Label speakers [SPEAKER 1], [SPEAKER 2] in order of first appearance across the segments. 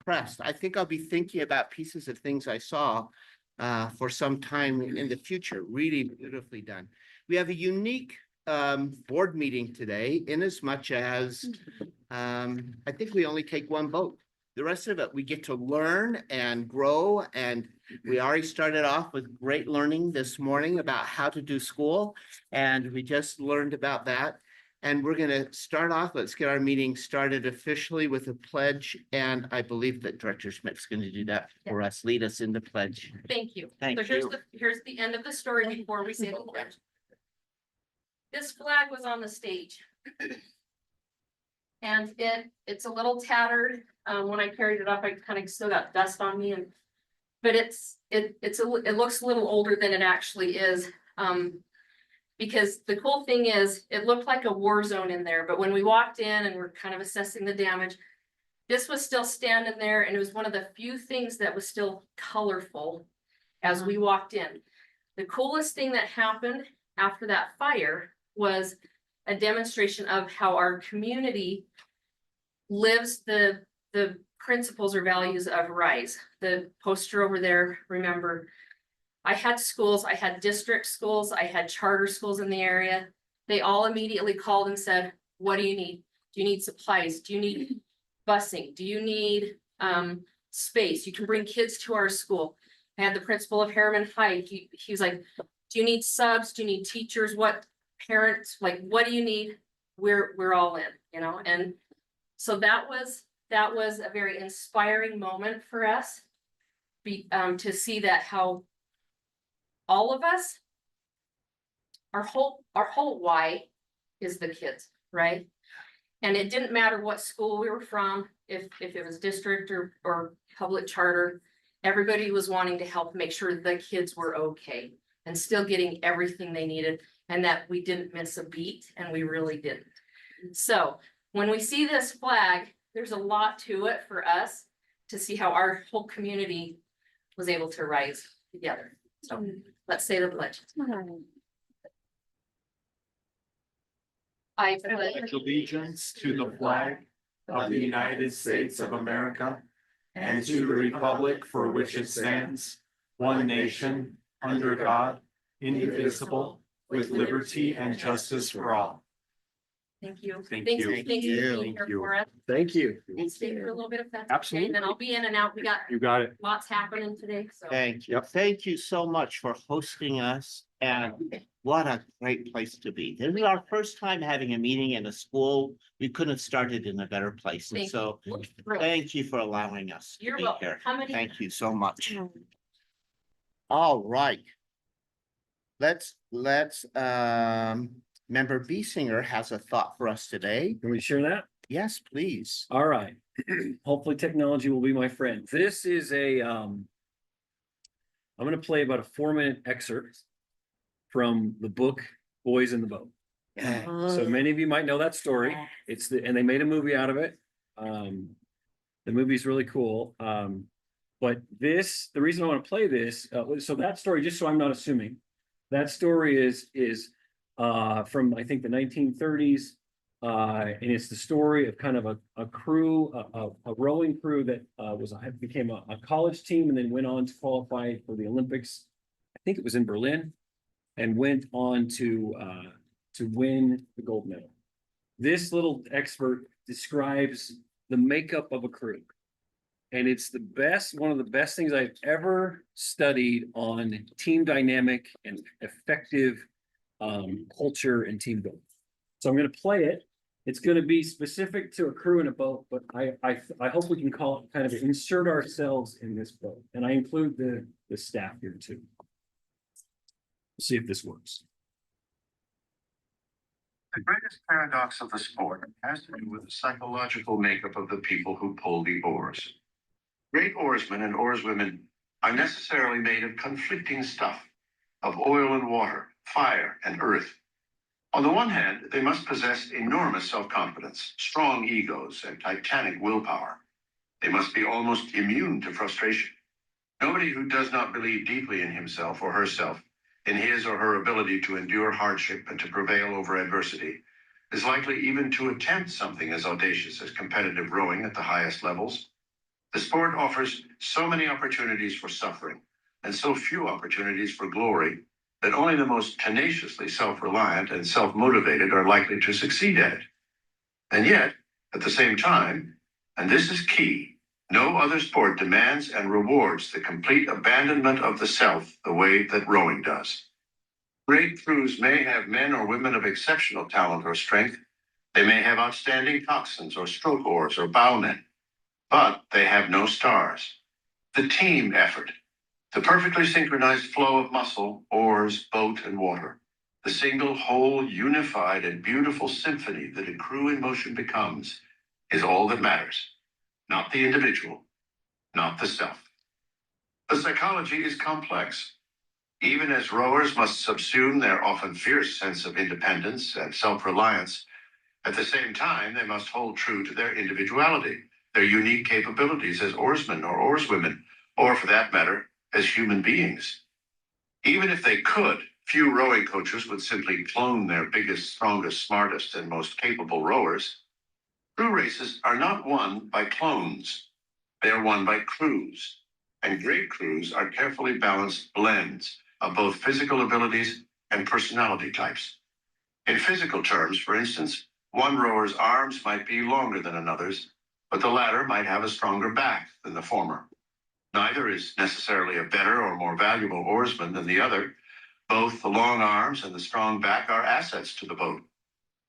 [SPEAKER 1] impressed. I think I'll be thinking about pieces of things I saw for some time in the future. Really beautifully done. We have a unique board meeting today, in as much as I think we only take one vote. The rest of it, we get to learn and grow. And we already started off with great learning this morning about how to do school. And we just learned about that. And we're going to start off. Let's get our meeting started officially with a pledge. And I believe that Director Schmidt's going to do that for us, lead us in the pledge.
[SPEAKER 2] Thank you.
[SPEAKER 1] Thank
[SPEAKER 2] so
[SPEAKER 1] you.
[SPEAKER 2] Here's the end of the story before we say the pledge. This flag was on the stage. And it's a little tattered. When I carried it up, I kind of still got dust on me, but it looks a little older than it actually is. Because the cool thing is, it looked like a war zone in there, but when we walked in and we're kind of assessing the damage, this was still standing there, and it was one of the few things that was still colorful as we walked in. The coolest thing that happened after that fire was a demonstration of how our community lives the principles or values of RISE. The poster over there, remember, I had schools, I had district schools, I had charter schools in the area. They all immediately called and said, what do you need? Do you need supplies? Do you need busing? Do you need space? You can bring kids to our school. I had the principal of Harriman High. He was like, do you need subs? Do you need teachers? What parents, like, what do you need? We're all in, you know? And so that was a very inspiring moment for us to see that how all of us, our whole why is the kids, right? And it didn't matter what school we were from, if it was district or public charter, everybody was wanting to help make sure the kids were okay and still getting everything they needed, and that we didn't miss a beat, and we really didn't. So when we see this flag, there's a lot to it for us to see how our whole community was able to rise together. So let's say the pledge. I
[SPEAKER 3] pledge allegiance to the flag of the United States of America and to the republic for which it stands, one nation, under God, indivisible, with liberty and justice for all.
[SPEAKER 2] Thank you.
[SPEAKER 3] Thank
[SPEAKER 2] Thanks,
[SPEAKER 3] you.
[SPEAKER 2] thanks for being here for us.
[SPEAKER 3] Thank you.
[SPEAKER 2] And stay for a little bit if that's
[SPEAKER 3] Absolutely.
[SPEAKER 2] okay. And then I'll be in and out. We got
[SPEAKER 3] You got it.
[SPEAKER 2] lots happening today, so.
[SPEAKER 1] Thank you. Thank you so much for hosting us. And what a great place to be. This is our first time having a meeting in a school. We couldn't have started in a better place. And so thank you for allowing us to
[SPEAKER 2] You're
[SPEAKER 1] be
[SPEAKER 2] welcome.
[SPEAKER 1] here.
[SPEAKER 2] How many?
[SPEAKER 1] Thank you so much. All right. Let's Member Biesinger has a thought for us today.
[SPEAKER 4] Can we share that?
[SPEAKER 1] Yes, please.
[SPEAKER 4] All right. Hopefully technology will be my friend. This is I'm going to play about a 4-minute excerpt from the book Boys in the Boat. So many of you might know that story. And they made a movie out of it. The movie's really cool. But the reason I want to play this, so that story, just so I'm not assuming, that story is from, I think, the 1930s. And it's the story of kind of a crew, a rowing crew that became a college team and then went on to qualify for the Olympics. I think it was in Berlin, and went on to win the gold medal. This little expert describes the makeup of a crew. And it's one of the best things I've ever studied on team dynamic and effective culture and team building. So I'm going to play it. It's going to be specific to a crew in a boat, but I hope we can kind of insert ourselves in this boat. And I include the staff here too. See if this works.
[SPEAKER 5] The greatest paradox of the sport has to do with the psychological makeup of the people who pull the oars. Great oarsmen and oarswomen are necessarily made of conflicting stuff, of oil and water, fire and earth. On the one hand, they must possess enormous self-confidence, strong egos, and titanic willpower. They must be almost immune to frustration. Nobody who does not believe deeply in himself or herself, in his or her ability to endure hardship and to prevail over adversity, is likely even to attempt something as audacious as competitive rowing at the highest levels. The sport offers so many opportunities for suffering and so few opportunities for glory that only the most tenaciously self-reliant and self-motivated are likely to succeed at it. And yet, at the same time, and this is key, no other sport demands and rewards the complete abandonment of the self the way that rowing does. Great crews may have men or women of exceptional talent or strength. They may have outstanding coxswains or stroke oars or bowmen, but they have no stars. The team effort, the perfectly synchronized flow of muscle, oars, boat, and water, the single, whole, unified, and beautiful symphony that a crew in motion becomes, is all that matters, not the individual, not the self. The psychology is complex. Even as rowers must subsume their often fierce sense of independence and self-reliance, at the same time, they must hold true to their individuality, their unique capabilities as oarsmen or oarswomen, or for that matter, as human beings. Even if they could, few rowing coaches would simply clone their biggest, strongest, smartest, and most capable rowers. Crew races are not won by clones. They are won by crews. And great crews are carefully balanced blends of both physical abilities and personality types. In physical terms, for instance, one rower's arms might be longer than another's, but the latter might have a stronger back than the former. Neither is necessarily a better or more valuable oarsman than the other. Both the long arms and the strong back are assets to the boat.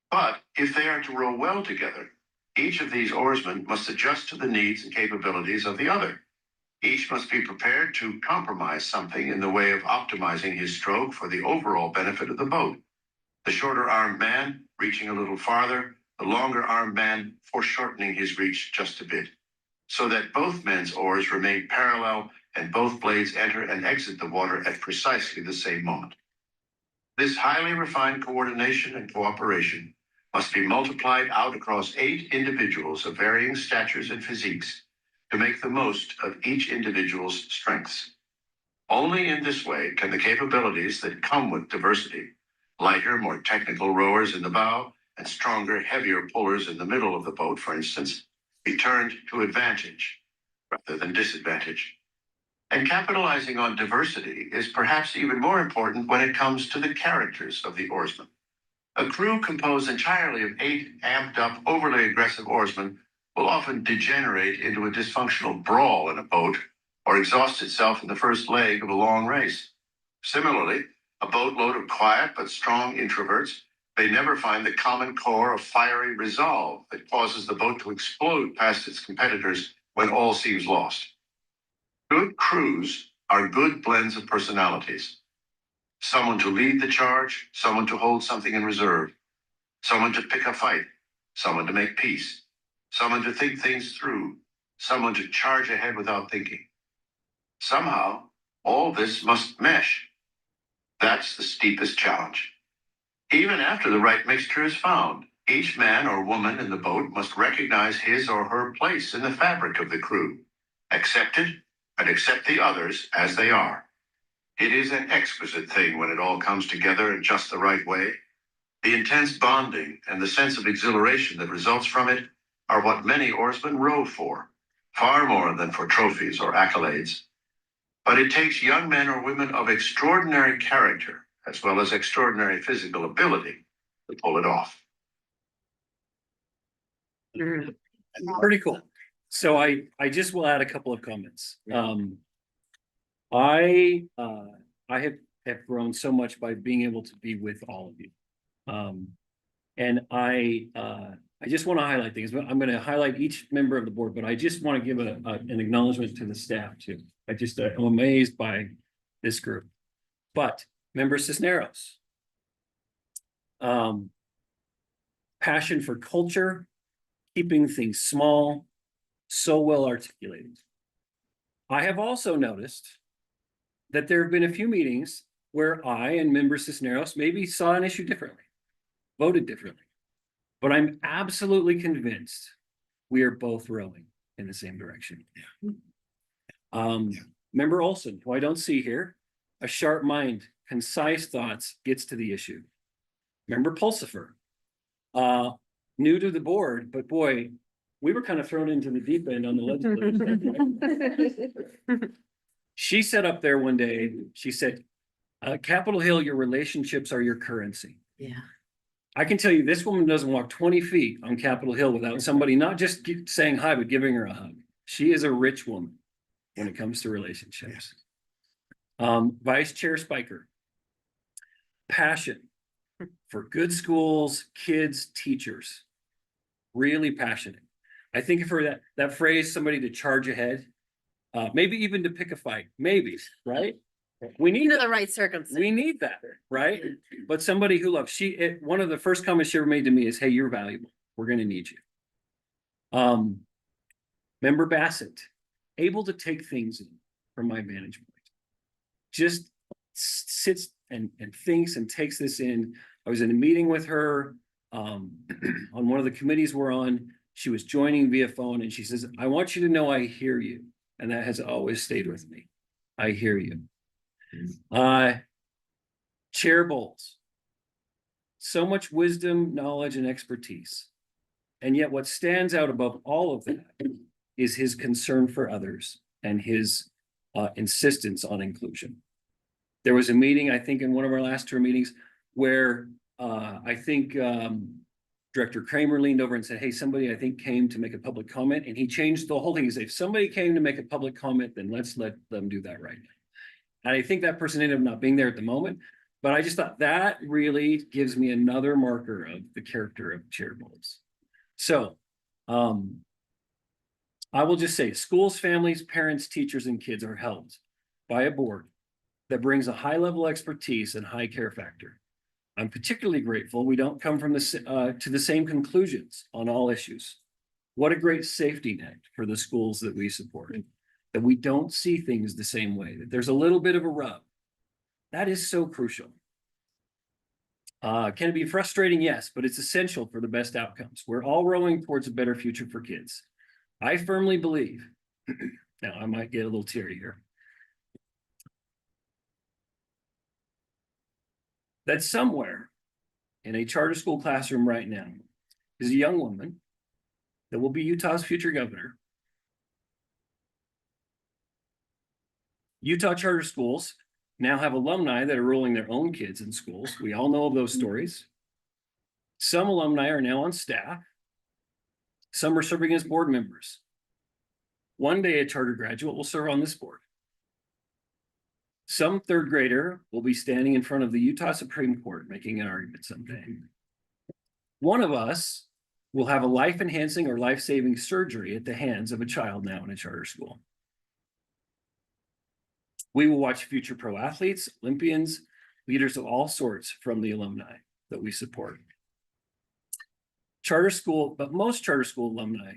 [SPEAKER 5] But if they are to row well together, each of these oarsmen must adjust to the needs and capabilities of the other. Each must be prepared to compromise something in the way of optimizing his stroke for the overall benefit of the boat. The shorter armed man reaching a little farther, the longer armed man foreshortening his reach just a bit, so that both men's oars remain parallel and both blades enter and exit the water at precisely the same moment. This highly refined coordination and cooperation must be multiplied out across 8 individuals of varying statures and physiques to make the most of each individual's strengths. Only in this way can the capabilities that come with diversity, lighter, more technical rowers in the bow and stronger, heavier pullers in the middle of the boat, for instance, be turned to advantage rather than disadvantage. And capitalizing on diversity is perhaps even more important when it comes to the characters of the oarsmen. A crew composed entirely of 8 amped up, overly aggressive oarsmen will often degenerate into a dysfunctional brawl in a boat or exhaust itself in the first leg of a long race. Similarly, a boatload of quiet but strong introverts may never find the common core of fiery resolve that causes the boat to explode past its competitors when all seems lost. Good crews are good blends of personalities. Someone to lead the charge, someone to hold something in reserve, someone to pick a fight, someone to make peace, someone to think things through, someone to charge ahead without thinking. Somehow, all this must mesh. That's the steepest challenge. Even after the right mixture is found, each man or woman in the boat must recognize his or her place in the fabric of the crew, accept it, and accept the others as they are. It is an exquisite thing when it all comes together in just the right way. The intense bonding and the sense of exhilaration that results from it are what many oarsmen row for, far more than for trophies or accolades. But it takes young men or women of extraordinary character, as well as extraordinary physical ability, to pull it off.
[SPEAKER 4] Pretty cool. So I just will add a couple of comments. I have grown so much by being able to be with all of you. And I just want to highlight things. I'm going to highlight each member of the board, but I just want to give an acknowledgement to the staff too. I'm amazed by this group. But member Cisneros, passion for culture, keeping things small, so well articulated. I have also noticed that there have been a few meetings where I and member Cisneros maybe saw an issue differently, voted differently, but I'm absolutely convinced we are both rowing in the same direction. Member Olson, who I don't see here, a sharp mind, concise thoughts, gets to the issue. Member Pulsifer, new to the board, but boy, we were kind of thrown into the deep end on the legislative stuff, right? She said up there one day, she said, Capitol Hill, your relationships are your currency.
[SPEAKER 6] Yeah.
[SPEAKER 4] I can tell you, this woman doesn't walk 20 feet on Capitol Hill without somebody not just saying hi, but giving her a hug. She is a rich woman when it comes to relationships. Vice Chair Spiker, passion for good schools, kids, teachers, really passionate. I think of her that phrase, somebody to charge ahead, maybe even to pick a fight, maybe, right? We need
[SPEAKER 6] Under the right circumstances.
[SPEAKER 4] we need that, right? But somebody who loves, one of the first comments she ever made to me is, hey, you're valuable. We're gonna need you. Member Bassett, able to take things in from my vantage point. Just sits and thinks and takes this in. I was in a meeting with her on one of the committees we're on. She was joining via phone and she says, I want you to know I hear you. And that has always stayed with me. I hear you. Chair Bowles. So much wisdom, knowledge, and expertise. And yet what stands out above all of that is his concern for others and his insistence on inclusion. There was a meeting, I think in one of our last tour meetings, where I think Director Kramer leaned over and said, hey, somebody I think came to make a public comment, and he changed the whole thing. He said, if somebody came to make a public comment, then let's let them do that right now. And I think that person ended up not being there at the moment, but I just thought that really gives me another marker of the character of Chair Bowles. So I will just say schools, families, parents, teachers, and kids are held by a board that brings a high level expertise and high care factor. I'm particularly grateful we don't come from to the same conclusions on all issues. What a great safety net for the schools that we support, that we don't see things the same way, that there's a little bit of a rub. That is so crucial. Can it be frustrating? Yes, but it's essential for the best outcomes. We're all rowing towards a better future for kids. I firmly believe, now I might get a little teary here, that somewhere in a charter school classroom right now is a young woman that will be Utah's future governor. Utah charter schools now have alumni that are enrolling their own kids in schools. We all know of those stories. Some alumni are now on staff. Some are serving as board members. One day a charter graduate will serve on this board. Some third grader will be standing in front of the Utah Supreme Court making an argument someday. One of us will have a life-enhancing or life-saving surgery at the hands of a child now in a charter school. We will watch future pro athletes, Olympians, leaders of all sorts from the alumni that we support. Charter school, but most charter school alumni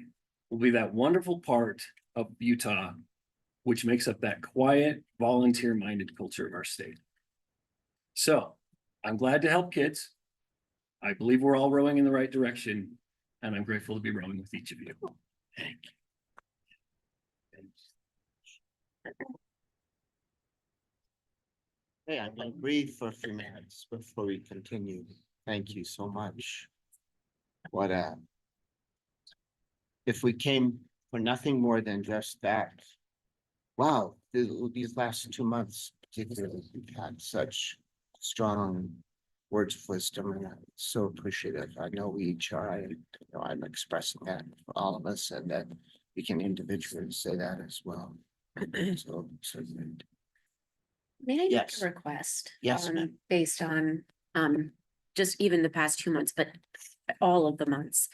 [SPEAKER 4] will be that wonderful part of Utah which makes up that quiet, volunteer-minded culture of our state. So I'm glad to help kids. I believe we're all rowing in the right direction, and I'm grateful to be rowing with each of you. Thank you.
[SPEAKER 1] Hey, I'm gonna breathe for a few minutes before we continue. Thank you so much. What if we came for nothing more than just that? Wow, these last 2 months, particularly, we've had such strong words of wisdom, and I'm so appreciative. I know we each are. I'm expressing that for all of us, and that we can individually say that as well. So good.
[SPEAKER 6] May I make
[SPEAKER 1] Yes.
[SPEAKER 6] a request?
[SPEAKER 1] Yes, ma'am.
[SPEAKER 6] Based on just even the past 2 months, but all of the months.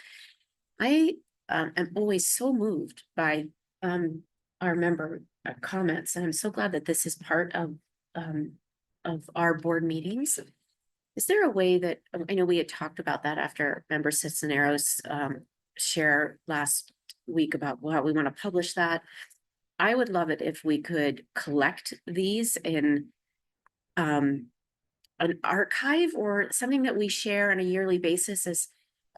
[SPEAKER 6] I am always so moved by our member comments, and I'm so glad that this is part of our board meetings. Is there a way that, I know we had talked about that after Member Cisneros share last week about how we want to publish that. I would love it if we could collect these in an archive or something that we share on a yearly basis as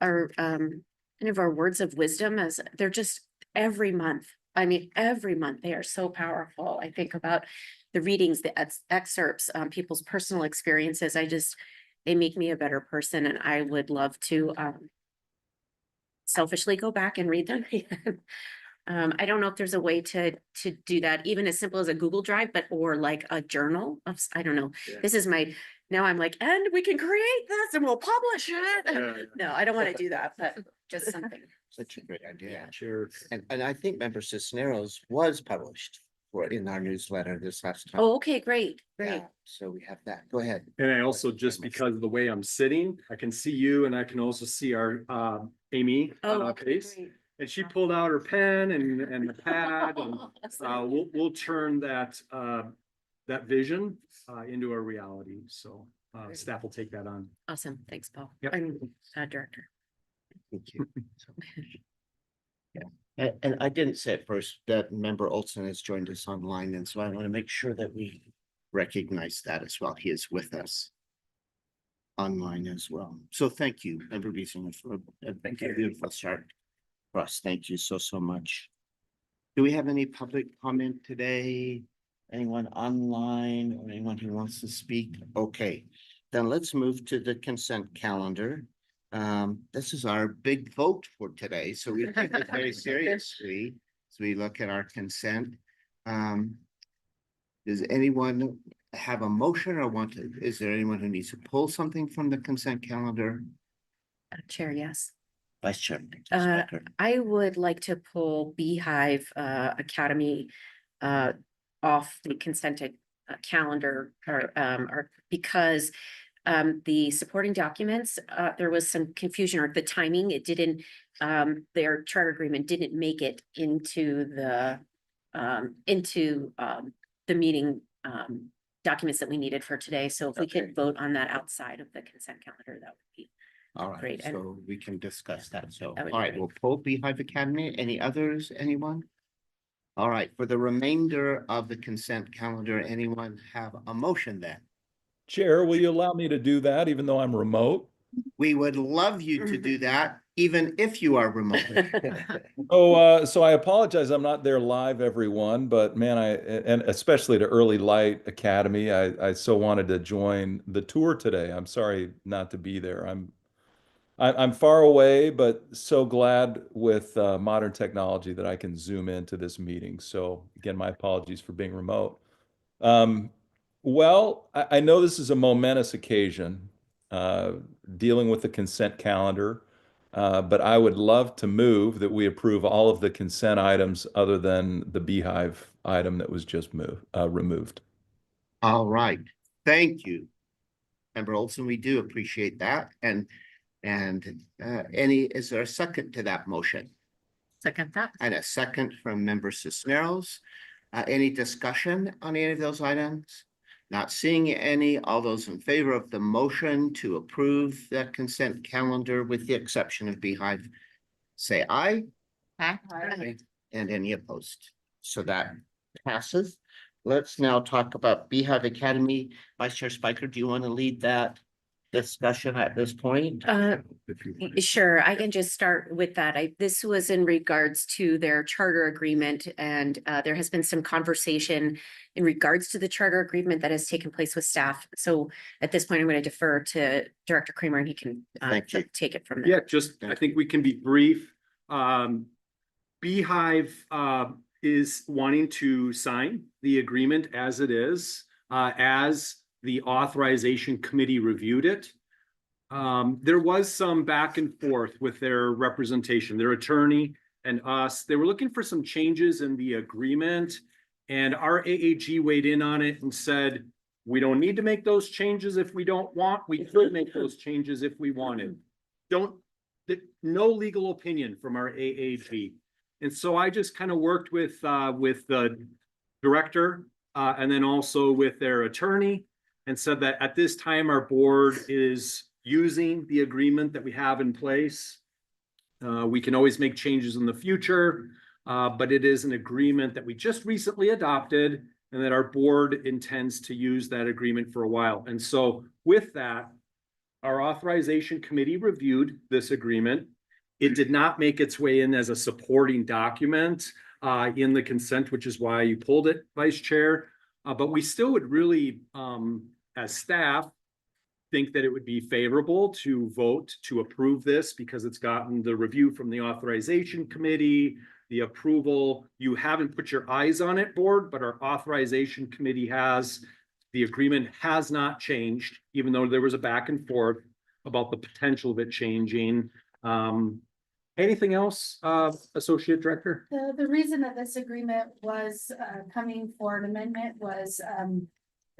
[SPEAKER 6] our kind of our words of wisdom, as they're just every month. I mean, every month they are so powerful. I think about the readings, the excerpts, people's personal experiences. They make me a better person, and I would love to selfishly go back and read them. I don't know if there's a way to do that, even as simple as a Google Drive, but or like a journal of, I don't know.
[SPEAKER 4] Yeah.
[SPEAKER 6] This is my, now I'm like, and we can create this and we'll publish it.
[SPEAKER 4] Yeah.
[SPEAKER 6] No, I don't want to do that, but just something.
[SPEAKER 1] Such a great idea.
[SPEAKER 4] Sure.
[SPEAKER 1] And I think Member Cisneros was published in our newsletter this last time.
[SPEAKER 6] Oh, okay, great, great.
[SPEAKER 1] Yeah, so we have that. Go ahead.
[SPEAKER 4] And I also, just because of the way I'm sitting, I can see you and I can also see our Amy face.
[SPEAKER 6] great.
[SPEAKER 4] And she pulled out her pen and the pad and we'll turn that that vision into a reality. So staff will take that on.
[SPEAKER 6] Awesome, thanks, Paul.
[SPEAKER 4] Yep.
[SPEAKER 6] I'm director.
[SPEAKER 1] Thank you. so much. Yeah, and I didn't say at first that Member Olson has joined us online, and so I want to make sure that we recognize that as well. He is with us online as well. So thank you, Member Beeson, for a beautiful start for us. Thank you so much. Do we have any public comment today? Anyone online or anyone who wants to speak? Okay, then let's move to the consent calendar. This is our big vote for today, so we take it very seriously as we look at our consent. Does anyone have a motion or is there anyone who needs to pull something from the consent calendar?
[SPEAKER 6] Chair, yes.
[SPEAKER 1] Vice Chair.
[SPEAKER 6] I would like to pull Beehive Academy off the consent calendar or because the supporting documents, there was some confusion or the timing, it didn't, their charter agreement didn't make it into the meeting documents that we needed for today. So if we could vote on that outside of the consent calendar, that would be
[SPEAKER 1] all right.
[SPEAKER 6] great.
[SPEAKER 1] So we can discuss that. So,
[SPEAKER 6] That would
[SPEAKER 1] all
[SPEAKER 6] be
[SPEAKER 1] right,
[SPEAKER 6] great.
[SPEAKER 1] we'll pull Beehive Academy. Any others, anyone? All right, for the remainder of the consent calendar, anyone have a motion then?
[SPEAKER 7] Chair, will you allow me to do that even though I'm remote?
[SPEAKER 1] We would love you to do that, even if you are remote.
[SPEAKER 7] Oh, so I apologize. I'm not there live, everyone, but man, and especially to Early Light Academy, I so wanted to join the tour today. I'm sorry not to be there. I'm far away, but so glad with modern technology that I can zoom into this meeting. So again, my apologies for being remote. Well, I know this is a momentous occasion, dealing with the consent calendar, but I would love to move that we approve all of the consent items other than the Beehive item that was just removed.
[SPEAKER 1] All right, thank you. Member Olson, we do appreciate that. And is there a second to that motion?
[SPEAKER 6] Second that.
[SPEAKER 1] And a second from Member Cisneros. Any discussion on any of those items? Not seeing any. All those in favor of the motion to approve that consent calendar with the exception of Beehive, say aye.
[SPEAKER 6] Aye.
[SPEAKER 1] And any opposed? So that passes. Let's now talk about Beehive Academy. Vice Chair Spiker, do you want to lead that discussion at this point?
[SPEAKER 6] Sure, I can just start with that. This was in regards to their charter agreement, and there has been some conversation in regards to the charter agreement that has taken place with staff. So at this point, I'm going to defer to Director Kramer and he can take it from there.
[SPEAKER 4] Yeah, just, I think we can be brief. Beehive is wanting to sign the agreement as it is, as the authorization committee reviewed it. There was some back and forth with their representation, their attorney and us. They were looking for some changes in the agreement, and our AAG weighed in on it and said, we don't need to make those changes if we don't want. We could make those changes if we wanted. No legal opinion from our AAG. And so I just kind of worked with the director and then also with their attorney, and said that at this time, our board is using the agreement that we have in place. We can always make changes in the future, but it is an agreement that we just recently adopted and that our board intends to use that agreement for a while. And so with that, our authorization committee reviewed this agreement. It did not make its way in as a supporting document in the consent, which is why you pulled it, Vice Chair. But we still would really, as staff, think that it would be favorable to vote to approve this because it's gotten the review from the authorization committee, the approval. You haven't put your eyes on it, board, but our authorization committee has. The agreement has not changed, even though there was a back and forth about the potential of it changing. Anything else, Associate Director?
[SPEAKER 8] The reason that this agreement was coming for an amendment was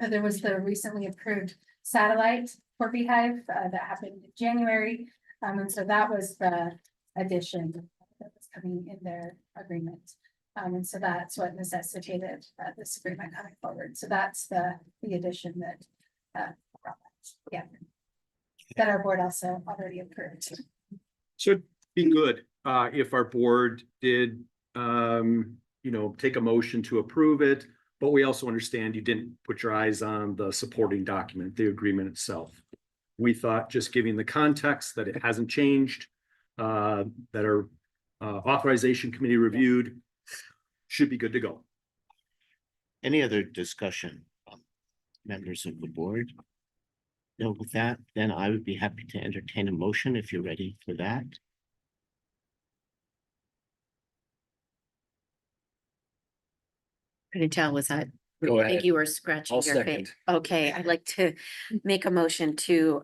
[SPEAKER 8] there was the recently approved satellite for Beehive that happened in January. And so that was the addition that was coming in their agreement. And so that's what necessitated this agreement coming forward. So that's the addition that yeah, that our board also already approved.
[SPEAKER 4] So it'd be good if our board did take a motion to approve it, but we also understand you didn't put your eyes on the supporting document, the agreement itself. We thought just giving the context that it hasn't changed, that our authorization committee reviewed, should be good to go.
[SPEAKER 1] Any other discussion, members of the board? No, with that, then I would be happy to entertain a motion if you're ready for that.
[SPEAKER 6] Couldn't tell, was that?
[SPEAKER 4] Go
[SPEAKER 6] I
[SPEAKER 4] ahead.
[SPEAKER 6] think you were scratching
[SPEAKER 4] I'll
[SPEAKER 6] your
[SPEAKER 4] second.
[SPEAKER 6] face. Okay, I'd like to make a motion to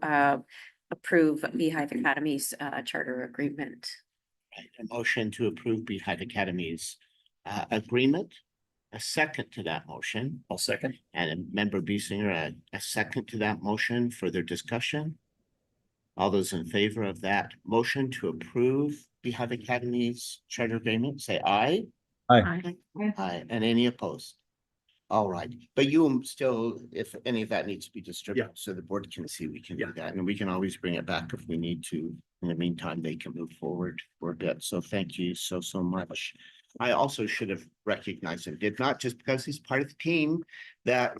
[SPEAKER 6] approve Beehive Academy's charter agreement.
[SPEAKER 1] Right, a motion to approve Beehive Academy's agreement. A second to that motion,
[SPEAKER 4] I'll second.
[SPEAKER 1] and member Biesinger, a second to that motion. Further discussion? All those in favor of that motion to approve Beehive Academy's charter agreement, say aye.
[SPEAKER 6] Aye.
[SPEAKER 1] Aye, and any opposed? All right, but you will still, if any of that needs to be distributed, so the board can see, we can do that, and we can always bring it back if we need to. In the meantime, they can move forward for a bit, so thank you so much. I also should have recognized him, did not just because he's part of the team, that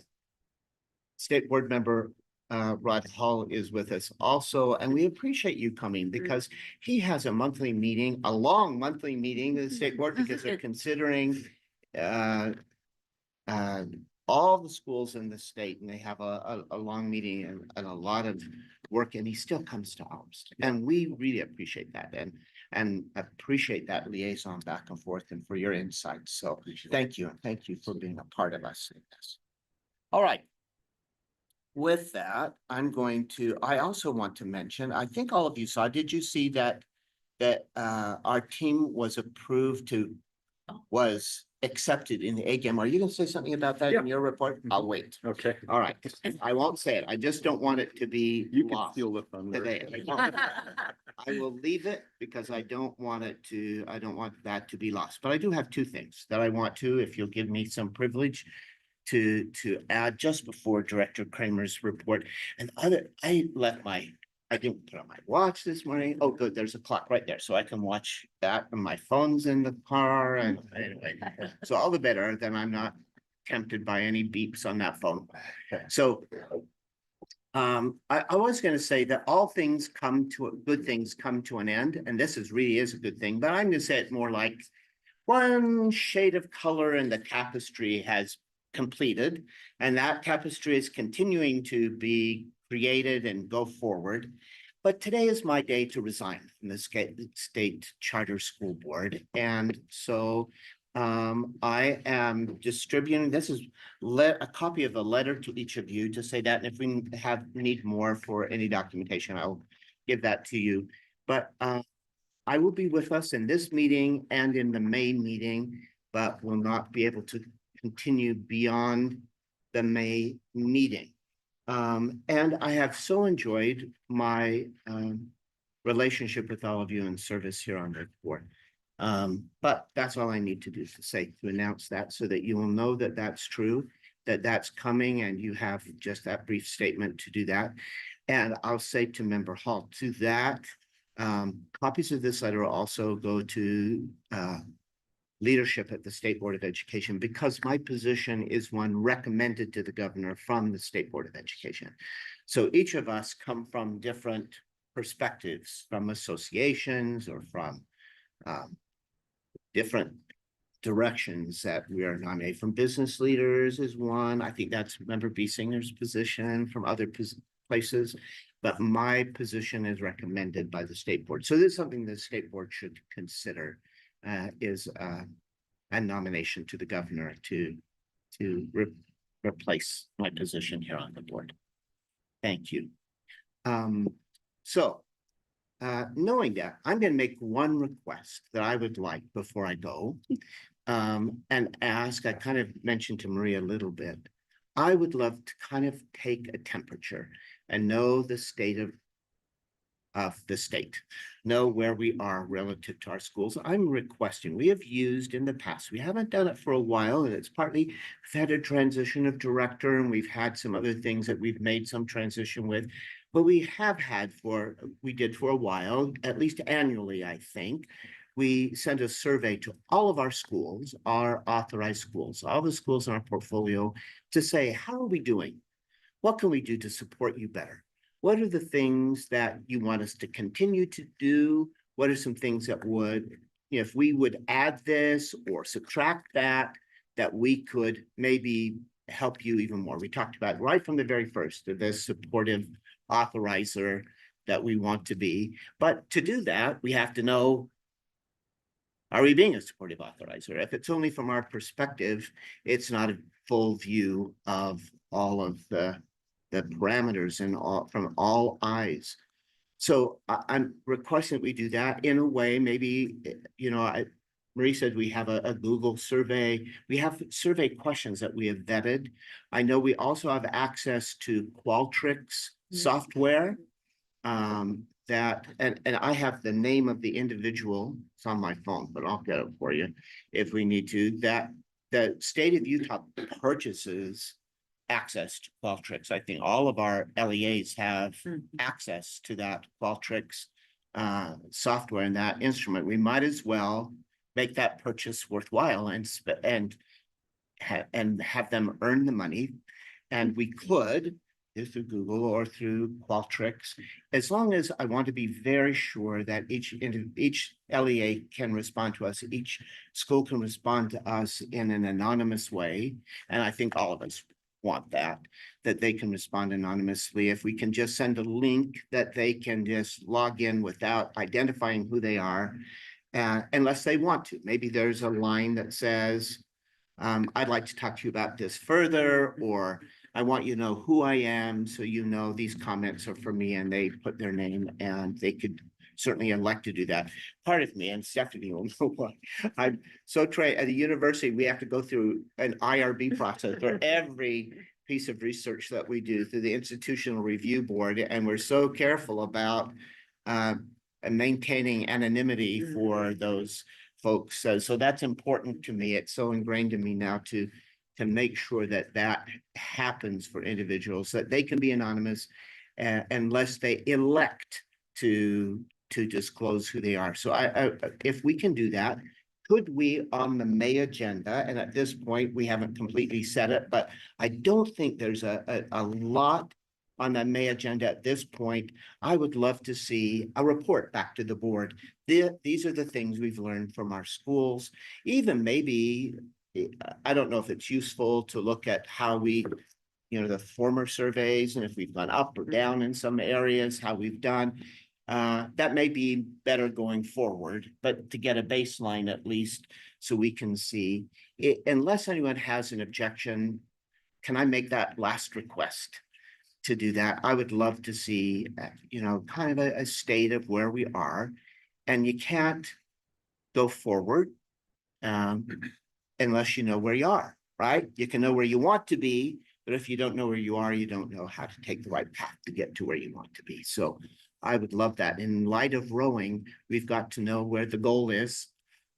[SPEAKER 1] State Board Member Rod Hall is with us also, and we appreciate you coming because he has a monthly meeting, a long monthly meeting of the State Board because they're considering all the schools in the state, and they have a long meeting and a lot of work, and he still comes to ours. And we really appreciate that and appreciate that liaison back and forth and for your insights. So thank you. And thank you for being a part of us in this. All right. With that, I also want to mention, I think all of you saw, did you see that our team was was accepted in the A-game? Are you gonna say something about that in your report? I'll wait.
[SPEAKER 4] Okay.
[SPEAKER 1] All right, I won't say it. I just don't want it to be
[SPEAKER 4] You can
[SPEAKER 1] lost
[SPEAKER 4] steal the thunder.
[SPEAKER 1] today. I will leave it because I don't want that to be lost. But I do have two things that I want to, if you'll give me some privilege to add just before Director Kramer's report. And I didn't put on my watch this morning. Oh, good, there's a clock right there, so I can watch that, and my phone's in the car, and anyway, so all the better, then I'm not tempted by any beeps on that phone. So I was gonna say that all things good things come to an end, and this really is a good thing, but I'm gonna say it more like one shade of color in the tapestry has completed, and that tapestry is continuing to be created and go forward. But today is my day to resign from the state charter school board. And so I am distributing, this is a copy of a letter to each of you to say that, and if we need more for any documentation, I'll give that to you. But I will be with us in this meeting and in the May meeting, but will not be able to continue beyond the May meeting. And I have so enjoyed my relationship with all of you in service here on the board. But that's all I need to do to announce that, so that you will know that that's true, that that's coming, and you have just that brief statement to do that. And I'll say to Member Hall to that, copies of this letter also go to leadership at the State Board of Education, because my position is one recommended to the governor from the State Board of Education. So each of us come from different perspectives, from associations or from different directions that we are nominated. From business leaders is one. I think that's Member Biesinger's position. From other places. But my position is recommended by the state board. So this is something the state board should consider, is a nomination to the governor to replace my position here on the board. Thank you. Knowing that, I'm going to make one request that I would like before I go, and ask. I kind of mentioned to Maria a little bit. I would love to kind of take a temperature and know the state of the state, know where we are relative to our schools. I'm requesting, we have used in the past, we haven't done it for a while, and it's partly we've had a transition of director, and we've had some other things that we've made some transition with, but we have had we did for a while, at least annually, I think. We send a survey to all of our schools, our authorized schools, all the schools in our portfolio, to say, how are we doing? What can we do to support you better? What are the things that you want us to continue to do? What are some things that would, if we would add this or subtract that, that we could maybe help you even more? We talked about right from the very first, the supportive authorizer that we want to be. But to do that, we have to know, are we being a supportive authorizer? If it's only from our perspective, it's not a full view of all of the parameters and all from all eyes. So I'm requesting that we do that in a way, maybe, Marie said we have a Google survey. We have survey questions that we have vetted. I know we also have access to Qualtrics software, that, and I have the name of the individual. It's on my phone, but I'll get it for you if we need to. That the state of Utah purchases access to Qualtrics. I think all of our LEAs have access to that Qualtrics software and that instrument. We might as well make that purchase worthwhile and have them earn the money. And we could, either through Google or through Qualtrics, as long as I want to be very sure that each LEA can respond to us, each school can respond to us in an anonymous way. And I think all of us want that they can respond anonymously. If we can just send a link that they can just log in without identifying who they are, unless they want to. Maybe there's a line that says, I'd like to talk to you about this further, or I want you to know who I am, so you know these comments are for me, and they put their name, and they could certainly elect to do that. Part of me, and Stephanie will know why, I'm so trained at the university, we have to go through an IRB process for every piece of research that we do through the Institutional Review Board, and we're so careful about maintaining anonymity for those folks. So that's important to me. It's so ingrained in me now to make sure that that happens for individuals, that they can be anonymous unless they elect to disclose who they are. So if we can do that, could we on the May agenda, and at this point we haven't completely set it, but I don't think there's a lot on the May agenda at this point. I would love to see a report back to the board. These are the things we've learned from our schools. Even maybe, I don't know if it's useful to look at how we, the former surveys, and if we've gone up or down in some areas, how we've done. That may be better going forward, but to get a baseline at least so we can see it, unless anyone has an objection, can I make that last request to do that? I would love to see, kind of a state of where we are, and you can't go forward unless you know where you are, right? You can know where you want to be, but if you don't know where you are, you don't know how to take the right path to get to where you want to be. So I would love that. In light of rowing, we've got to know where the goal is,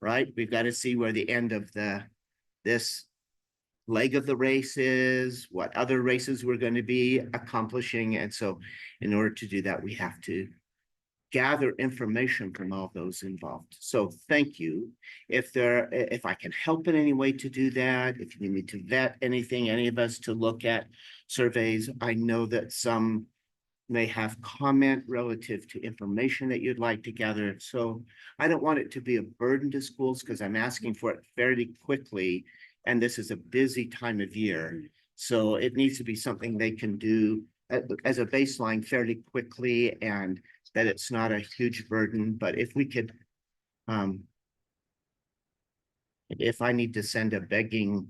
[SPEAKER 1] right? We've got to see where the end of this leg of the race is, what other races we're going to be accomplishing. And so in order to do that, we have to gather information from all those involved. So thank you. If I can help in any way to do that, if you need me to vet anything, any of us to look at surveys, I know that some may have comment relative to information that you'd like to gather. So I don't want it to be a burden to schools because I'm asking for it fairly quickly. And this is a busy time of year. So it needs to be something they can do as a baseline fairly quickly and that it's not a huge burden, but if we could, if I need to send a begging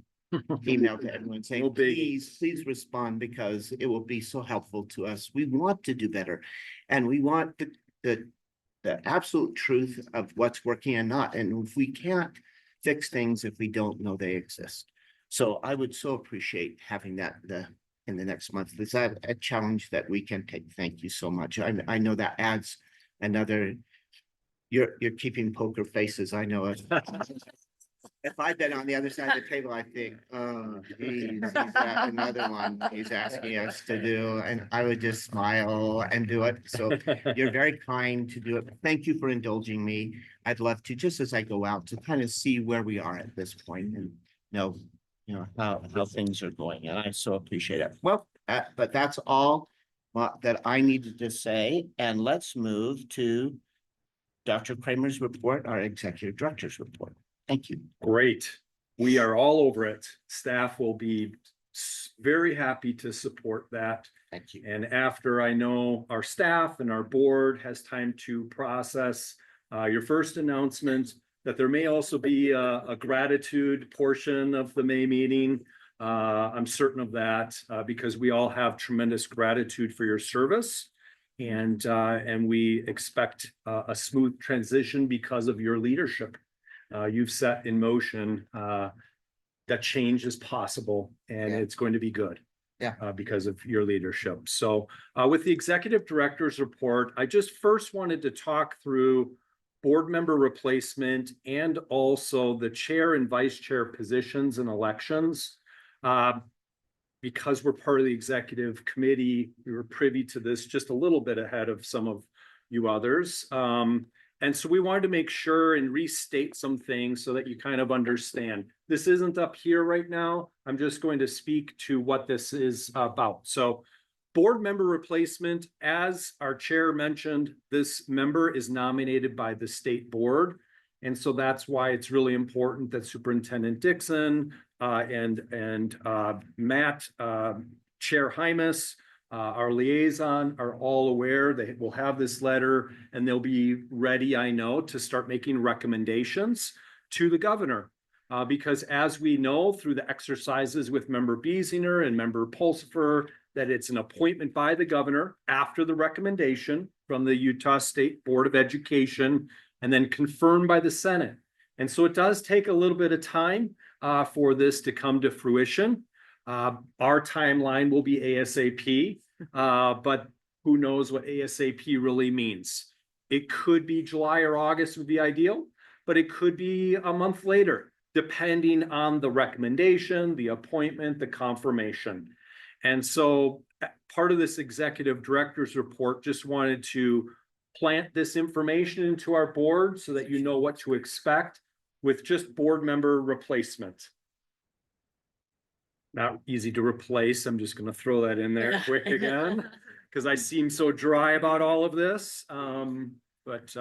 [SPEAKER 1] email to everyone saying,
[SPEAKER 4] No biggie.
[SPEAKER 1] please respond because it will be so helpful to us. We want to do better. And we want the absolute truth of what's working and not. And if we can't fix things if we don't know they exist. So I would so appreciate having that in the next month. Is that a challenge that we can take? Thank you so much. I know that adds another, you're keeping poker faces. I know it. If I'd been on the other side of the table, I think, oh, geez, he's got another one he's asking us to do, and I would just smile and do it. So you're very kind to do it. Thank you for indulging me. I'd love to, just as I go out, to kind of see where we are at this point and know, how things are going, and I so appreciate it. Well, but that's all that I needed to say, and let's move to Dr. Kramer's report, our executive director's report. Thank you.
[SPEAKER 4] Great. We are all over it. Staff will be very happy to support that.
[SPEAKER 1] Thank you.
[SPEAKER 4] And after I know our staff and our board has time to process your first announcement, that there may also be a gratitude portion of the May meeting. I'm certain of that because we all have tremendous gratitude for your service. And we expect a smooth transition because of your leadership. You've set in motion that change is possible and it's going to be good. Because of your leadership. So with the executive director's report, I just first wanted to talk through board member replacement and also the chair and vice chair positions and elections. Because we're part of the executive committee, we were privy to this just a little bit ahead of some of you others. And so we wanted to make sure and restate some things so that you kind of understand. This isn't up here right now. I'm just going to speak to what this is about. So board member replacement, as our chair mentioned, this member is nominated by the state board. And so that's why it's really important that Superintendent Dixon and Matt, Chair Hymas, our liaison are all aware. They will have this letter and they'll be ready, I know, to start making recommendations to the governor. Because as we know through the exercises with Member Biesinger and Member Pulsifer, that it's an appointment by the governor after the recommendation from the Utah State Board of Education and then confirmed by the Senate. And so it does take a little bit of time for this to come to fruition. Our timeline will be ASAP, but who knows what ASAP really means. It could be July or August would be ideal, but it could be a month later, depending on the recommendation, the appointment, the confirmation. And so part of this executive director's report just wanted to plant this information into our board so that you know what to expect with just board member replacement. Not easy to replace. I'm just going to throw that in there quick again because I seem so dry about all of this. But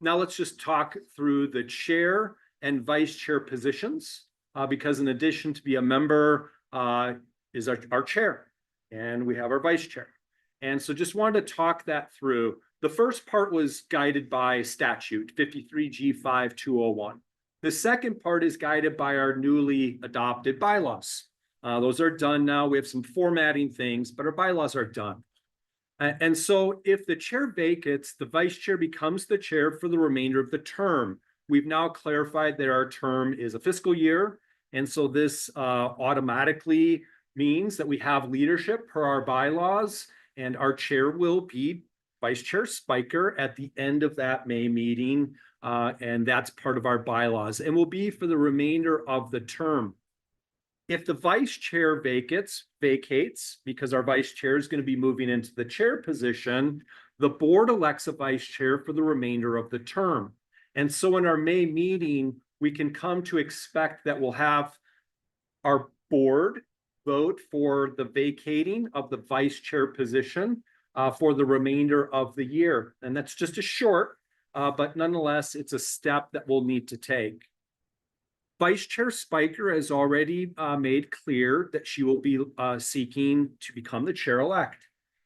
[SPEAKER 4] now let's just talk through the chair and vice chair positions because in addition to be a member is our chair and we have our vice chair. And so just wanted to talk that through. The first part was guided by statute 53G5201. The second part is guided by our newly adopted bylaws. Those are done now. We have some formatting things, but our bylaws are done. And so if the chair vacates, the vice chair becomes the chair for the remainder of the term. We've now clarified that our term is a fiscal year. And so this automatically means that we have leadership per our bylaws, and our chair will be Vice Chair Spiker at the end of that May meeting. And that's part of our bylaws and will be for the remainder of the term. If the vice chair vacates because our vice chair is going to be moving into the chair position, the board elects a vice chair for the remainder of the term. And so in our May meeting, we can come to expect that we'll have our board vote for the vacating of the vice chair position for the remainder of the year. And that's just a short, but nonetheless, it's a step that we'll need to take. Vice Chair Spiker has already made clear that she will be seeking to become the chair-elect.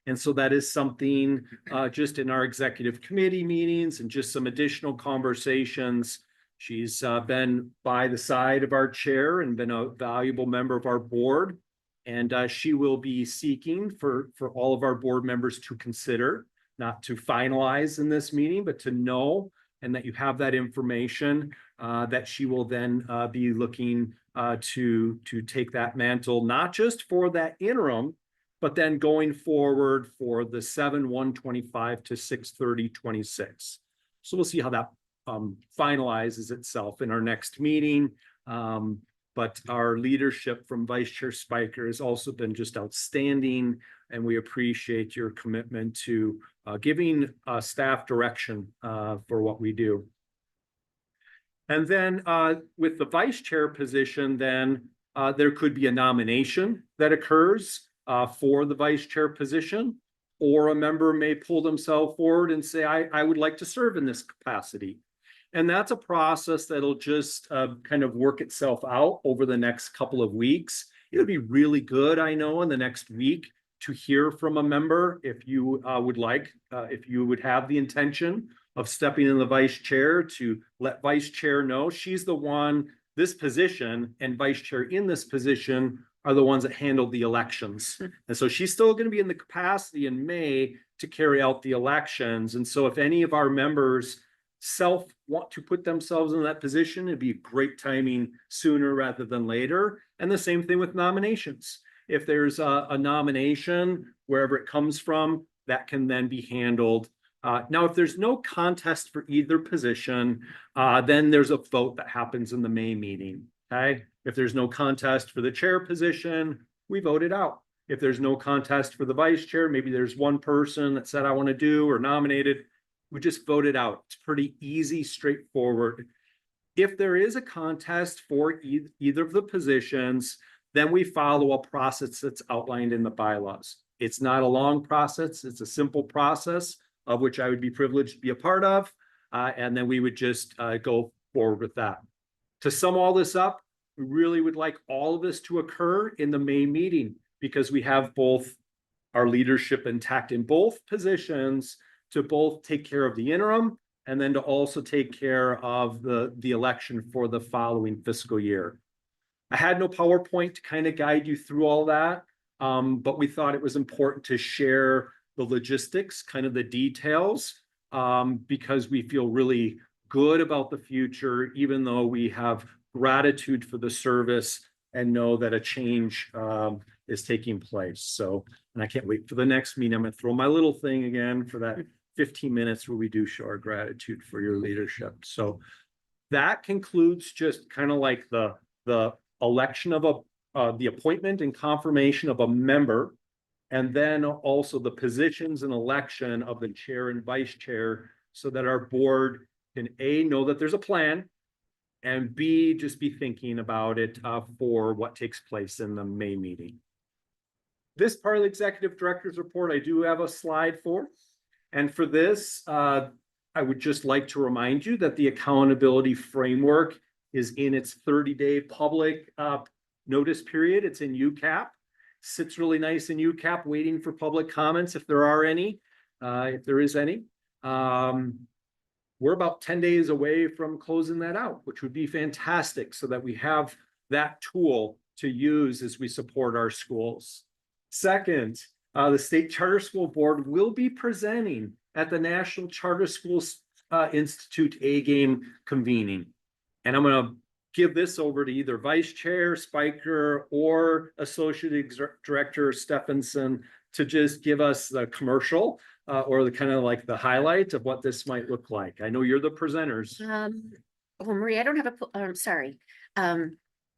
[SPEAKER 4] And so that is something just in our executive committee meetings and just some additional conversations. She's been by the side of our chair and been a valuable member of our board. And she will be seeking for all of our board members to consider, not to finalize in this meeting, but to know, and that you have that information, that she will then be looking to take that mantle, not just for that interim, but then going forward for the 7/1/25 to 6/30/26. So we'll see how that finalizes itself in our next meeting. But our leadership from Vice Chair Spiker has also been just outstanding, and we appreciate your commitment to giving staff direction for what we do. And then with the vice chair position, then there could be a nomination that occurs for the vice chair position, or a member may pull themselves forward and say, I would like to serve in this capacity. And that's a process that'll just kind of work itself out over the next couple of weeks. It'll be really good, I know, in the next week to hear from a member if you would like, if you would have the intention of stepping in the vice chair, to let vice chair know she's the one, this position and vice chair in this position are the ones that handle the elections. And so she's still going to be in the capacity in May to carry out the elections. And so if any of our members want to put themselves in that position, it'd be great timing sooner rather than later. And the same thing with nominations. If there's a nomination, wherever it comes from, that can then be handled. Now, if there's no contest for either position, then there's a vote that happens in the May meeting. Okay. If there's no contest for the chair position, we vote it out. If there's no contest for the vice chair, maybe there's one person that said, I want to do or nominated, we just vote it out. It's pretty easy, straightforward. If there is a contest for either of the positions, then we follow a process that's outlined in the bylaws. It's not a long process. It's a simple process of which I would be privileged to be a part of. And then we would just go forward with that. To sum all this up, we really would like all of this to occur in the May meeting, because we have both our leadership intact in both positions to both take care of the interim and then to also take care of the election for the following fiscal year. I had no PowerPoint to kind of guide you through all that, but we thought it was important to share the logistics, kind of the details, because we feel really good about the future, even though we have gratitude for the service and know that a change is taking place. So, and I can't wait for the next meeting. I'm going to throw my little thing again for that 15 minutes where we do show our gratitude for your leadership. So that concludes just kind of like the election of the appointment and confirmation of a member, and then also the positions and election of the chair and vice chair, so that our board can A, know that there's a plan, and B, just be thinking about it for what takes place in the May meeting. This part of the executive director's report, I do have a slide for. And for this, I would just like to remind you that the accountability framework is in its 30-day public notice period. It's in UCAP. Sits really nice in UCAP, waiting for public comments if there are any, if there is any. We're about 10 days away from closing that out, which would be fantastic, so that we have that tool to use as we support our schools. Second, the State Charter School Board will be presenting at the National Charter Schools Institute A-Game convening. And I'm going to give this over to either Vice Chair Spiker or Associate Director Stephenson to just give us the commercial or the kind of like the highlight of what this might look like. I know you're the presenters.
[SPEAKER 6] Well, Marie, I don't have sorry.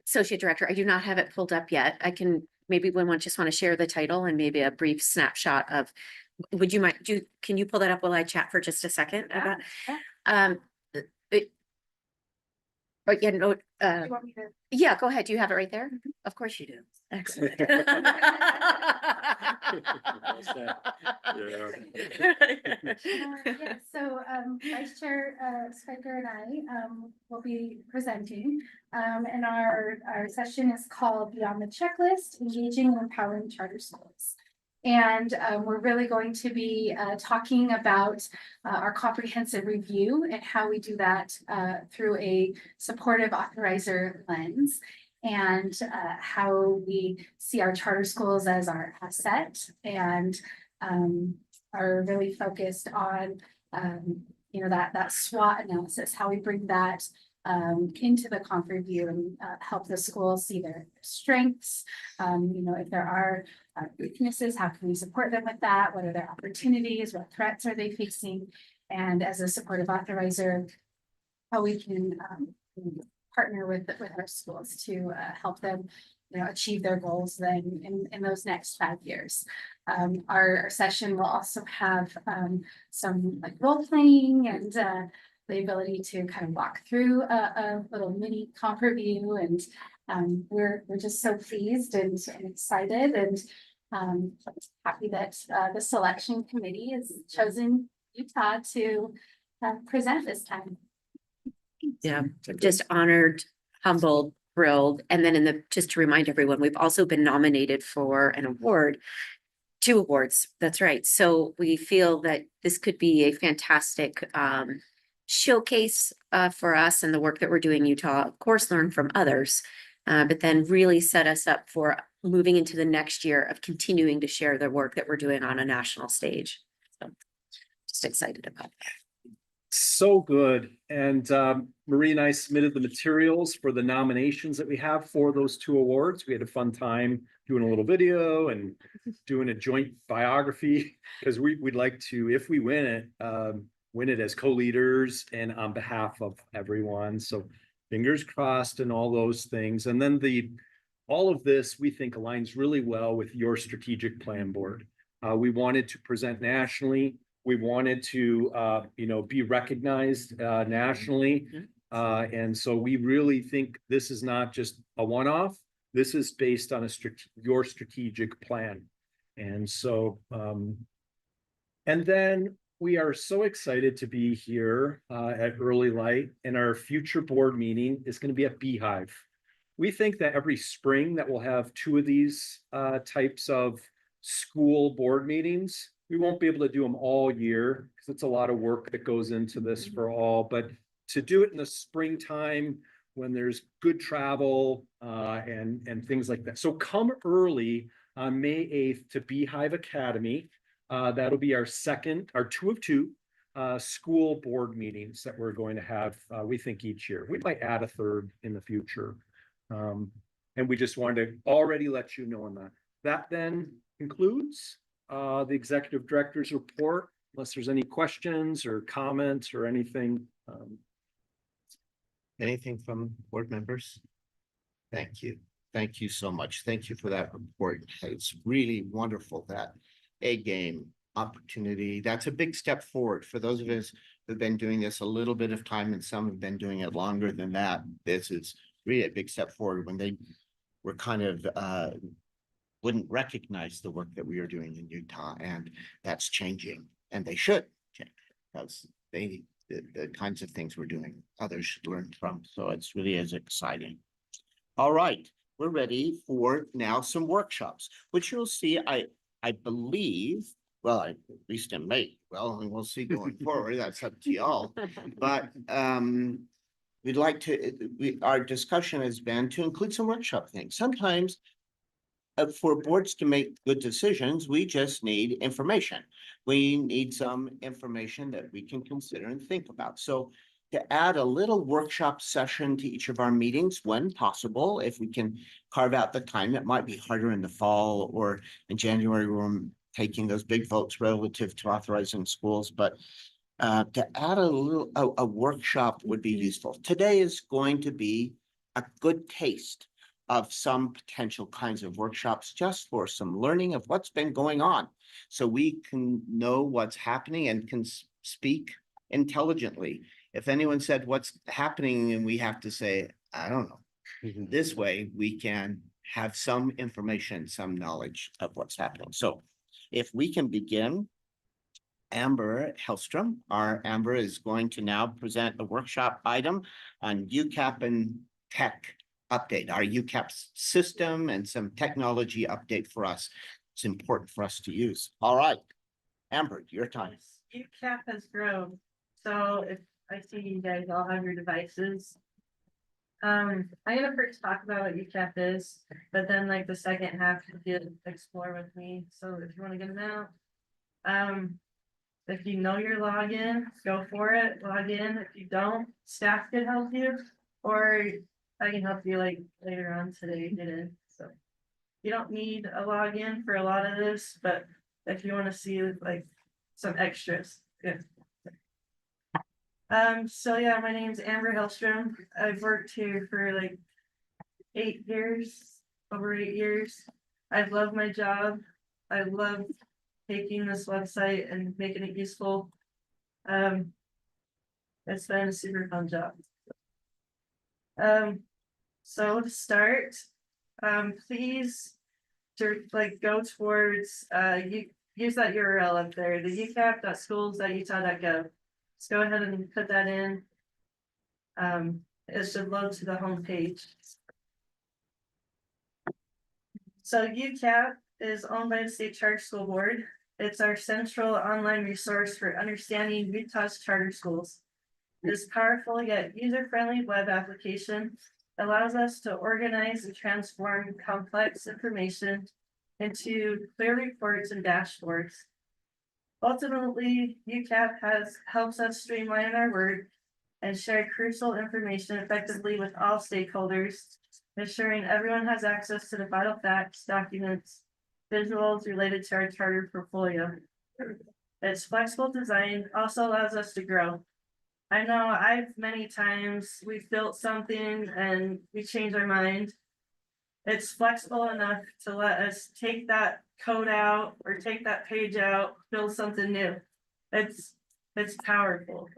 [SPEAKER 6] Associate Director, I do not have it pulled up yet. I can maybe one just want to share the title and maybe a brief snapshot of, would you mind, can you pull that up while I chat for just a second? Yeah, no,
[SPEAKER 8] You want me to-
[SPEAKER 6] yeah, go ahead. Do you have it right there? Of course you do. Excellent.
[SPEAKER 8] Yeah, so Vice Chair Spiker and I will be presenting, and our session is called Beyond the Checklist: Engaging and Empowering Charter Schools. And we're really going to be talking about our comprehensive review and how we do that through a supportive authorizer lens, and how we see our charter schools as our asset, and are really focused on that SWOT analysis, how we bring that into the conf review and help the schools see their strengths. If there are weaknesses, how can we support them with that? What are their opportunities? What threats are they facing? And as a supportive authorizer, how we can partner with our schools to help them achieve their goals then in those next 5 years. Our session will also have some like role playing and the ability to kind of walk through a little mini comp review, and we're just so pleased and excited and happy that the selection committee has chosen Utah to present this time.
[SPEAKER 6] Yeah, just honored, humbled, thrilled. And then just to remind everyone, we've also been nominated for an award, 2 awards. That's right. So we feel that this could be a fantastic showcase for us and the work that we're doing in Utah. Of course, learn from others, but then really set us up for moving into the next year of continuing to share the work that we're doing on a national stage. So just excited about that.
[SPEAKER 4] So good. And Marie and I submitted the materials for the nominations that we have for those 2 awards. We had a fun time doing a little video and doing a joint biography, because we'd like to, if we win it as co-leaders and on behalf of everyone. So fingers crossed and all those things. And then all of this we think aligns really well with your strategic plan board. We wanted to present nationally. We wanted to, be recognized nationally. And so we really think this is not just a one-off. This is based on your strategic plan. And so, and then we are so excited to be here at Early Light, and our future board meeting is going to be at Beehive. We think that every spring that we'll have 2 of these types of school board meetings. We won't be able to do them all year because it's a lot of work that goes into this for all, but to do it in the springtime when there's good travel and things like that. So come early on May 8th to Beehive Academy. That'll be our 2 of 2 school board meetings that we're going to have, we think, each year. We might add a 3rd in the future. And we just wanted to already let you know on that. That then concludes the executive director's report, unless there's any questions or comments or anything.
[SPEAKER 1] Anything from board members? Thank you. Thank you so much. Thank you for that report. It's really wonderful, that A-game opportunity. That's a big step forward for those of us who've been doing this a little bit of time, and some have been doing it longer than that. This is really a big step forward when they were kind of wouldn't recognize the work that we are doing in Utah, and that's changing, and they should change, because the kinds of things we're doing, others should learn from. So it's really is exciting. All right, we're ready for now some workshops, which you'll see, I believe, well, at least in May, well, and we'll see going forward, that's up to y'all. But we'd like to, our discussion has been to include some workshop things. Sometimes for boards to make good decisions, we just need information. We need some information that we can consider and think about. So to add a little workshop session to each of our meetings when possible, if we can carve out the time. It might be harder in the fall or in January when we're taking those big votes relative to authorizing schools, but to add a workshop would be useful. Today is going to be a good taste of some potential kinds of workshops, just for some learning of what's been going on, so we can know what's happening and can speak intelligently. If anyone said what's happening and we have to say, I don't know, this way we can have some information, some knowledge of what's happening. So if we can begin, Amber Hellstrom, our Amber is going to now present a workshop item on UCAP and tech update, our UCAP system and some technology update for us. it's important for us to use. All right. Amber, your time.
[SPEAKER 9] UCAP has grown, so if I see you guys all have your devices. I'm gonna first talk about what UCAP is, but then like the second half you did explore with me, so if you wanna get them out. If you know your login, go for it, log in, if you don't, staff can help you, or I can help you like later on today, get in, so. You don't need a login for a lot of this, but if you wanna see like some extras, good. So yeah, my name's Amber Hellstrom. I've worked here for like 8 years, over 8 years. I love my job. I love taking this website and making it useful. It's been a super fun job. So to start, please like go towards you use that URL up there, the ucap.schools.utah.gov. Let's go ahead and put that in. It should load to the home page. So UCAP is owned by the State Charter School Board. It's our central online resource for understanding Utah's charter schools. This powerful yet user-friendly web application allows us to organize and transform complex information into clear reports and dashboards. Ultimately, UCAP helps us streamline our work and share crucial information effectively with all stakeholders, ensuring everyone has access to the vital facts, documents, visuals related to our charter portfolio. Its flexible design also allows us to grow. I know many times we've built something and we change our mind. It's flexible enough to let us take that code out or take that page out, build something new. It's powerful.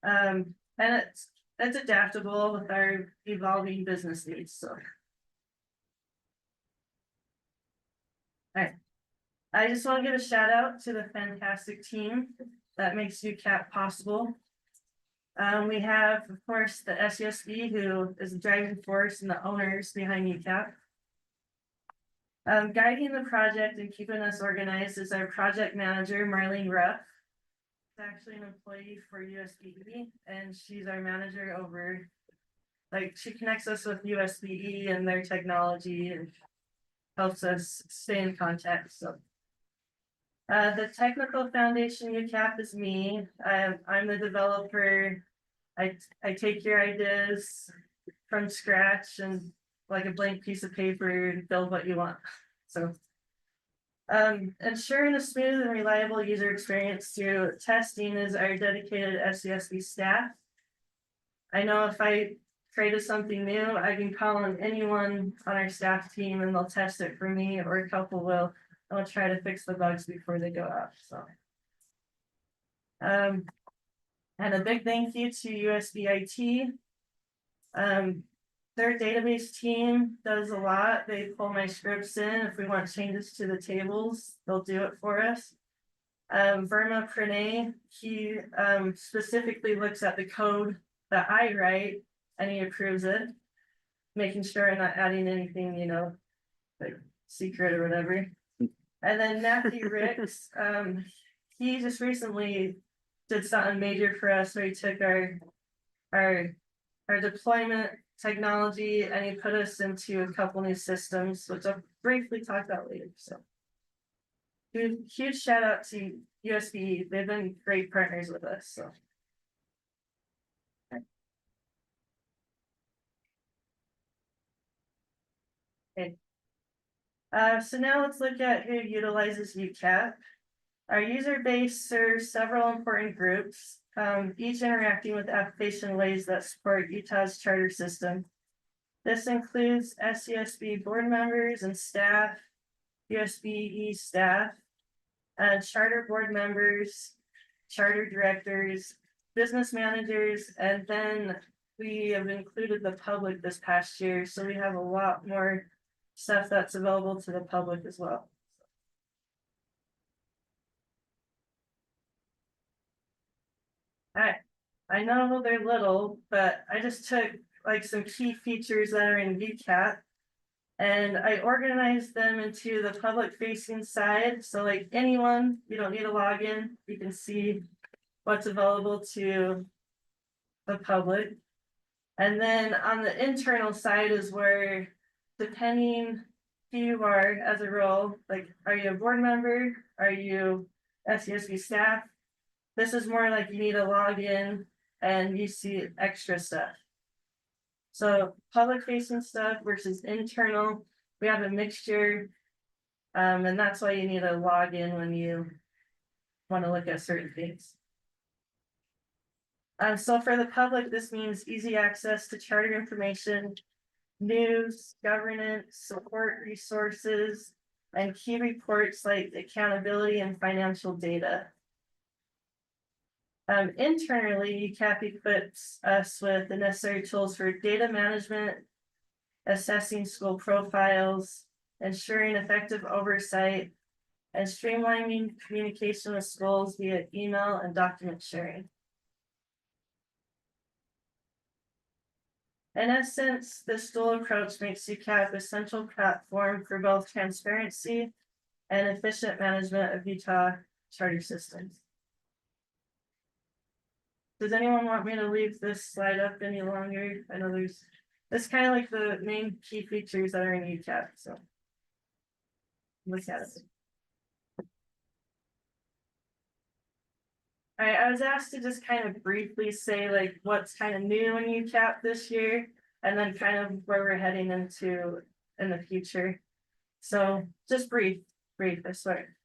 [SPEAKER 9] And it's adaptable with our evolving business needs. So, all right. I just want to give a shout out to the fantastic team that makes UCAP possible. We have, of course, the SUSB, who is the driving force and the owners behind UCAP. Guiding the project and keeping us organized is our project manager, Marlene Ruff. She's actually an employee for USBE, and she's our manager over, like, she connects us with USBE and their technology and helps us stay in contact. So the technical foundation UCAP is me. I'm the developer. I take your ideas from scratch and like a blank piece of paper and build what you want. So ensuring a smooth and reliable user experience through testing is our dedicated SCSB staff. I know if I created something new, I can call on anyone on our staff team and they'll test it for me, or a couple will. I'll try to fix the bugs before they go out. So, and a big thank you to USBIT. Their database team does a lot. They pull my scripts in. If we want changes to the tables, they'll do it for us. Verma Pranay, he specifically looks at the code that I write and he approves it, making sure I'm not adding anything, you know, like secret or whatever. And then Matthew Ricks, he just recently did something major for us where he took our deployment technology and he put us into a couple new systems, which I'll briefly talk about later. So huge shout out to USB. They've been great partners with us. So okay. So now let's look at who utilizes UCAP. Our user base serves several important groups, each interacting with the application in ways that support Utah's charter system. This includes SCSB board members and staff, USBE staff, charter board members, charter directors, business managers, and then we have included the public this past year, so we have a lot more stuff that's available to the public as well. I know they're little, but I just took like some key features that are in UCAP And I organized them into the public facing side, so like anyone, you don't need a login, you can see what's available to the public. And then on the internal side is where, depending who you are as a role, like, are you a board member? Are you SCSB staff? This is more like you need a login and you see extra stuff. So public facing stuff versus internal, we have a mixture. And that's why you need a login when you want to look at certain things. So for the public, this means easy access to charter information, news, governance, support resources, and key reports like accountability and financial data. Internally, UCAP equips us with the necessary tools for data management, assessing school profiles, ensuring effective oversight, and streamlining communication with schools via email and document sharing. In essence, this dual approach makes UCAP a central platform for both transparency and efficient management of Utah charter systems. Does anyone want me to leave this slide up any longer? I know it's kind of like the main key features that are in UCAP, so look at it. All right, I was asked to just kind of briefly say like what's kind of new in UCAP this year, and then kind of where we're heading into in the future. So just brief, I swear.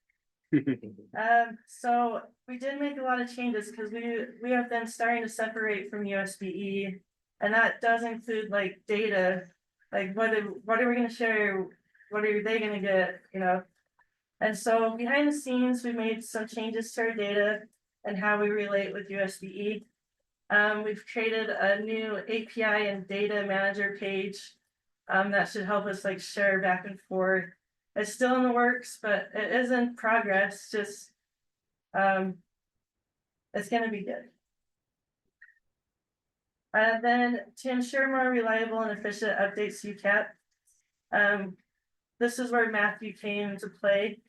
[SPEAKER 9] So we did make a lot of changes because we have been starting to separate from USBE, and that does include like data, like what are we going to share, what are they going to get, you know. And so behind the scenes, we made some changes to our data and how we relate with USBE. We've created a new API and data manager page that should help us like share back and forth. It's still in the works, but it is in progress. Just it's gonna be good. Then to ensure more reliable and efficient updates to UCAP, this is where Matthew came into play.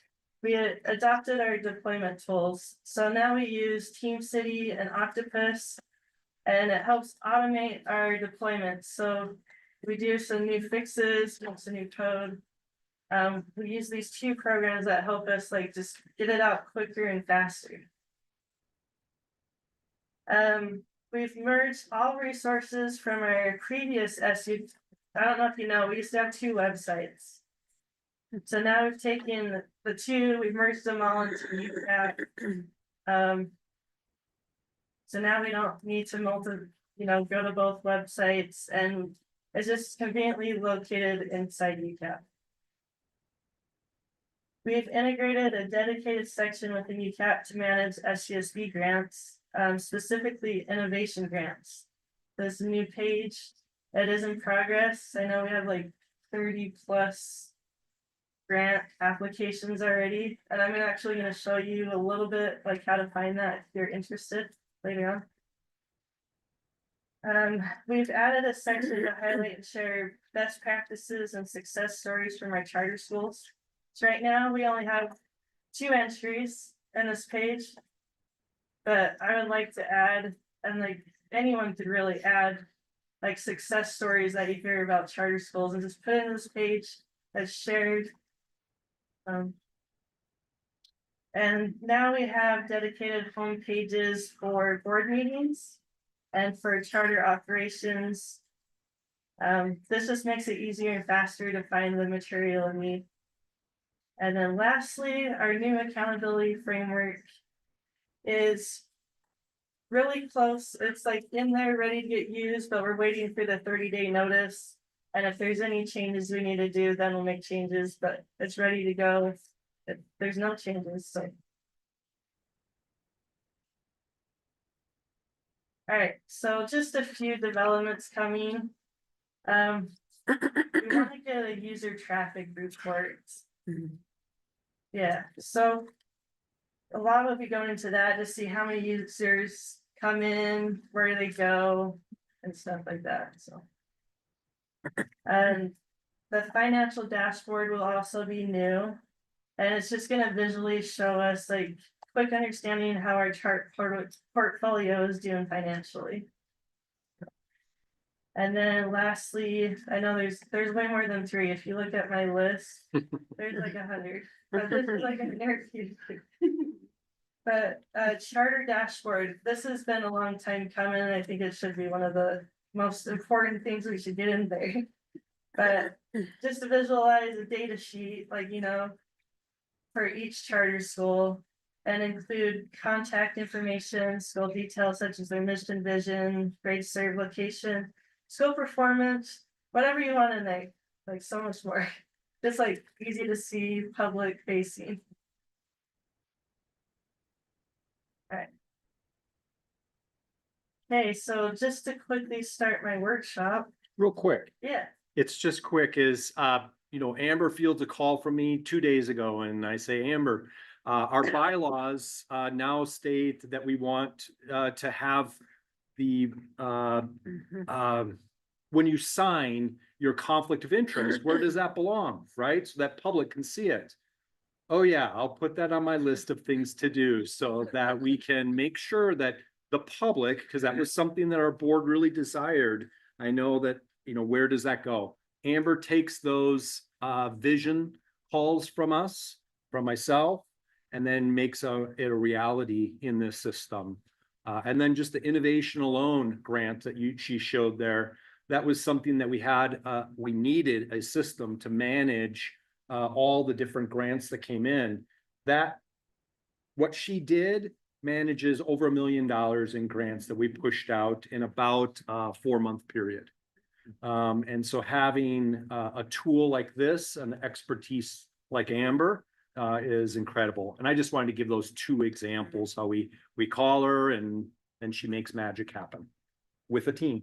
[SPEAKER 9] We adopted our deployment tools. So now we use TeamCity and Octopus, and it helps automate our deployments. So we do some new fixes, some new code. We use these two programs that help us like just get it out quicker and faster. We've merged all resources from our previous SU. I don't know if you know, we used to have 2 websites. So now we've taken the 2, we've merged them all into UCAP. So now we don't need to go to both websites, and it's just conveniently located inside UCAP. We've integrated a dedicated section within UCAP to manage SCSB grants, specifically innovation grants. There's a new page that is in progress. I know we have like 30 plus grant applications already, and I'm actually going to show you a little bit like how to find that if you're interested later on. We've added a section to highlight and share best practices and success stories from our charter schools. So right now we only have 2 entries in this page, but I would like to add, and like anyone could really add like success stories that you hear about charter schools and just put in this page as shared. And now we have dedicated home pages for board meetings and for charter operations. This just makes it easier and faster to find the material in need. And then lastly, our new accountability framework is really close. It's like in there ready to get used, but we're waiting for the 30-day notice. And if there's any changes we need to do, then we'll make changes, but it's ready to go if there's no changes. So. All right, so just a few developments coming. We want to get a user traffic report. Yeah, so a lot will be going into that to see how many users come in, where they go, and stuff like that. So, and The financial dashboard will also be new. And it's just gonna visually show us like quick understanding how our portfolio is doing financially. And then lastly, I know there's way more than 3. If you look at my list, there's like 100. But this is like a narrative. But charter dashboard, this has been a long time coming. I think it should be one of the most important things we should get in there. But just to visualize a data sheet, like, you know, for each charter school and include contact information, school details such as their mission, vision, grade serve location, school performance, whatever you want in there, like so much more. Just like easy to see, public facing. Alright. Okay, so just to quickly start my workshop,
[SPEAKER 10] Real quick,
[SPEAKER 9] yeah,
[SPEAKER 10] it's just quick is, Amber fields a call from me 2 days ago and I say, Amber, our bylaws, now state that we want, to have the, when you sign your conflict of interest, where does that belong, right? So that public can see it. Oh yeah, I'll put that on my list of things to do so that we can make sure that the public, because that was something that our board really desired. I know that, where does that go? Amber takes those vision calls from us, from myself, and then makes it a reality in this system. And then just the innovation alone grant that she showed there, that was something that we needed a system to manage all the different grants that came in. What she did manages over $1 million in grants that we pushed out in about a 4-month period. And so having a tool like this and expertise like Amber is incredible. And I just wanted to give those 2 examples, how we call her and then she makes magic happen with a team.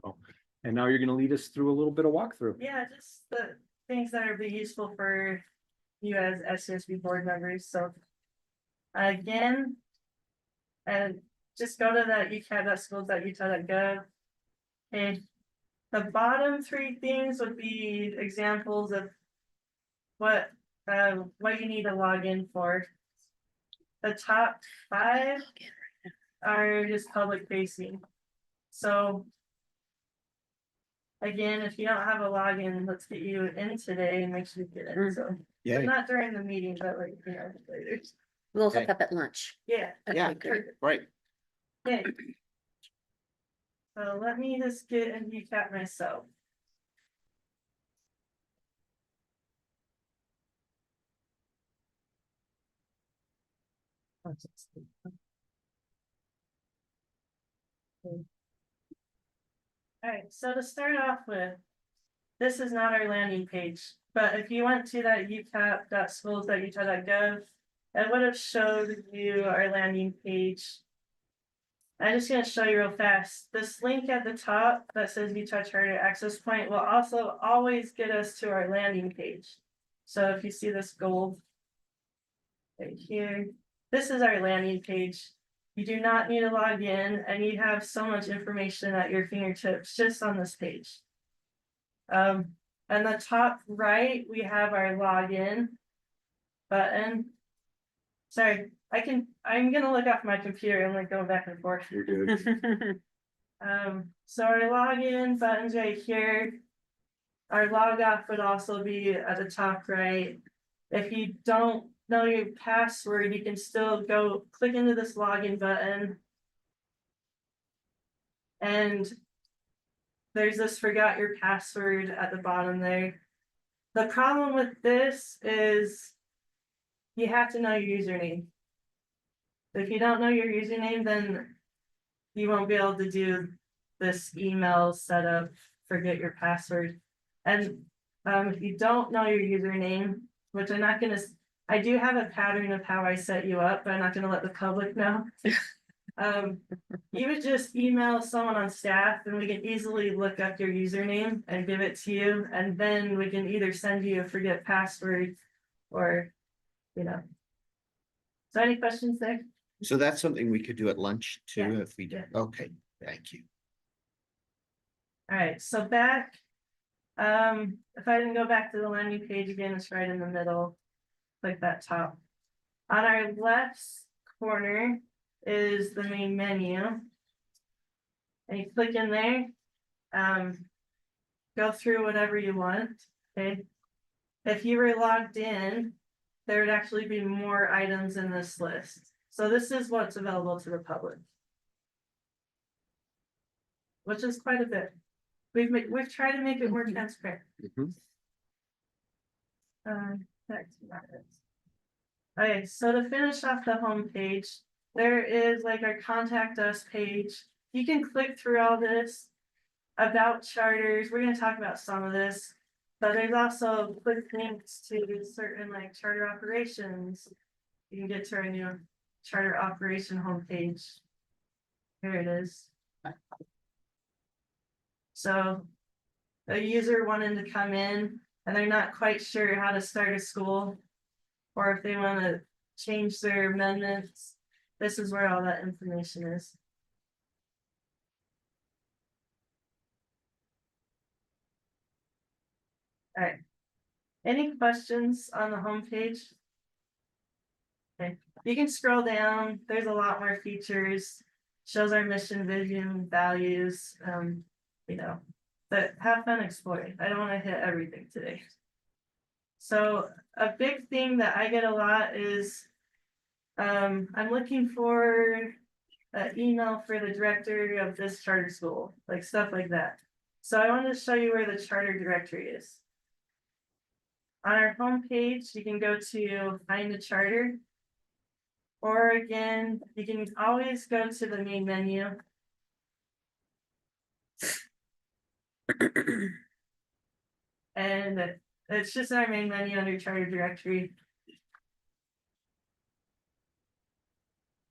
[SPEAKER 10] So, and now you're going to lead us through a little bit of walkthrough.
[SPEAKER 9] yeah, just the things that are be useful for you as SCSB board members. So again, and just go to that ucat.schools.utah.gov. And the bottom 3 things would be examples of what you need to log in for. The top 5 are just public facing. So again, if you don't have a login, let's get you in today and make sure you get in. So
[SPEAKER 1] Yeah,
[SPEAKER 9] not during the meeting, but like, later.
[SPEAKER 6] We'll hook up at lunch.
[SPEAKER 9] Yeah.
[SPEAKER 1] yeah,
[SPEAKER 6] Okay, good.
[SPEAKER 1] right.
[SPEAKER 9] Okay. So let me just get and UCAT myself. Alright, so to start off with, this is not our landing page, but if you went to that ucat.schools.utah.gov, it would have showed you our landing page. I'm just gonna show you real fast. This link at the top that says Utah Charter Access Point will also always get us to our landing page. So if you see this gold right here, this is our landing page. You do not need to log in and you have so much information at your fingertips just on this page. And the top right, we have our login button. Sorry, I'm gonna look off my computer and like go back and forth.
[SPEAKER 10] You're good.
[SPEAKER 9] So our login button's right here. Our log off would also be at the top right. If you don't know your password, you can still go click into this login button. And there's this forgot your password at the bottom there. The problem with this is you have to know your username. If you don't know your username, then you won't be able to do this email setup, forget your password. And if you don't know your username, which I'm not gonna, I do have a pattern of how I set you up, but I'm not gonna let the public know. You would just email someone on staff and we can easily look up your username and give it to you. And then we can either send you a forget password or, So any questions there?
[SPEAKER 1] So that's something we could do at lunch too,
[SPEAKER 9] Yeah,
[SPEAKER 1] if we do.
[SPEAKER 9] yeah.
[SPEAKER 1] Okay, thank you.
[SPEAKER 9] All right, so back If I didn't go back to the landing page again, it's right in the middle. Click that top. On our left corner is the main menu. And you click in there. Go through whatever you want, okay? If you were logged in, there would actually be more items in this list. So this is what's available to the public. Which is quite a bit. We've tried to make it more transparent. Back to that. Okay, so to finish off the home page, there is like our contact us page. You can click through all this. About charters, we're gonna talk about some of this, but there's also quick links to certain like charter operations. You can get to our new charter operation homepage. Here it is. So a user wanting to come in and they're not quite sure how to start a school, or if they want to change their amendments, this is where all that information is. All right. Any questions on the homepage? Okay, you can scroll down. There's a lot more features. Shows our mission, vision, values. But have fun exploring. I don't want to hit everything today. So a big thing that I get a lot is I'm looking for an email for the director of this charter school, like stuff like that. So I wanted to show you where the charter directory is. On our homepage, you can go to find a charter. Or again, you can always go to the main menu. And it's just our main menu under charter directory.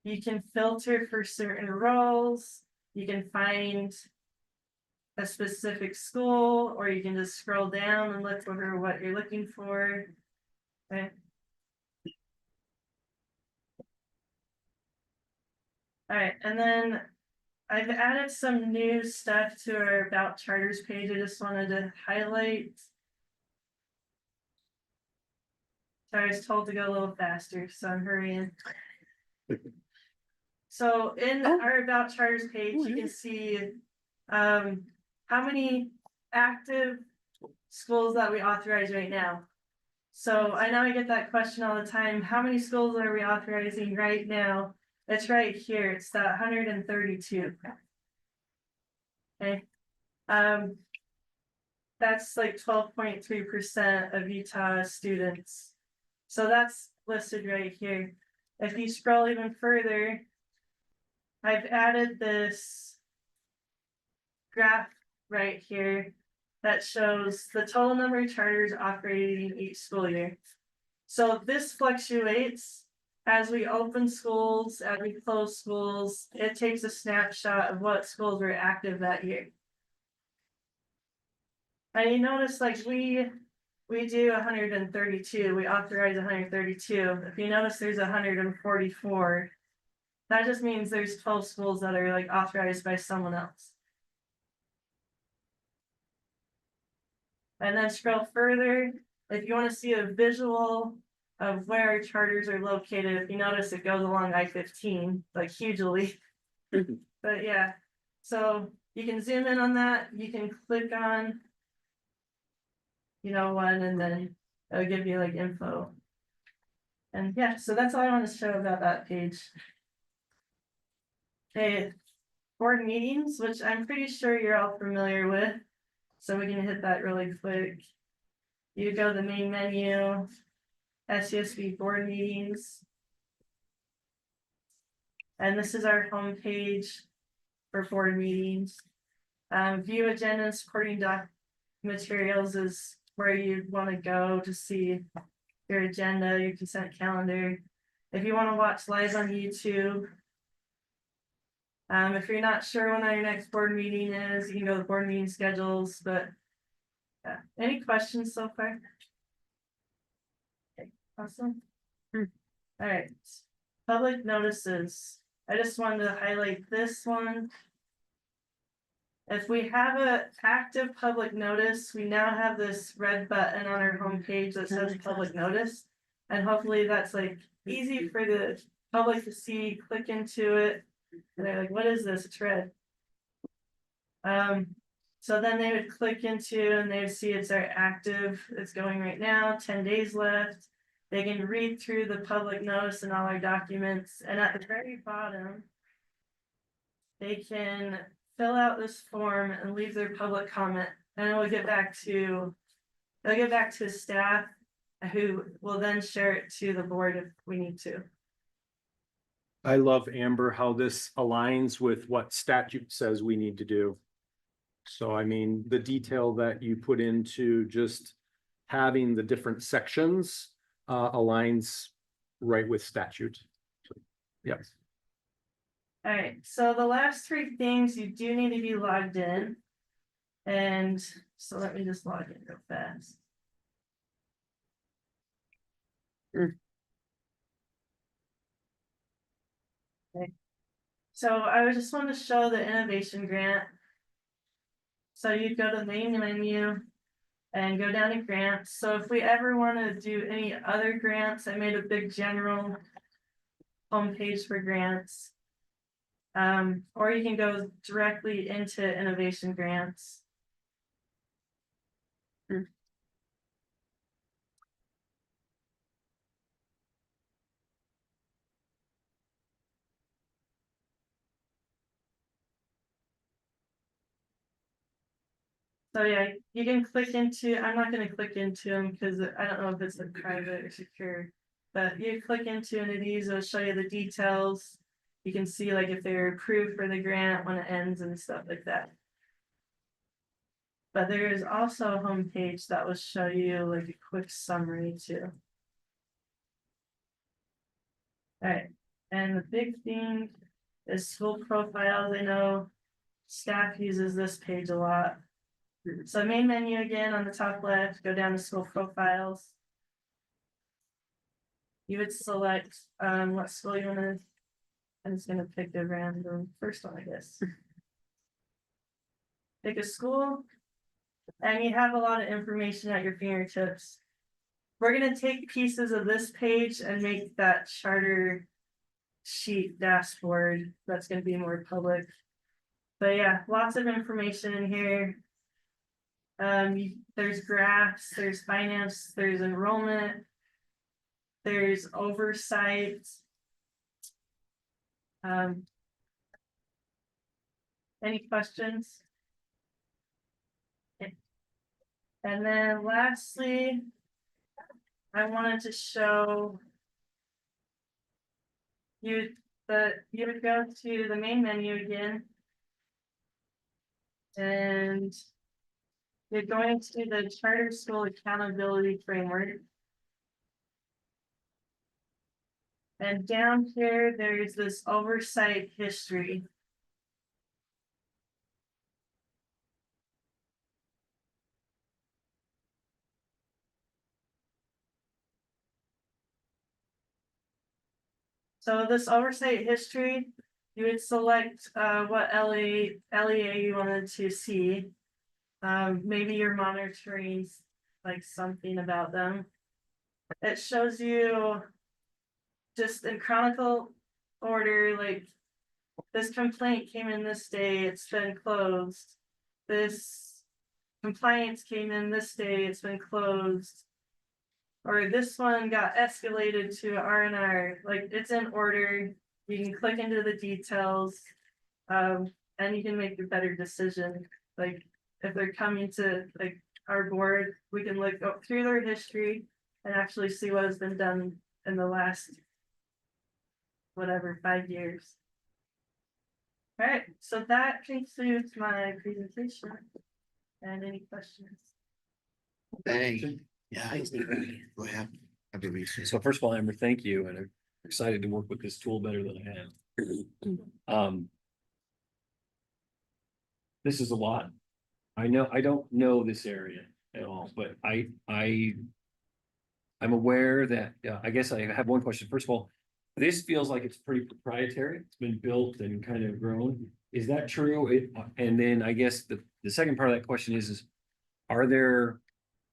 [SPEAKER 9] You can filter for certain roles. You can find a specific school, or you can just scroll down and look over what you're looking for. Okay. All right, and then I've added some new stuff to our About Charters page. I just wanted to highlight. So I was told to go a little faster, so I'm hurrying. So in our About Charters page, you can see how many active schools that we authorize right now. So I know I get that question all the time. How many schools are we authorizing right now? It's right here. It's that 132. Okay. That's like 12.3% of Utah students. So that's listed right here. If you scroll even further, I've added this graph right here that shows the total number of charters operating each school year. So this fluctuates as we open schools, as we close schools. It takes a snapshot of what schools were active that year. And you notice like we do 132, we authorize 132. If you notice there's 144, that just means there's 12 schools that are like authorized by someone else. And then scroll further. If you want to see a visual of where our charters are located, if you notice it goes along I-15, like hugely. But yeah, so you can zoom in on that. You can click on, one, and then it'll give you like info. And yeah, so that's all I want to show about that page. Okay, board meetings, which I'm pretty sure you're all familiar with. So we're gonna hit that really quick. You go to the main menu, SCSB board meetings. And this is our home page for board meetings. View agenda and supporting materials is where you'd want to go to see your agenda, your consent calendar. If you want to watch live on YouTube. If you're not sure when your next board meeting is, you can go to board meeting schedules, but yeah. Any questions so far? Okay, awesome. All right, public notices. I just wanted to highlight this one. If we have a active public notice, we now have this red button on our homepage that says public notice. And hopefully that's like easy for the public to see, click into it. And they're like, what is this? It's red. So then they would click into and they would see it's our active, it's going right now, 10 days left. They can read through the public notice and all our documents, and at the very bottom, they can fill out this form and leave their public comment, and it will get back to, they'll get back to staff, who will then share it to the board if we need to.
[SPEAKER 10] I love, Amber, how this aligns with what statute says we need to do. So I mean, the detail that you put into just having the different sections aligns right with statute. Yes.
[SPEAKER 9] All right, so the last three things, you do need to be logged in. And so let me just log in real fast. Okay. So I would just want to show the innovation grant. So you go to the main menu and go down to grants. So if we ever want to do any other grants, I made a big general homepage for grants. Or you can go directly into innovation grants. So yeah, you can click into, I'm not gonna click into them because I don't know if it's like private or secure. But you click into one of these, it'll show you the details. You can see like if they're approved for the grant, when it ends and stuff like that. But there is also a homepage that will show you like a quick summary too. Alright, and the big thing is school profiles. I know staff uses this page a lot. So main menu again on the top left, go down to school profiles. You would select what school you want to, I'm just gonna pick the random first one, I guess. Pick a school, and you have a lot of information at your fingertips. We're gonna take pieces of this page and make that charter sheet dashboard that's gonna be more public. But yeah, lots of information in here. There's graphs, there's finance, there's enrollment, there's oversight. Any questions? Okay. And then lastly, I wanted to show you that you would go to the main menu again. And you're going to the Charter School Accountability Framework. And down here, there's this oversight history. So this oversight history, you would select what LEA you wanted to see. Maybe you're monitoring like something about them. It shows you just in chronicle order, like this complaint came in this day, it's been closed. This compliance came in this day, it's been closed. Or this one got escalated to R&R, like it's in order. You can click into the details, and you can make a better decision. Like if they're coming to like our board, we can look through their history and actually see what has been done in the last whatever 5 years. All right, so that concludes my presentation. And any questions?
[SPEAKER 1] Thank you. Yeah, I think go ahead. Have a research.
[SPEAKER 4] So first of all, Amber, thank you, and I'm excited to work with this tool better than I have. This is a lot. I know, I don't know this area at all, but I'm aware that, I guess I have one question. First of all, this feels like it's pretty proprietary. It's been built and kind of grown. Is that true? And then I guess the second part of that question is are there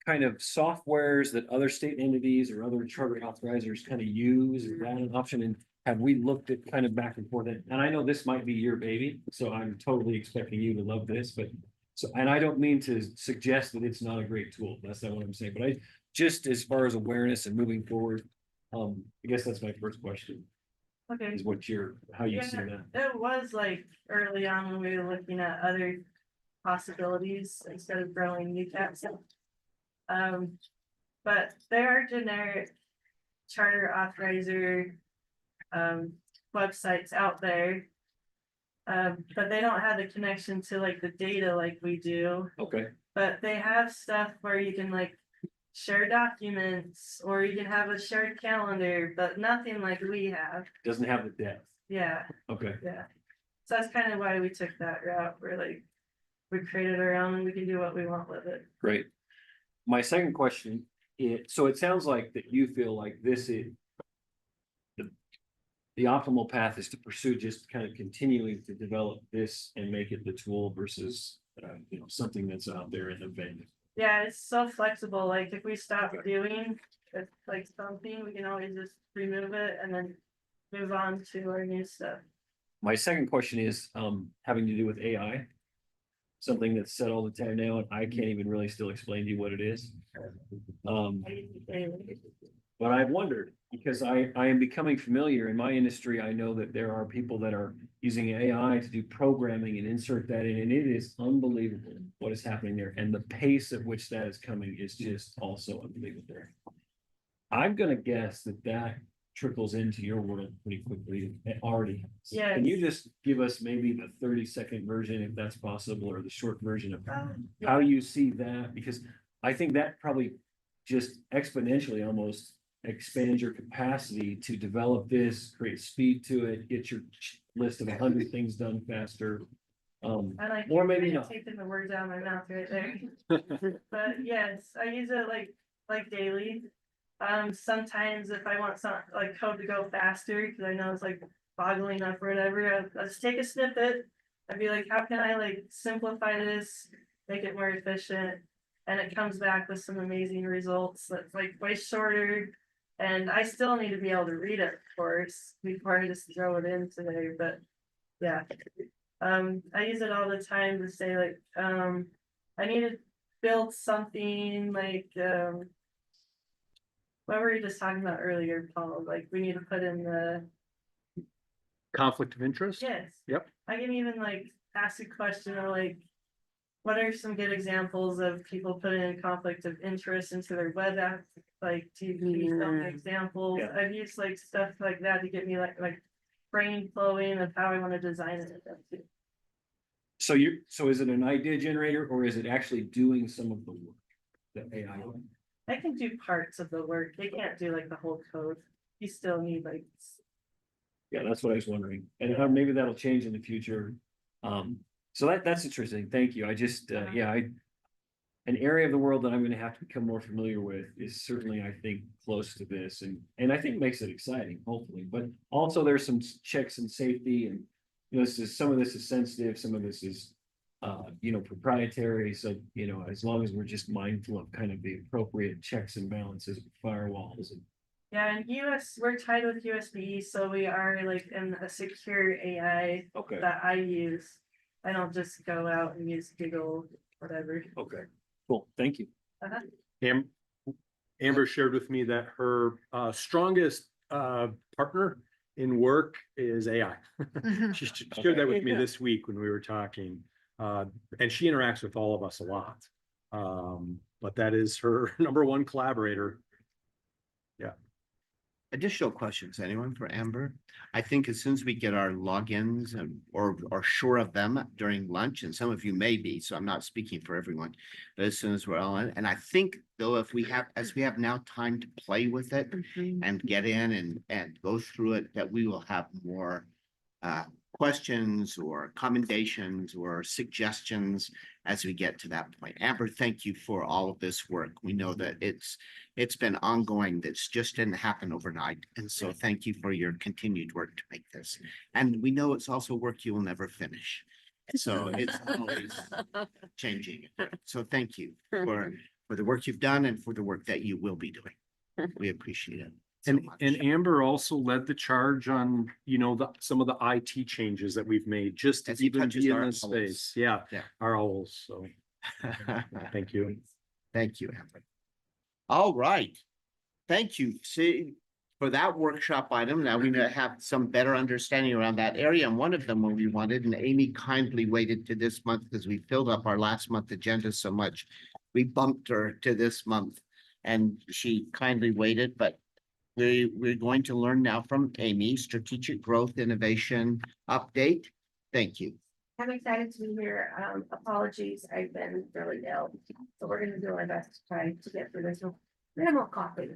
[SPEAKER 4] kind of softwares that other state entities or other charter authorizers kind of use? Is that an option? And have we looked at kind of back and forth? And I know this might be your baby, so I'm totally expecting you to love this, but so, and I don't mean to suggest that it's not a great tool. That's not what I'm saying, but I just as far as awareness and moving forward, I guess that's my first question
[SPEAKER 9] Okay.
[SPEAKER 4] is how you
[SPEAKER 9] Yeah,
[SPEAKER 4] see that.
[SPEAKER 9] it was like early on when we were looking at other possibilities instead of growing new cats. But there are generic charter authorizer websites out there. But they don't have the connection to like the data like we do.
[SPEAKER 4] Okay,
[SPEAKER 9] But they have stuff where you can like share documents or you can have a shared calendar, but nothing like we have.
[SPEAKER 4] doesn't have the depth.
[SPEAKER 9] Yeah,
[SPEAKER 4] Okay,
[SPEAKER 9] yeah. So that's kind of why we took that route. We're like, we created our own and we can do what we want with it.
[SPEAKER 4] great. My second question so it sounds like that you feel like this is the optimal path is to pursue just kind of continuing to develop this and make it the tool versus, something that's out there in the vein.
[SPEAKER 9] Yeah, it's so flexible. Like if we stop doing it's like something, we can always just remove it and then move on to our new stuff.
[SPEAKER 4] My second question is, having to do with AI. Something that's said all the time now, and I can't even really still explain to you what it is. But I've wondered, because I am becoming familiar in my industry, I know that there are people that are using AI to do programming and insert that in, and it is unbelievable what is happening there. And the pace at which that is coming is just also unbelievable. I'm gonna guess that trickles into your world pretty quickly. It already has.
[SPEAKER 9] Yes.
[SPEAKER 4] Can you just give us maybe the 30-second version, if that's possible, or the short version of how you see that? Because I think that probably just exponentially almost expands your capacity to develop this, create speed to it, get your list of 100 things done faster.
[SPEAKER 9] I like
[SPEAKER 4] Or maybe not.
[SPEAKER 9] taking the words out of my mouth right there. But yes, I use it like daily. Sometimes if I want some like code to go faster, because I know it's like boggling up or whatever, I'll just take a snippet. I'd be like, how can I like simplify this, make it more efficient? And it comes back with some amazing results that's like way shorter. And I still need to be able to read it, of course, before I just throw it in today. But yeah, I use it all the time to say like, I need to build something like, what were you just talking about earlier, Paul? Like we need to put in the.
[SPEAKER 10] Conflict of interest?
[SPEAKER 9] Yes.
[SPEAKER 10] Yep.
[SPEAKER 9] I can even like ask a question or like, what are some good examples of people putting in conflict of interest into their web app? Like, do you give me some examples?
[SPEAKER 4] Yeah.
[SPEAKER 9] I've used like stuff like that to get me like brain flowing of how I want to design it.
[SPEAKER 4] So is it an idea generator or is it actually doing some of the work that AI?
[SPEAKER 9] I can do parts of the work. They can't do like the whole code. You still need like.
[SPEAKER 4] Yeah, that's what I was wondering. And maybe that'll change in the future. So that's interesting. Thank you. I just, an area of the world that I'm gonna have to become more familiar with is certainly, I think, close to this and I think makes it exciting, hopefully. But also there's some checks and safety and, some of this is sensitive, some of this is, proprietary. So, as long as we're just mindful of kind of the appropriate checks and balances, firewalls and.
[SPEAKER 9] Yeah, and we're tied with USB, so we are like in a secure AI
[SPEAKER 4] Okay.
[SPEAKER 9] that I use. I don't just go out and use Google, whatever.
[SPEAKER 4] Okay, cool. Thank you.
[SPEAKER 10] Amber shared with me that her strongest partner in work is AI. She shared that with me this week when we were talking. And she interacts with all of us a lot. But that is her number one collaborator. Yeah.
[SPEAKER 1] Additional questions, anyone for Amber? I think as soon as we get our logins or sure of them during lunch, and some of you may be, so I'm not speaking for everyone, but as soon as we're on, and I think though, as we have now time to play with it and get in and go through it, that we will have more questions or commendations or suggestions as we get to that point. Amber, thank you for all of this work. We know that it's been ongoing. That's just didn't happen overnight. And so thank you for your continued work to make this. And we know it's also work you will never finish. So it's always changing. So thank you for the work you've done and for the work that you will be doing. We appreciate it. so
[SPEAKER 10] And,
[SPEAKER 1] much.
[SPEAKER 10] and Amber also led the charge on, some of the IT changes that we've made, just to
[SPEAKER 1] As he
[SPEAKER 10] even
[SPEAKER 1] touches
[SPEAKER 10] be in
[SPEAKER 1] our
[SPEAKER 10] this
[SPEAKER 1] owls.
[SPEAKER 10] space. Yeah,
[SPEAKER 1] Yeah.
[SPEAKER 10] our owls, so thank you.
[SPEAKER 1] Thank you, Amber. All right. Thank you. See, for that workshop item, now we have some better understanding around that area. And one of them when we wanted, and Amy kindly waited to this month because we filled up our last month agenda so much. We bumped her to this month and she kindly waited, but we're going to learn now from Amy, strategic growth innovation update. Thank you.
[SPEAKER 11] I'm excited to be here. Apologies, I've been really ill, so we're gonna do our best to try to get through this with minimal coffee.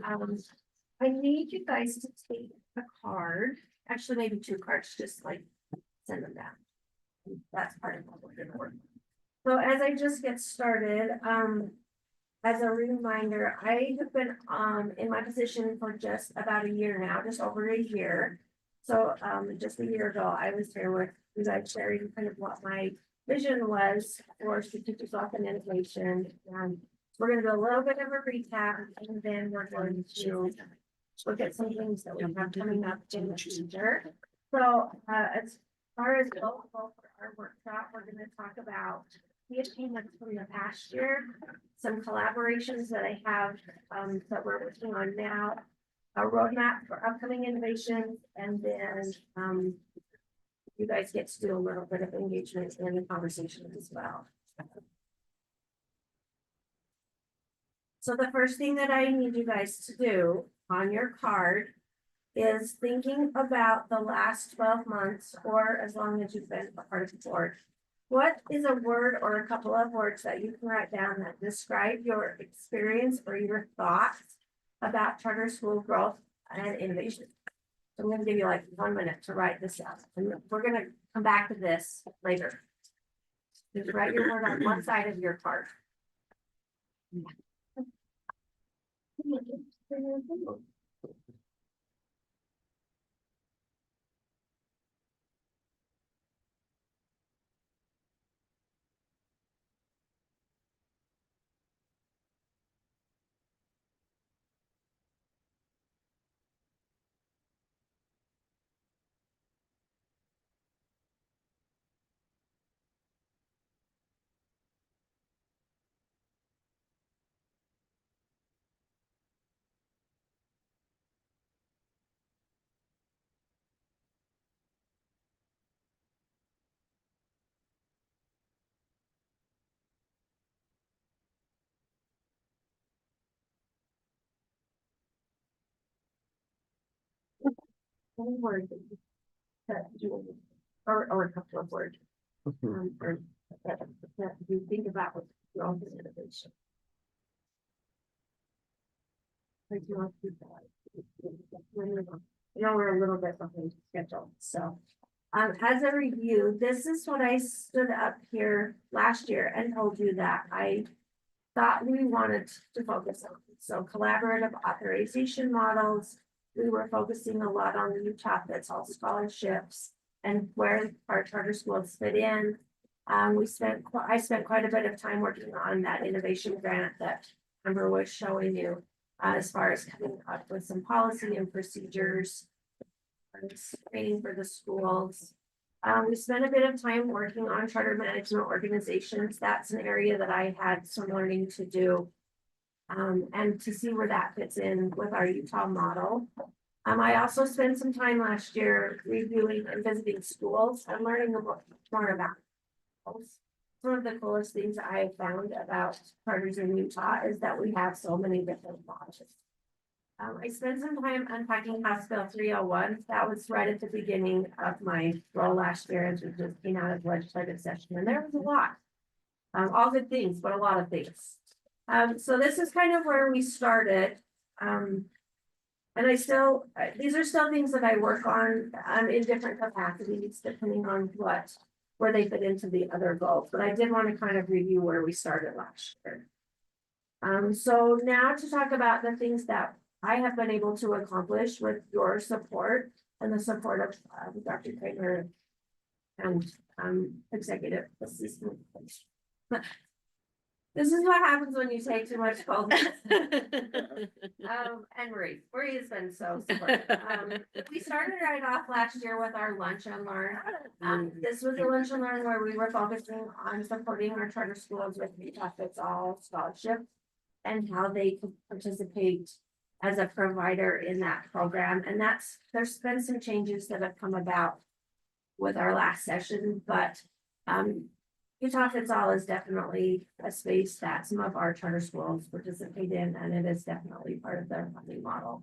[SPEAKER 11] I need you guys to take a card, actually maybe 2 cards, just like send them down. That's part of what we're gonna work. So as I just get started, as a reminder, I have been in my position for just about a year now, just over a year. So just a year ago, I was here with you guys sharing kind of what my vision was for strategic growth and innovation. And we're gonna do a little bit of a recap and then we're going to look at some things that we have coming up in the future. So as far as goal for our workshop, we're gonna talk about the achievements from the past year, some collaborations that I have that we're working on now, a roadmap for upcoming innovations, and then you guys get to do a little bit of engagement in the conversation as well. So the first thing that I need you guys to do on your card is thinking about the last 12 months or as long as you've been a part of the board. What is a word or a couple of words that you can write down that describe your experience or your thoughts about charter school growth and innovation? So I'm going to give you like 1 minute to write this out. And we're going to come back to this later. Just write your word on one side of your card. One word that you, or a couple of words, or that you think about with growth and innovation. Like you want to do that. We're a little bit behind schedule, so. As a review, this is what I stood up here last year and told you that I thought we wanted to focus on. So collaborative authorization models. We were focusing a lot on the Utah Fits All scholarships and where our charter schools fit in. I spent quite a bit of time working on that innovation grant that Amber was showing you, as far as coming up with some policy and procedures, training for the schools. We spent a bit of time working on charter management organizations. That's an area that I had some learning to do. And to see where that fits in with our Utah model. I also spent some time last year reviewing and visiting schools and learning more about schools. One of the coolest things I have found about charters in Utah is that we have so many different models. I spent some time unpacking House Bill 301. That was right at the beginning of my role last year as we just came out of legislative session, and there was a lot. All good things, but a lot of things. So this is kind of where we started. And these are still things that I work on in different capacities, depending on where they fit into the other goals. But I did want to kind of review where we started last year. So now to talk about the things that I have been able to accomplish with your support and the support of Dr. Kramer and executive assistant. This is what happens when you take too much cold. And Marie has been so supportive. We started right off last year with our lunch and learn. This was a lunch and learn where we were focusing on supporting our charter schools with the Fits All scholarship and how they could participate as a provider in that program. And there's been some changes that have come about with our last session, but Utah Fits All is definitely a space that some of our charter schools participate in, and it is definitely part of their funding model.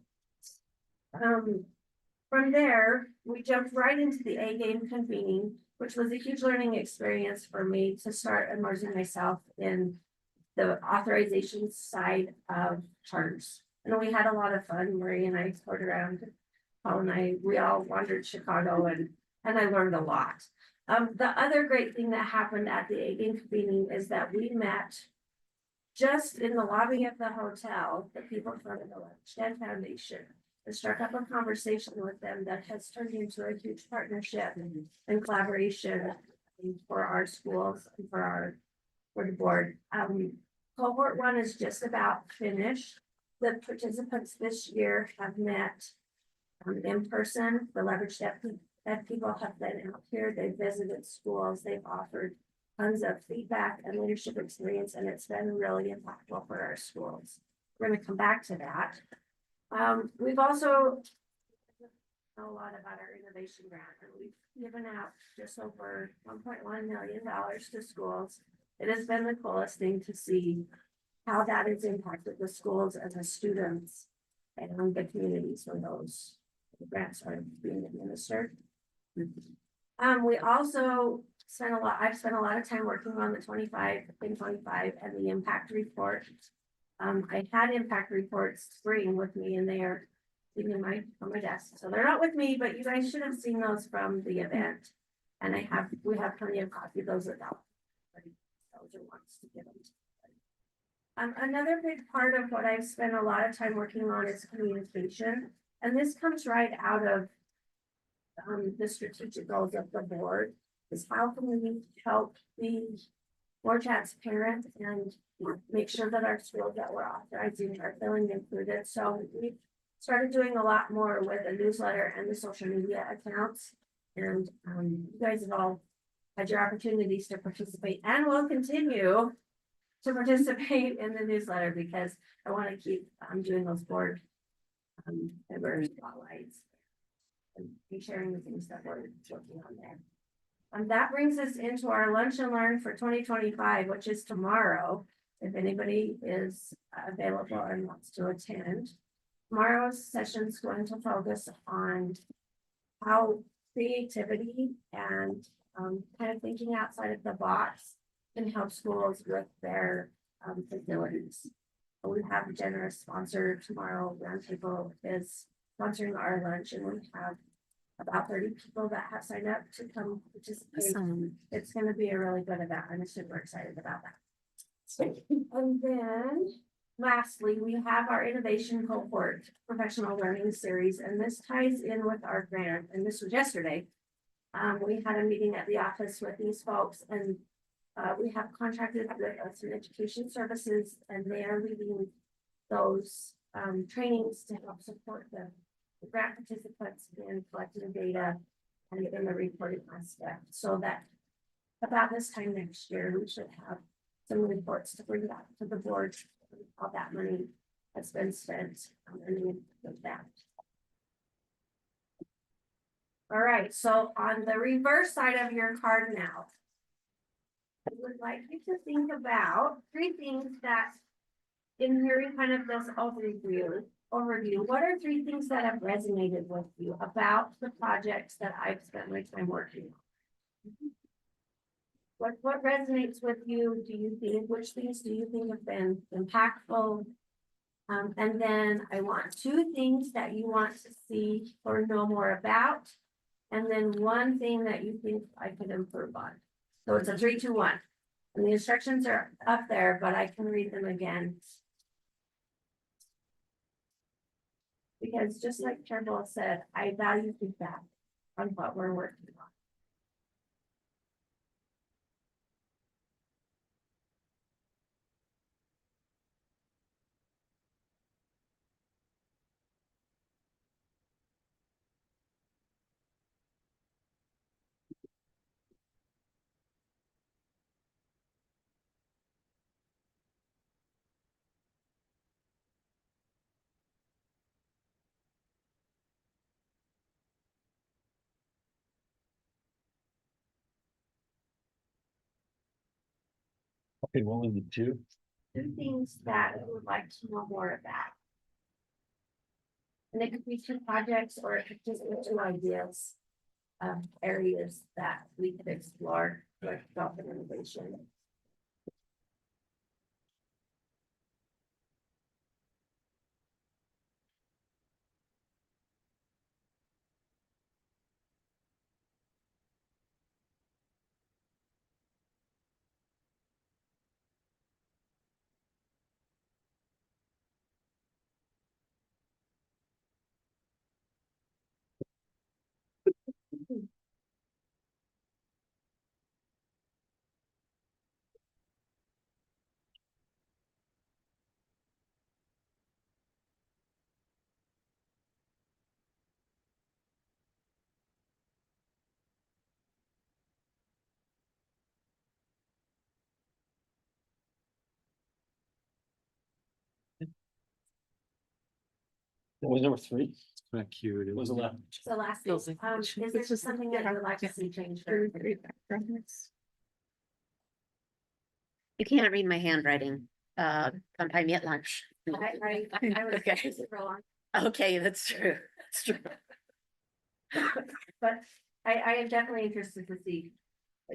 [SPEAKER 11] From there, we jumped right into the A game convening, which was a huge learning experience for me to start immersing myself in the authorization side of charters. And we had a lot of fun. Marie and I toured around. Paul and I, we all wandered Chicago and I learned a lot. The other great thing that happened at the A-game convening is that we met just in the lobby of the hotel, the people from the Lunchstand Foundation, and struck up a conversation with them that has turned into a huge partnership and collaboration for our schools and for the board. Cohort 1 is just about finished. The participants this year have met in person. The leverage that people have been out here, they've visited schools, they've offered tons of feedback and leadership experience, and it's been really impactful for our schools. We're going to come back to that. We've also know a lot about our innovation grant, and we've given out just over $1.1 million to schools. It has been the coolest thing to see how that has impacted the schools and the students and the communities where those grants are being administered. We also I've spent a lot of time working on the 25 and the impact report. I had impact reports spring with me and they are sitting on my desk. So they're not with me, but you guys should have seen those from the event. And we have plenty of copies of those without. Those are ones to give them. Another big part of what I've spent a lot of time working on is communication. And this comes right out of the strategic goals of the board, is how can we help be more transparent and make sure that our schools that we're authorizing are feeling included. So we started doing a lot more with the newsletter and the social media accounts. And you guys have all had your opportunities to participate and will continue to participate in the newsletter because I want to keep doing those board members spotlights and be sharing the things that we're working on there. That brings us into our lunch and learn for 2025, which is tomorrow. If anybody is available and wants to attend, tomorrow's session is going to focus on how creativity and kind of thinking outside of the box can help schools with their facilities. We have a generous sponsor tomorrow. Roundtable is sponsoring our lunch, and we have about 30 people that have signed up to come participate.
[SPEAKER 6] Awesome.
[SPEAKER 11] It's going to be a really good event. I'm super excited about that. And then lastly, we have our innovation cohort professional learning series, and this ties in with our grant. And this was yesterday. We had a meeting at the office with these folks, and we have contracted with some education services, and they are leading those trainings to help support the grant participants in collecting data and in the reporting aspect, so that about this time next year, we should have some reports to bring back to the board of that money that's been spent and that. All right, so on the reverse side of your card now, I would like you to think about 3 things that in hearing kind of this overview, what are 3 things that have resonated with you about the projects that I've spent my time working on? What resonates with you? Which things do you think have been impactful? And then I want 2 things that you want to see or know more about. And then 1 thing that you think I could improve on. So it's a 3, 2, 1. And the instructions are up there, but I can read them again. Because just like Carol said, I value feedback on what we're working on.
[SPEAKER 4] Okay, what was the two?
[SPEAKER 11] Two things that we would like to know more about. And it could be two projects or it could just be two ideas of areas that we could explore with development innovation.
[SPEAKER 4] What was number three?
[SPEAKER 10] It's kind of cute.
[SPEAKER 4] What was the last?
[SPEAKER 11] So last, is there just something that you would like to see changed? for everybody?
[SPEAKER 6] You can't read my handwriting, I'm at lunch.
[SPEAKER 11] I was.
[SPEAKER 6] Okay.
[SPEAKER 11] for a long.
[SPEAKER 6] Okay, that's true, that's true.
[SPEAKER 11] But I am definitely interested to see,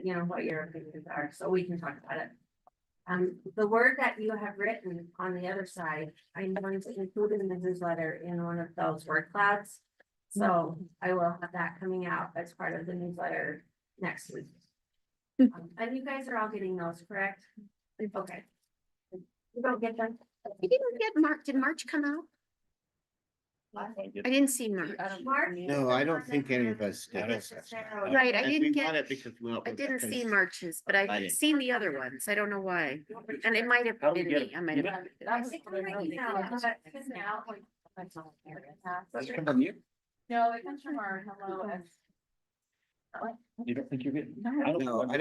[SPEAKER 11] you know, what your opinions are, so we can talk about it. The word that you have written on the other side, I'm going to include in the newsletter in one of those word clouds. So I will have that coming out as part of the newsletter next week. And you guys are all getting those, correct? Okay. You don't get them?
[SPEAKER 6] You didn't get March, did March come out? I didn't see March.
[SPEAKER 11] Mark?
[SPEAKER 1] No, I don't think any of us did.
[SPEAKER 6] Right, I
[SPEAKER 1] And
[SPEAKER 6] didn't
[SPEAKER 1] we
[SPEAKER 6] get-
[SPEAKER 1] want it because we want-
[SPEAKER 6] I didn't see
[SPEAKER 1] because-
[SPEAKER 6] March's, but
[SPEAKER 1] I
[SPEAKER 6] I've
[SPEAKER 1] didn't.
[SPEAKER 6] seen the other ones. I don't know why. And it might have
[SPEAKER 4] How do we
[SPEAKER 6] been
[SPEAKER 4] get
[SPEAKER 6] me,
[SPEAKER 4] it?
[SPEAKER 6] I might
[SPEAKER 4] You
[SPEAKER 6] have.
[SPEAKER 4] Does it come from you?
[SPEAKER 8] No, it comes from our hello.
[SPEAKER 4] You don't think you're getting?
[SPEAKER 1] No, I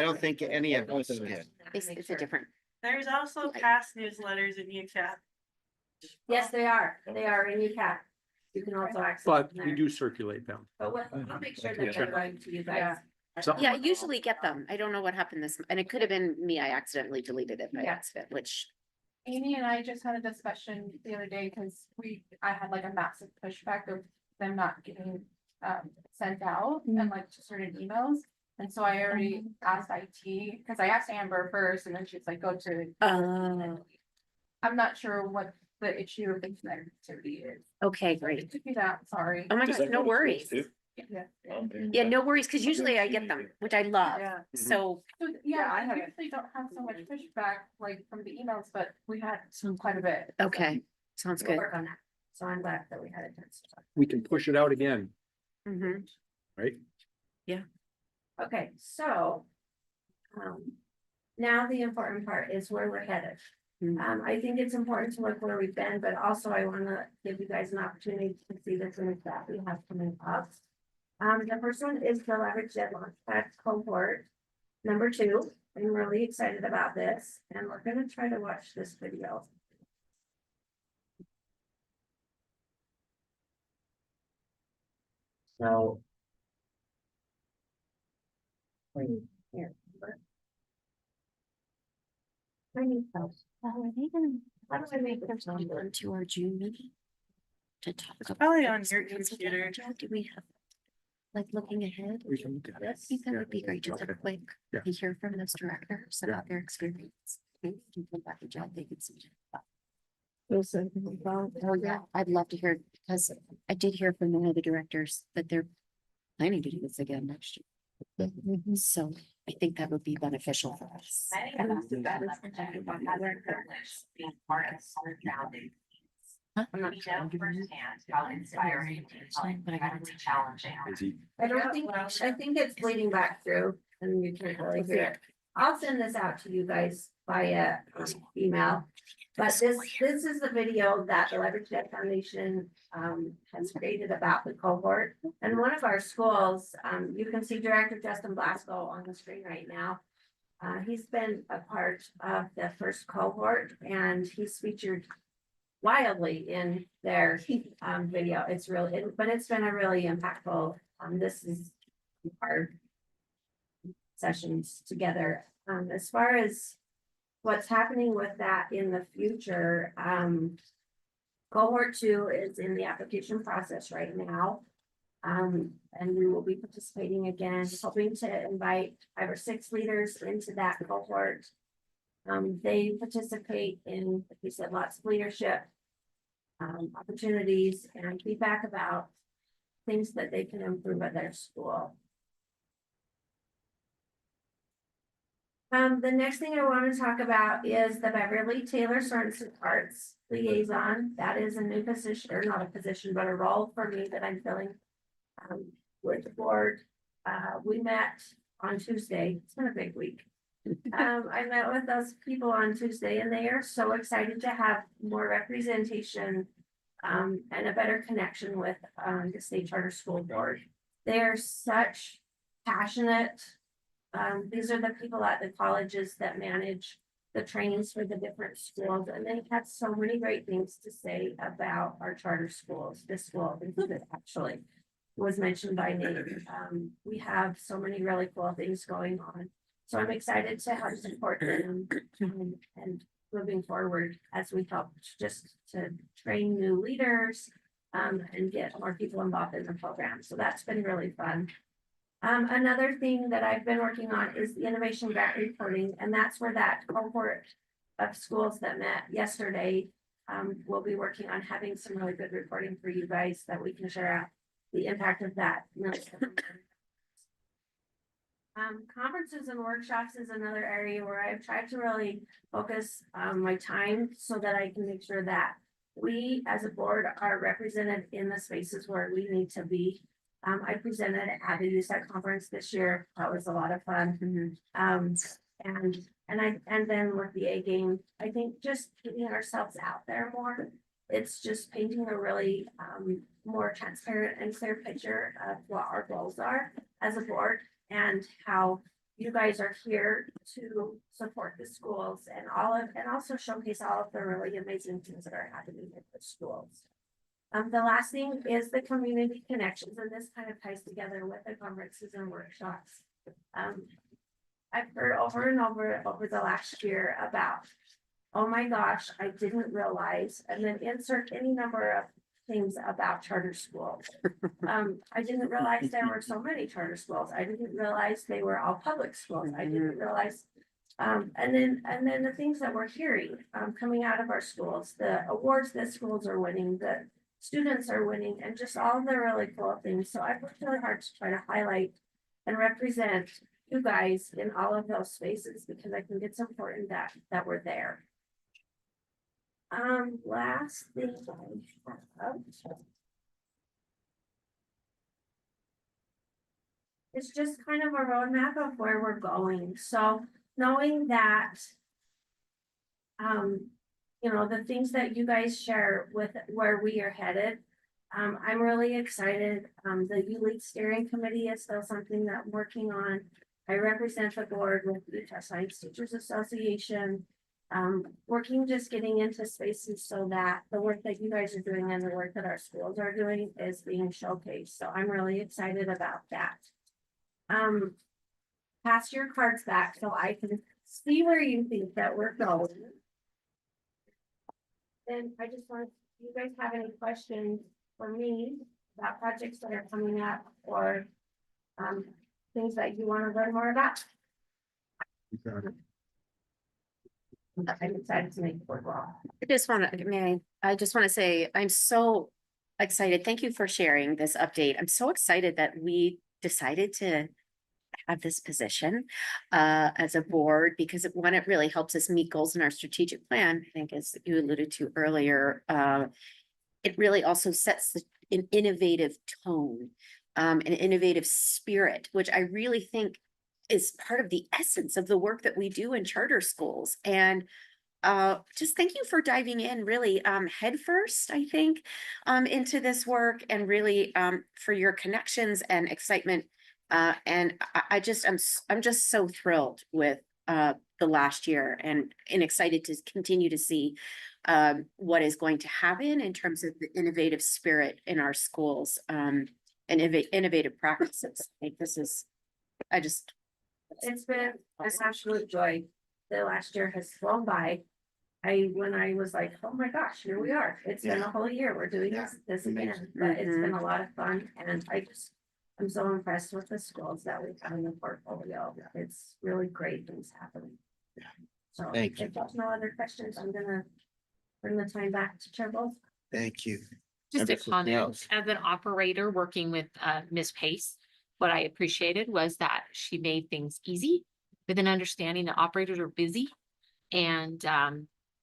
[SPEAKER 1] don't think any of us did.
[SPEAKER 6] It's a different,
[SPEAKER 9] There's also past newsletters in UCAT.
[SPEAKER 11] Yes, they are in UCAT. You can also access.
[SPEAKER 10] But
[SPEAKER 11] them
[SPEAKER 10] we
[SPEAKER 11] there.
[SPEAKER 10] do circulate them.
[SPEAKER 11] But I'll make sure that they're going to you guys.
[SPEAKER 10] So
[SPEAKER 6] yeah, I usually get them. I don't know what happened and it could have been me. I accidentally deleted it by
[SPEAKER 8] Yeah.
[SPEAKER 6] accident, which,
[SPEAKER 8] Amy and I just had a discussion the other day because I had like a massive pushback of them not getting sent out and like just certain emails. And so I already asked IT, because I asked Amber first and then she's like, go to. I'm not sure what the issue of the connectivity is.
[SPEAKER 6] okay, great.
[SPEAKER 8] To do that, sorry.
[SPEAKER 6] Oh my gosh, no worries.
[SPEAKER 8] Yeah.
[SPEAKER 6] Yeah, no worries, because usually I get them, which I love.
[SPEAKER 8] Yeah.
[SPEAKER 6] So,
[SPEAKER 8] So, yeah, I usually don't have so much pushback like from the emails, but we had some quite a bit. so.
[SPEAKER 6] okay, sounds
[SPEAKER 11] We'll
[SPEAKER 6] good.
[SPEAKER 11] work on that. So I'm glad that we had a chance to talk.
[SPEAKER 10] we can push it out again,
[SPEAKER 6] Mhm.
[SPEAKER 10] right?
[SPEAKER 11] Okay, so. Now the important part is where we're headed.
[SPEAKER 6] Mhm.
[SPEAKER 11] I think it's important to look where we've been, but also I wanna give you guys an opportunity to see the things that we have coming up. The first one is the leverage deadline, that's cohort number 2. I'm really excited about this, and we're gonna try to watch this video. So. Here. I need help.
[SPEAKER 6] Are they gonna,
[SPEAKER 11] How do I make
[SPEAKER 6] there's
[SPEAKER 11] this
[SPEAKER 6] only
[SPEAKER 11] number?
[SPEAKER 6] one to our June meeting? To talk about.
[SPEAKER 9] Probably on
[SPEAKER 6] this.
[SPEAKER 9] your
[SPEAKER 6] Is it
[SPEAKER 9] computer.
[SPEAKER 6] agenda? Do we have, like, looking ahead?
[SPEAKER 10] We can look at it.
[SPEAKER 6] I think that would be great, just a
[SPEAKER 10] Okay.
[SPEAKER 6] quick,
[SPEAKER 10] Yeah.
[SPEAKER 6] to hear from those directors
[SPEAKER 10] Yeah.
[SPEAKER 6] about their experience. Maybe we can put back a job vacancy. Oh, yeah, I'd love to hear, because I did hear from one of the directors that they're planning to do this again next year. So I think that would be beneficial for us.
[SPEAKER 11] I think that's the best opportunity about other privilege being part of our founding.
[SPEAKER 6] Huh?
[SPEAKER 11] I'm not sure firsthand how inspiring and how incredibly challenging. I think it's bleeding back through and you can really hear it. I'll send this out to you guys via email. But this is the video that the Leverage Debt Foundation has created about the cohort. And one of our schools, you can see Director Justin Blasco on the screen right now. He's been a part of the first cohort and he's featured wildly in their video. It's really, but it's been a really impactful, this is our sessions together As far as what's happening with that in the future, cohort 2 is in the application process right now. And we will be participating again, hoping to invite 5 or 6 leaders into that cohort. They participate in, like we said, lots of leadership opportunities and feedback about things that they can improve at their school. The next thing I want to talk about is the Beverly Taylor Sorensen Arts Liaison. That is a new position, or not a position, but a role for me that I'm filling with the board. We met on Tuesday. It's been a big week. I met with those people on Tuesday and they are so excited to have more representation and a better connection with the State Charter School Board. They are such passionate. These are the people at the colleges that manage the trainings for the different schools, and they had so many great things to say about our charter schools. This school included, actually, was mentioned by name. We have so many really cool things going on. So I'm excited to help support them and moving forward as we help just to train new leaders and get more people involved in the program. So that's been really fun. Another thing that I've been working on is the innovation grant reporting, and that's where that cohort of schools that met yesterday will be working on having some really good reporting for you guys that we can share out the impact of that. Conferences and workshops is another area where I've tried to really focus my time so that I can make sure that we as a board are represented in the spaces where we need to be. I presented at the USAC conference this year. That was a lot of fun. And then with the A game, I think just getting ourselves out there more. It's just painting a really more transparent and clear picture of what our goals are as a board and how you guys are here to support the schools and also showcase all of the really amazing things that are happening at the schools. The last thing is the community connections, and this kind of ties together with the conferences and workshops. I've heard over and over the last year about, oh my gosh, I didn't realize, and then insert any number of things about charter schools. I didn't realize there were so many charter schools. I didn't realize they were all public schools. I didn't realize, and then the things that we're hearing coming out of our schools, the awards that schools are winning, the students are winning, and just all the really cool things. So I've worked really hard to try to highlight and represent you guys in all of those spaces because I think it's important that we're there. Last thing I have it's just kind of a roadmap of where we're going. So knowing that, you know, the things that you guys share with where we are headed, I'm really excited. The U-League Steering Committee is still something that I'm working on. I represent the board with the Utah Science Teachers Association. Working just getting into spaces so that the work that you guys are doing and the work that our schools are doing is being showcased. So I'm really excited about that. Pass your cards back so I can see where you think that we're going. And I just want, do you guys have any questions for me about projects that are coming up or things that you want to learn more about? I'm excited to make it worthwhile.
[SPEAKER 6] I just want to say, I'm so excited. Thank you for sharing this update. I'm so excited that we decided to have this position as a board, because one, it really helps us meet goals in our strategic plan. I think as you alluded to earlier, it really also sets an innovative tone, an innovative spirit, which I really think is part of the essence of the work that we do in charter schools. And just thank you for diving in really head first, I think, into this work, and really for your connections and excitement. And I'm just so thrilled with the last year and excited to continue to see what is going to happen in terms of the innovative spirit in our schools and innovative practices. I think this is,
[SPEAKER 11] It's been an absolute joy. The last year has flown by. When I was like, oh my gosh, here we are. It's been a whole year. We're doing this again,
[SPEAKER 1] Amazing.
[SPEAKER 11] but it's been a lot of fun and I'm so impressed with the schools that we have in the portfolio. It's really great things happening.
[SPEAKER 1] Yeah.
[SPEAKER 11] So
[SPEAKER 1] Thank you.
[SPEAKER 11] if there's no other questions, I'm gonna bring the time back to Chair Bowles.
[SPEAKER 1] Thank you.
[SPEAKER 12] Just a
[SPEAKER 1] Everything
[SPEAKER 12] comment,
[SPEAKER 1] else.
[SPEAKER 12] as an operator working with Ms. Pace, what I appreciated was that she made things easy with an understanding that operators are busy. And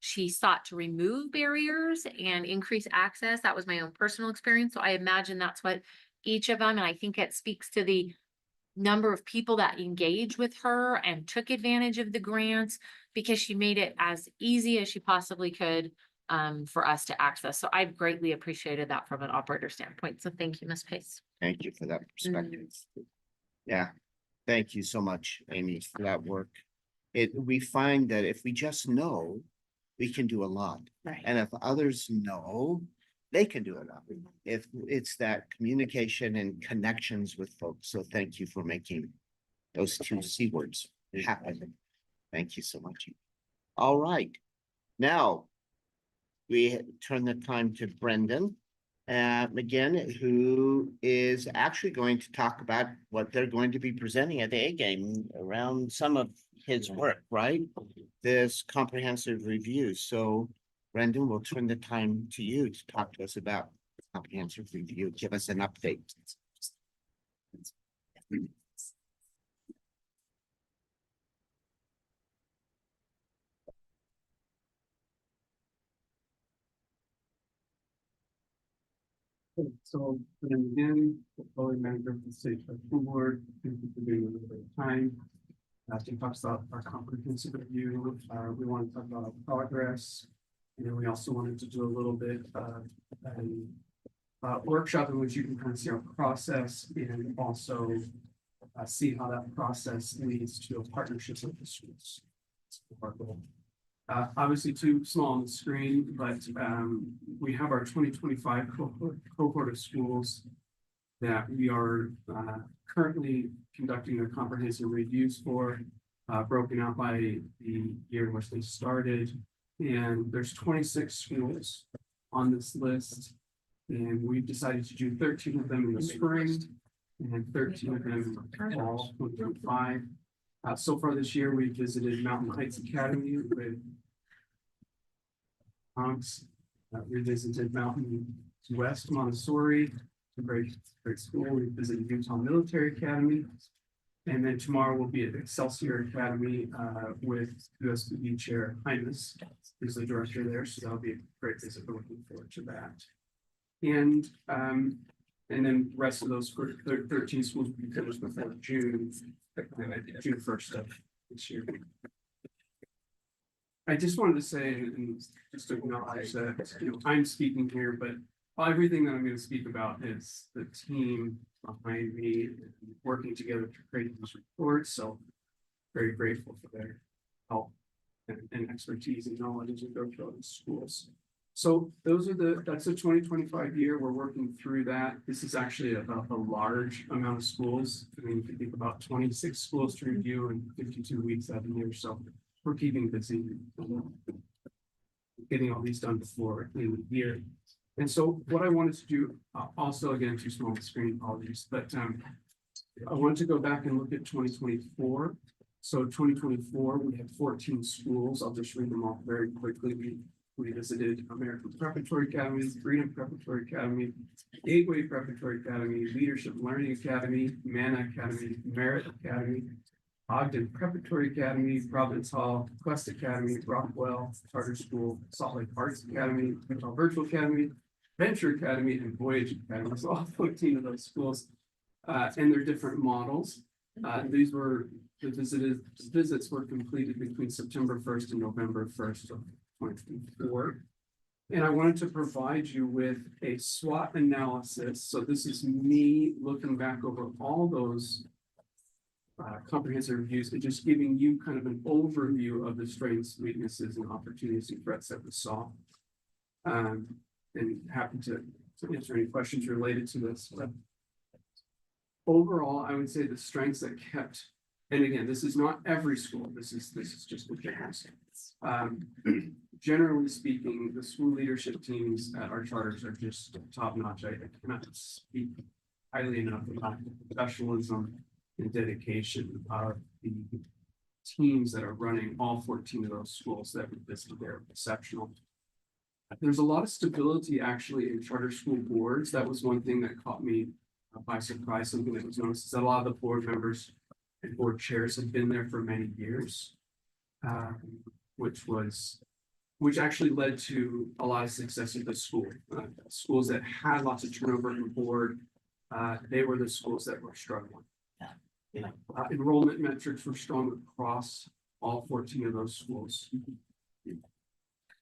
[SPEAKER 12] she sought to remove barriers and increase access. That was my own personal experience. So I imagine that's what each of them, and I think it speaks to the number of people that engaged with her and took advantage of the grants because she made it as easy as she possibly could for us to access. So I've greatly appreciated that from an operator standpoint. So thank you, Ms. Pace.
[SPEAKER 1] Thank you for that perspective. Yeah, thank you so much, Amy, for that work. We find that if we just know, we can do a lot.
[SPEAKER 6] Right.
[SPEAKER 1] And if others know, they can do a lot. If it's that communication and connections with folks. So thank you for making those two C words happen. Thank you so much. All right. Now, we turn the time to Brendan McGinn, who is actually going to talk about what they're going to be presenting at the A game around some of his work, right? This comprehensive review. So Brendan, we'll turn the time to you to talk to us about comprehensive review. Give us an update.
[SPEAKER 13] So, then again, portfolio manager of the state school board, thank you for being with us at time. To talk about our comprehensive review, we want to talk about our progress. And then we also wanted to do a little bit of a workshop in which you can kind of see our process and also see how that process leads to a partnership with the schools. Obviously too small on the screen, but we have our 2025 cohort of schools that we are currently conducting their comprehensive reviews for, broken out by the year in which they started. And there's 26 schools on this list. And we've decided to do 13 of them in the spring and 13 of them in the fall 2025. So far this year, we visited Mountain Heights Academy with we visited Mountain West Montessori, a great school. We visited Utah Military Academy. And then tomorrow we'll be at Excelsior Academy with USPB Chair Hymas, who's the director there. So that'll be a great visit. We're looking forward to that. And then the rest of those 13 schools will be finished before June 1st of this year. I just wanted to say, and just to acknowledge that, I'm speaking here, but everything that I'm going to speak about is the team behind me working together to create these reports. So very grateful for their help and expertise and knowledge as we go through the schools. So that's the 2025 year. We're working through that. This is actually a large amount of schools. I mean, if you think about 26 schools to review in 52 weeks out of the year. So we're keeping busy, getting all these done before the end of the year. And so what I wanted to do, also again, too small on the screen, apologies, but I wanted to go back and look at 2024. So 2024, we had 14 schools. I'll just read them off very quickly. We visited American Preparatory Academy, Freedom Preparatory Academy, Gateway Preparatory Academy, Leadership Learning Academy, Manna Academy, Merit Academy, Ogden Preparatory Academy, Providence Hall, Quest Academy, Rockwell Charter School, Salt Lake Arts Academy, Utah Virtual Academy, Venture Academy, and Voyage Academy. So all 14 of those schools and their different models. These were the visits were completed between September 1st and November 1st of 2024. And I wanted to provide you with a SWOT analysis. So this is me looking back over all those comprehensive reviews and just giving you kind of an overview of the strengths, weaknesses, and opportunities and threats that we saw. And happy to answer any questions related to this. But overall, I would say the strengths that kept And again, this is not every school, this is just the generals. Generally speaking, the school leadership teams at our charters are just top notch. I cannot speak highly enough about the professionalism and dedication of the teams that are running all 14 of those schools that we visited. They're exceptional. There's a lot of stability actually in charter school boards. That was one thing that caught me by surprise. Something that was noticed is that a lot of the board members and board chairs have been there for many years, which actually led to a lot of success at the school. Schools that had lots of turnover in board, they were the schools that were struggling. Enrollment metrics were strong across all 14 of those schools.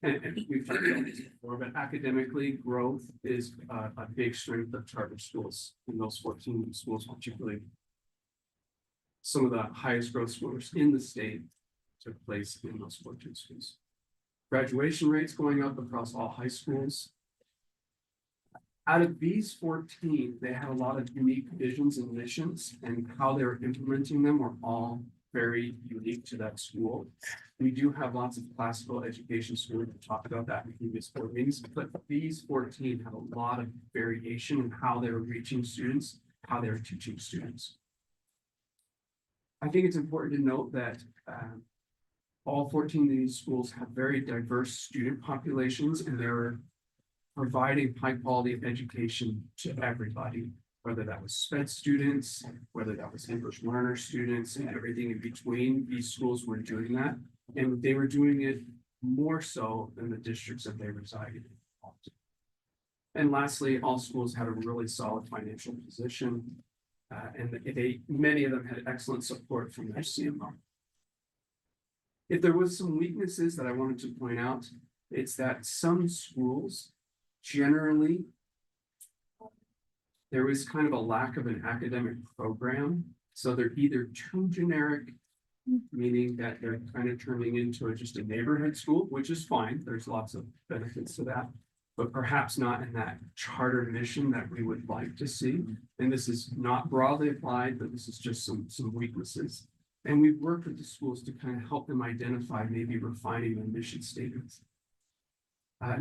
[SPEAKER 13] And we've talked about this before, but academically, growth is a big strength of charter schools in those 14 schools, particularly. Some of the highest growth scores in the state took place in those 14 schools. Graduation rates going up across all high schools. Out of these 14, they had a lot of unique visions and missions, and how they were implementing them were all very unique to that school. We do have lots of classical education schools. We talked about that in previous board meetings, but these 14 had a lot of variation in how they were reaching students, how they were teaching students. I think it's important to note that all 14 of these schools have very diverse student populations, and they're providing high quality education to everybody, whether that was SPED students, whether that was English learner students, and everything in between. These schools were doing that, and they were doing it more so than the districts that they resided in. And lastly, all schools had a really solid financial position, and many of them had excellent support from their CMO. If there was some weaknesses that I wanted to point out, it's that some schools generally, there was kind of a lack of an academic program. So they're either too generic, meaning that they're kind of turning into just a neighborhood school, which is fine. There's lots of benefits to that, but perhaps not in that charter mission that we would like to see. And this is not broadly applied, but this is just some weaknesses. And we've worked with the schools to kind of help them identify, maybe refining their mission statements.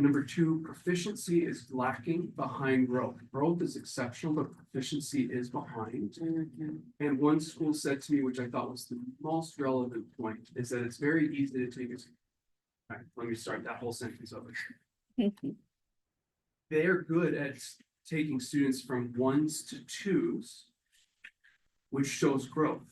[SPEAKER 13] Number two, proficiency is lacking behind growth. Growth is exceptional, but proficiency is behind. And one school said to me, which I thought was the most relevant point, is that it's very easy to take it. All right, let me start that whole sentence over. They are good at taking students from 1s to 2s, which shows growth,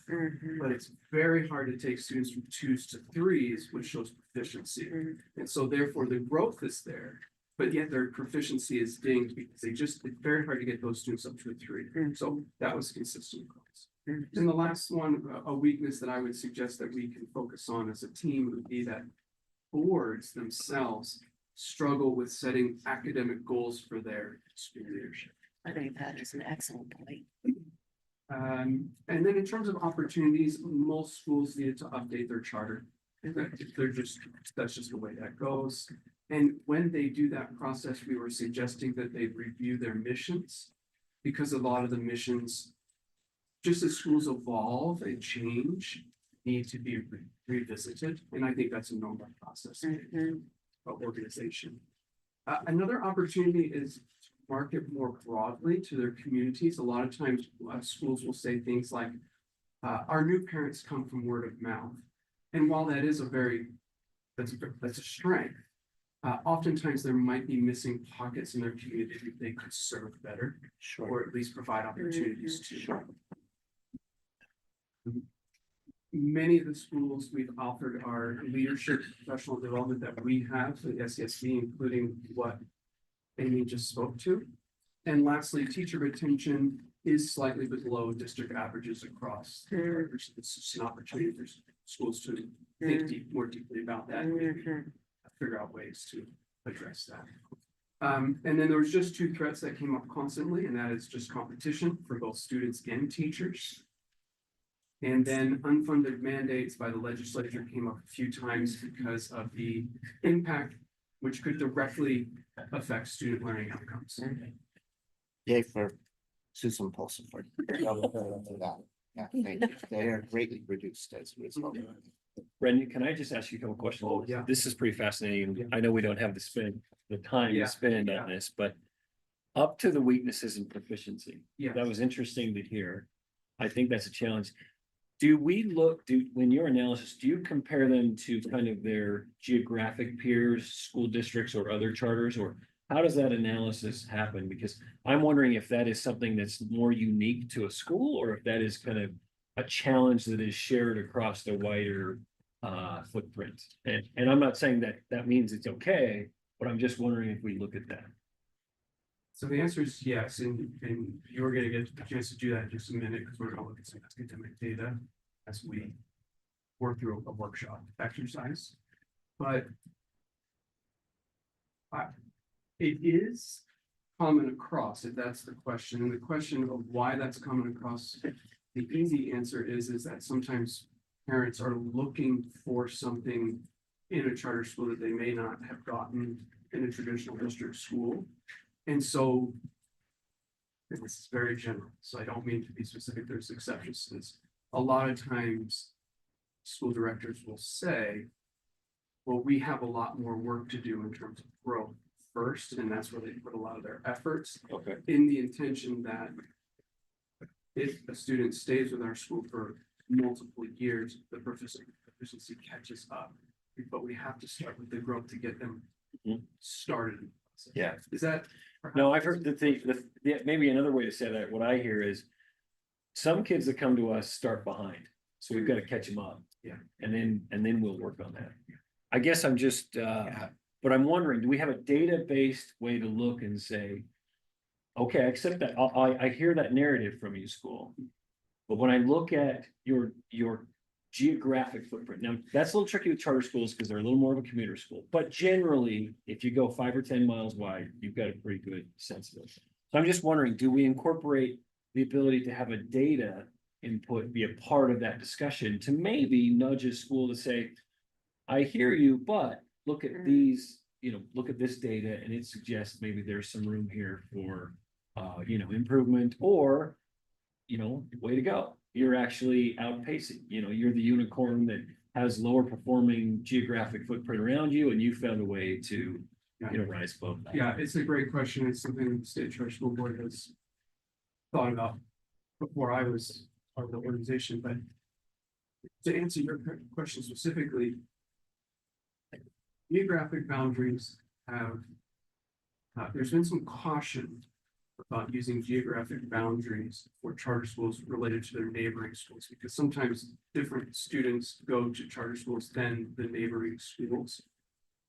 [SPEAKER 13] but it's very hard to take students from 2s to 3s, which shows proficiency. And so therefore the growth is there, but yet their proficiency is dinged because it's very hard to get those students up to a 3. So that was consistent growth. And the last one, a weakness that I would suggest that we can focus on as a team would be that boards themselves struggle with setting academic goals for their school leadership.
[SPEAKER 6] I think that is an excellent point.
[SPEAKER 13] And then in terms of opportunities, most schools needed to update their charter. That's just the way that goes. And when they do that process, we were suggesting that they review their missions, because a lot of the missions, just as schools evolve and change, need to be revisited. And I think that's a normal process of organization. Another opportunity is to market more broadly to their communities. A lot of times schools will say things like, our new parents come from word of mouth. And while that is that's a strength, oftentimes there might be missing pockets in their community that they could serve better, or at least provide opportunities to. Many of the schools we've offered our leadership professional development that we have for the SESD, including what Amy just spoke to. And lastly, teacher retention is slightly below district averages across. It's just an opportunity for schools to think more deeply about that and maybe figure out ways to address that. And then there was just 2 threats that came up constantly, and that is just competition for both students and teachers. And then unfunded mandates by the legislature came up a few times because of the impact, which could directly affect student learning outcomes.
[SPEAKER 1] Yay for Susan Paulson for that. Yeah, thank you. They are greatly reduced as a result.
[SPEAKER 4] Brendan, can I just ask you a couple questions?
[SPEAKER 13] Oh, yeah.
[SPEAKER 4] This is pretty fascinating.
[SPEAKER 13] Yeah.
[SPEAKER 4] I know we don't have the time
[SPEAKER 13] Yeah,
[SPEAKER 4] to spend
[SPEAKER 13] yeah.
[SPEAKER 4] on this, but up to the weaknesses and proficiency.
[SPEAKER 13] Yeah.
[SPEAKER 4] That was interesting to hear. I think that's a challenge. When your analysis, do you compare them to kind of their geographic peers, school districts or other charters, or how does that analysis happen? Because I'm wondering if that is something that's more unique to a school, or if that is kind of a challenge that is shared across the wider footprint. And I'm not saying that that means it's okay, but I'm just wondering if we look at that.
[SPEAKER 13] So the answer is yes, and you're gonna get a chance to do that in just a minute, because we're gonna look at some academic data as we work through a workshop exercise. But it is common across, if that's the question, and the question of why that's common across, the easy answer is that sometimes parents are looking for something in a charter school that they may not have gotten in a traditional district school. And so, and this is very general, so I don't mean to be specific, there's exceptions to this. A lot of times, school directors will say, well, we have a lot more work to do in terms of growth first, and that's where they put a lot of their efforts.
[SPEAKER 4] Okay.
[SPEAKER 13] In the intention that if a student stays with our school for multiple years, the proficiency catches up. But we have to start with the growth to get them started.
[SPEAKER 4] Yeah.
[SPEAKER 13] Is that?
[SPEAKER 4] No, I've heard maybe another way to say that, what I hear is some kids that come to us start behind, so we've got to catch them up.
[SPEAKER 13] Yeah.
[SPEAKER 4] And then we'll work on that. I guess I'm just, but I'm wondering, do we have a data-based way to look and say, okay, I accept that, I hear that narrative from you, school. But when I look at your geographic footprint, now that's a little tricky with charter schools because they're a little more of a commuter school. But generally, if you go 5 or 10 miles wide, you've got a pretty good sense of it. So I'm just wondering, do we incorporate the ability to have a data input be a part of that discussion to maybe nudge a school to say, I hear you, but look at these, look at this data and it suggests maybe there's some room here for, improvement, or, way to go. You're actually outpacing, you're the unicorn that has lower performing geographic footprint around you, and you found a way to, rise above that.
[SPEAKER 13] Yeah, it's a great question. It's something the State Charter School Board has thought about before I was part of the organization, but to answer your question specifically, geographic boundaries have, there's been some caution about using geographic boundaries for charter schools related to their neighboring schools, because sometimes different students go to charter schools than the neighboring schools.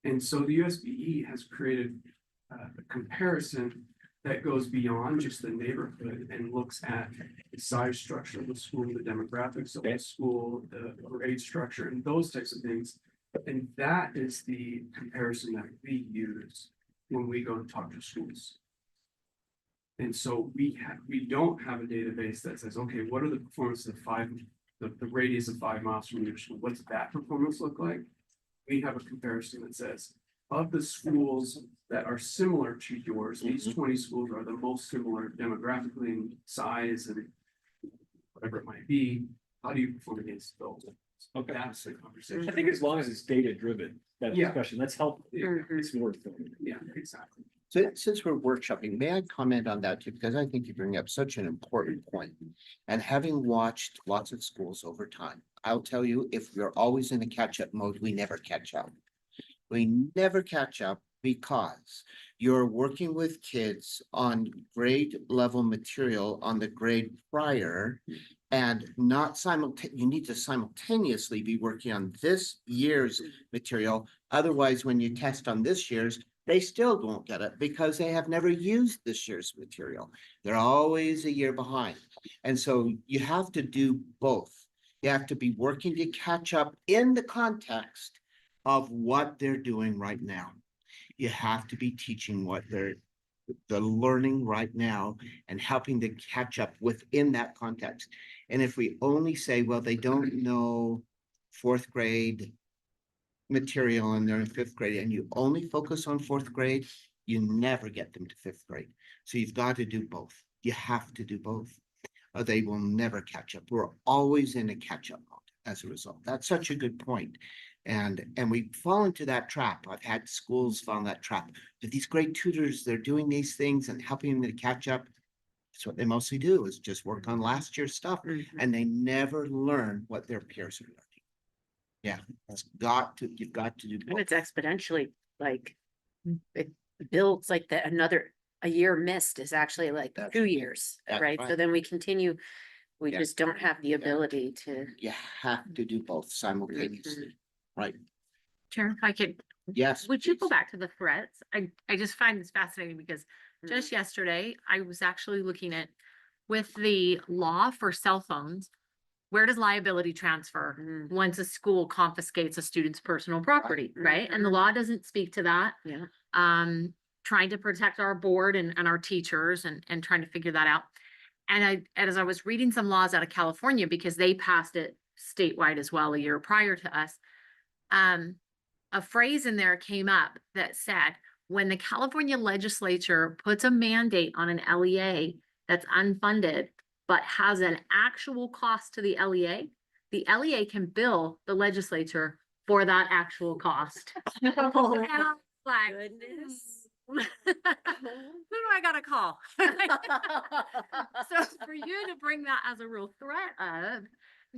[SPEAKER 13] And so the USBE has created a comparison that goes beyond just the neighborhood and looks at the size structure of the school, the demographics of the school, the grade structure, and those types of things. And that is the comparison that we use when we go to talk to schools. And so we don't have a database that says, okay, what are the performances of the radius of 5 miles from your school? What's that performance look like? We have a comparison that says, of the schools that are similar to yours, these 20 schools are the most similar demographically in size and whatever it might be. How do you perform against those?
[SPEAKER 4] Okay.
[SPEAKER 13] That's the conversation.
[SPEAKER 4] I think as long as it's data driven, that
[SPEAKER 13] Yeah.
[SPEAKER 4] discussion, that's helpful.
[SPEAKER 13] Yeah,
[SPEAKER 4] It's worth it.
[SPEAKER 13] yeah, exactly.
[SPEAKER 1] So since we're workshopping, may I comment on that too? Because I think you bring up such an important point. And having watched lots of schools over time, I'll tell you, if we're always in a catch-up mode, we never catch up. We never catch up because you're working with kids on grade level material on the grade prior, and not you need to simultaneously be working on this year's material. Otherwise, when you test on this year's, they still won't get it because they have never used this year's material. They're always a year behind. And so you have to do both. You have to be working to catch up in the context of what they're doing right now. You have to be teaching what they're learning right now and helping to catch up within that context. And if we only say, well, they don't know 4th grade material and they're in 5th grade, and you only focus on 4th grade, you never get them to 5th grade. So you've got to do both. You have to do both. or they will never catch up. We're always in a catch-up mode as a result. That's such a good point. And we fall into that trap. I've had schools fall in that trap. But these great tutors, they're doing these things and helping them to catch up. That's what they mostly do, is just work on last year's stuff, and they never learn what their peers are learning. Yeah, you've got to do
[SPEAKER 6] And
[SPEAKER 1] both.
[SPEAKER 6] it's exponentially like, it builds like a year missed is actually like
[SPEAKER 1] That's
[SPEAKER 6] 2 years,
[SPEAKER 1] that's
[SPEAKER 6] right? So
[SPEAKER 1] right.
[SPEAKER 6] then we continue, we
[SPEAKER 1] Yeah.
[SPEAKER 6] just don't have the ability to.
[SPEAKER 1] You have to do both simultaneously, right?
[SPEAKER 12] Chair, if I could,
[SPEAKER 1] Yes.
[SPEAKER 12] would you go
[SPEAKER 1] please.
[SPEAKER 12] back to the threats? I just find this fascinating because just yesterday, I was actually looking at with the law for cell phones, where does liability transfer once a school confiscates a student's personal property, right? And the law doesn't speak to that.
[SPEAKER 6] Yeah.
[SPEAKER 12] Trying to protect our board and our teachers and trying to figure that out. And as I was reading some laws out of California, because they passed it statewide as well a year prior to us, a phrase in there came up that said, when the California legislature puts a mandate on an LEA that's unfunded, but has an actual cost to the LEA can bill the legislature for that actual cost. And I was like,
[SPEAKER 6] Goodness.
[SPEAKER 12] who do I gotta call? So for you to bring that as a real threat of,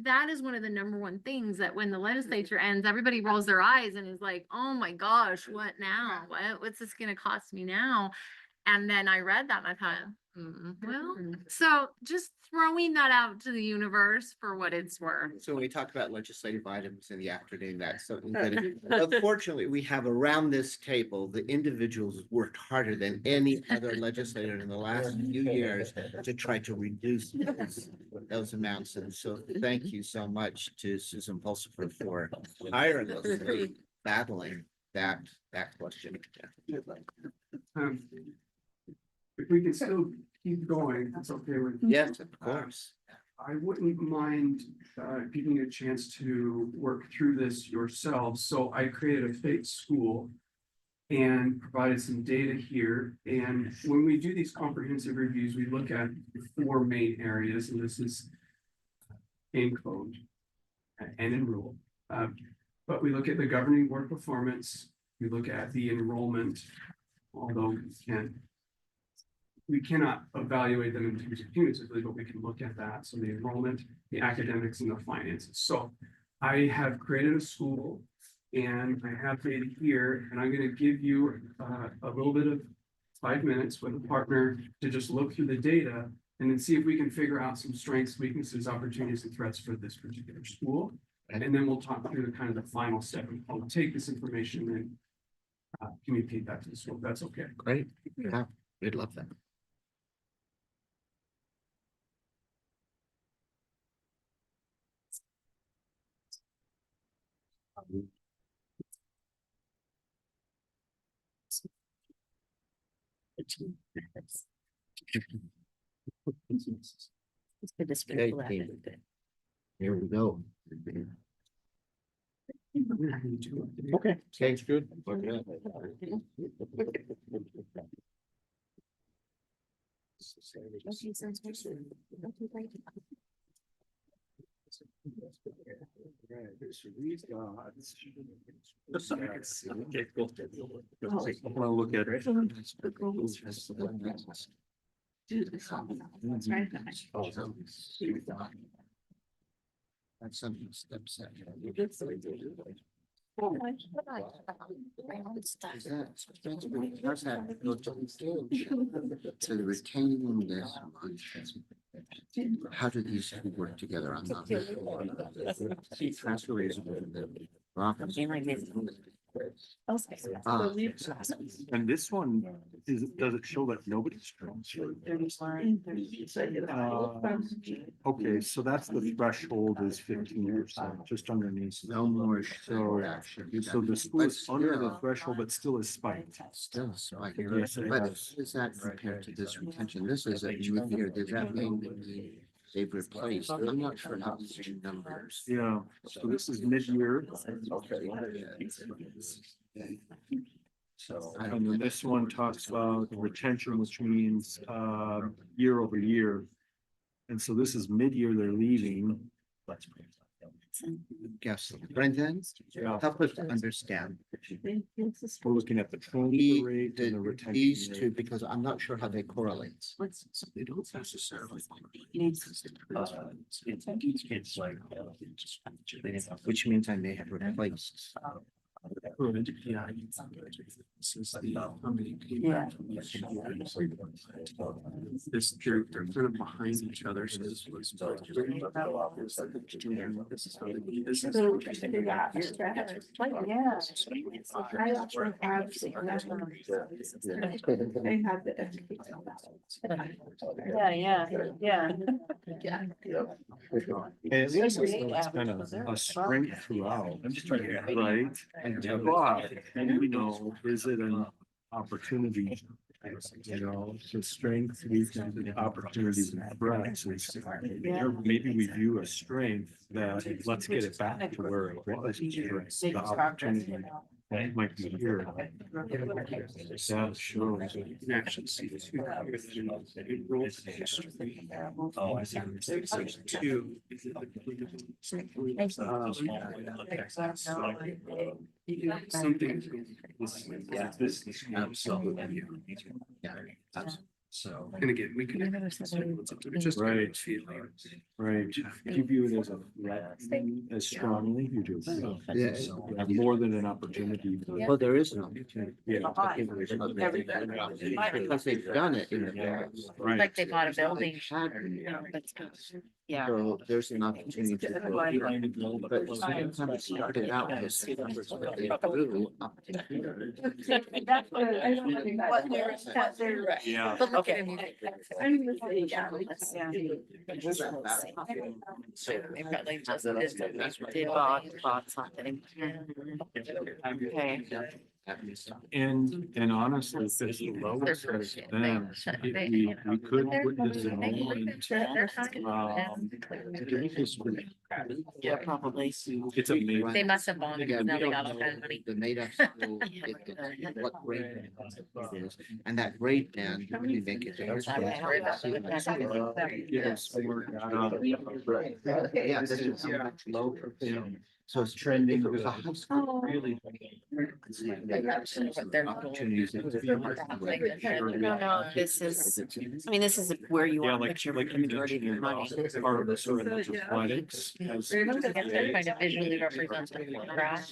[SPEAKER 12] that is one of the number one things that when the legislature ends, everybody rolls their eyes and is like, oh my gosh, what now? What's this gonna cost me now? And then I read that and I thought, well, so just throwing that out to the universe for what it's worth.
[SPEAKER 1] So when we talk about legislative items in the afternoon, that's something that unfortunately we have around this table. The individuals worked harder than any other legislator in the last few years to try to reduce those amounts. And so thank you so much to Susan Pulsifer for tirelessly battling that question.
[SPEAKER 13] If we can still keep going, that's okay with.
[SPEAKER 1] Yes, of course.
[SPEAKER 13] I wouldn't mind giving you a chance to work through this yourselves. So I created a fake school and provided some data here. And when we do these comprehensive reviews, we look at the 4 main areas, and this is in code and in rule. But we look at the governing board performance, we look at the enrollment, although we cannot evaluate them in terms of cumulatively, but we can look at that. So the enrollment, the academics, and the finances. So I have created a school and I have data here, and I'm going to give you a little bit of 5 minutes with a partner to just look through the data and then see if we can figure out some strengths, weaknesses, opportunities, and threats for this particular school. And then we'll talk through the kind of the final step. I'll take this information and communicate that to the school. That's okay.
[SPEAKER 1] Great. Yeah, we'd love that.
[SPEAKER 6] It's good to speak.
[SPEAKER 1] Okay, team. Here we go.
[SPEAKER 10] Okay, sounds good.
[SPEAKER 6] Okay, sounds good. Okay, great.
[SPEAKER 10] Okay, cool. I wanna look at it.
[SPEAKER 1] That's something steps that. How's that go to the stage? So the retaining this much. How do these two work together? I'm not. Transfer is the office. Ah,
[SPEAKER 10] And this one does it show that nobody's transferred? Okay, so that's the threshold is 15%, just underneath.
[SPEAKER 1] no more.
[SPEAKER 10] So, so the school is under the threshold, but still is spiked.
[SPEAKER 1] Still, so I hear,
[SPEAKER 10] Yes, it
[SPEAKER 1] but
[SPEAKER 10] does.
[SPEAKER 1] is that compared to this retention? This is a new year. Does that mean they've replaced? I'm not sure how these two numbers.
[SPEAKER 10] Yeah, so this is mid-year.
[SPEAKER 1] So I
[SPEAKER 10] And
[SPEAKER 1] don't
[SPEAKER 10] then
[SPEAKER 1] know.
[SPEAKER 10] this one talks about retention, which means year over year. And so this is mid-year, they're leaving.
[SPEAKER 1] Yes, Brendan,
[SPEAKER 10] Yeah.
[SPEAKER 1] help us to understand.
[SPEAKER 10] We're looking at the transfer rate and the retention.
[SPEAKER 1] These
[SPEAKER 10] rate.
[SPEAKER 1] two, because I'm not sure how they correlate.
[SPEAKER 3] They don't necessarily. It's like.
[SPEAKER 1] Which means I may have replaced.
[SPEAKER 3] Yeah. This is the, how many people. This, they're kind of behind each other, so this was. This is how they do this.
[SPEAKER 11] Yeah.
[SPEAKER 10] And it seems like it's kind of a strength throughout. I'm just trying to. Right? But, and we know, is it an opportunity? You know, the strength, weakness, and opportunities and threats is, maybe we view a strength that, let's get it back to where it was. The opportunity might be here. That shows.
[SPEAKER 3] You can actually see the two.
[SPEAKER 10] Oh, I see.
[SPEAKER 3] Two. Something.
[SPEAKER 1] So.
[SPEAKER 3] And again, we can. It's just.
[SPEAKER 10] Right.
[SPEAKER 3] Feeling.
[SPEAKER 10] Right, do you view it as a threat as strongly, you do?
[SPEAKER 1] Yeah.
[SPEAKER 10] More than an opportunity.
[SPEAKER 1] Well, there is an opportunity.
[SPEAKER 10] Yeah.
[SPEAKER 1] Because they've done it in the past.
[SPEAKER 10] Right.
[SPEAKER 12] Like they bought a building.
[SPEAKER 1] That's good.
[SPEAKER 12] Yeah.
[SPEAKER 1] So there's an opportunity to grow. But some kind of started out as numbers, but they grew up to here.
[SPEAKER 10] Yeah.
[SPEAKER 12] But look at them. They probably just did bought something. Okay.
[SPEAKER 10] And honestly, if it's the lowest, then we could put this in moment.
[SPEAKER 12] Yeah, probably.
[SPEAKER 10] It's amazing.
[SPEAKER 12] They must have bonded because now they got all kind of money.
[SPEAKER 1] The made us know what grade it is, and that grade band really make it.
[SPEAKER 10] Yes.
[SPEAKER 1] Yeah, this is so much low proficient. So it's trending. If it was a high school, really. Opportunities.
[SPEAKER 6] No, this is, I mean, this is where you
[SPEAKER 10] Yeah,
[SPEAKER 6] want to
[SPEAKER 10] like,
[SPEAKER 6] put your
[SPEAKER 10] like.
[SPEAKER 6] majority of your money.
[SPEAKER 10] Part of the sort of athletics. has-
[SPEAKER 12] Kind of visually represents the graph.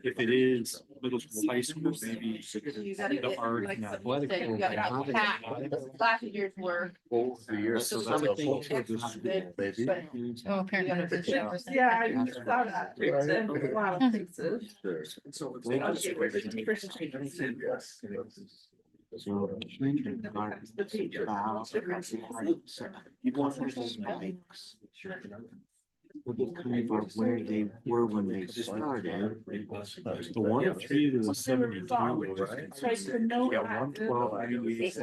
[SPEAKER 10] If it is middle school, high school, maybe the art and athletic.
[SPEAKER 11] Last year's work.
[SPEAKER 10] Both the years.
[SPEAKER 1] So
[SPEAKER 10] So that's
[SPEAKER 1] some things
[SPEAKER 10] also the school, baby.
[SPEAKER 12] Oh, apparently.
[SPEAKER 11] Yeah, I just saw that. A lot of places.
[SPEAKER 1] Kind of where they were when they started.
[SPEAKER 10] The 103 to the 72. Yeah, 112.
[SPEAKER 12] Is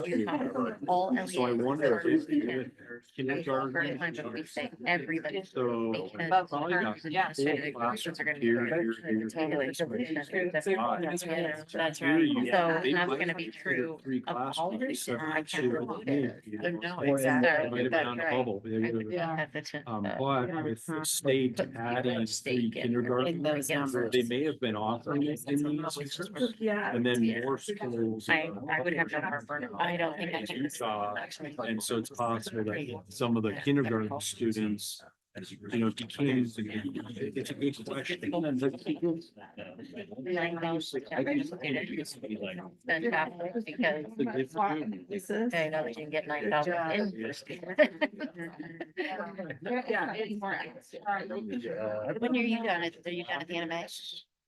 [SPEAKER 12] you have all.
[SPEAKER 10] So I wonder if
[SPEAKER 12] kindergarten.
[SPEAKER 10] kindergarten.
[SPEAKER 12] We say everybody.
[SPEAKER 10] So.
[SPEAKER 12] Because
[SPEAKER 10] probably got
[SPEAKER 12] yeah,
[SPEAKER 10] full
[SPEAKER 12] the questions are gonna be.
[SPEAKER 10] here.
[SPEAKER 12] Totally. That's
[SPEAKER 10] Here
[SPEAKER 12] right.
[SPEAKER 10] you-
[SPEAKER 12] So
[SPEAKER 10] they
[SPEAKER 12] that's
[SPEAKER 10] might
[SPEAKER 12] gonna be
[SPEAKER 10] have
[SPEAKER 12] true
[SPEAKER 10] three
[SPEAKER 12] of
[SPEAKER 10] classes,
[SPEAKER 12] all of these.
[SPEAKER 10] separate
[SPEAKER 12] I can't
[SPEAKER 10] to
[SPEAKER 12] remove
[SPEAKER 10] the
[SPEAKER 12] it.
[SPEAKER 10] kid.
[SPEAKER 12] No,
[SPEAKER 10] Or
[SPEAKER 12] exactly.
[SPEAKER 10] it might have been
[SPEAKER 12] That's
[SPEAKER 10] on the
[SPEAKER 12] right.
[SPEAKER 10] bubble. They would have-
[SPEAKER 12] Yeah. That's it.
[SPEAKER 10] But with the state adding three kindergarten, they may have been offering it in these.
[SPEAKER 11] Yeah.
[SPEAKER 10] And then more schools.
[SPEAKER 12] I would have no heartburn. I don't think I can.
[SPEAKER 10] Utah, and so it's possible that some of the kindergarten students, you know, became, it's a good question.
[SPEAKER 12] Because I know they can get $9 in first year. When are you done? Are you done at the end of May?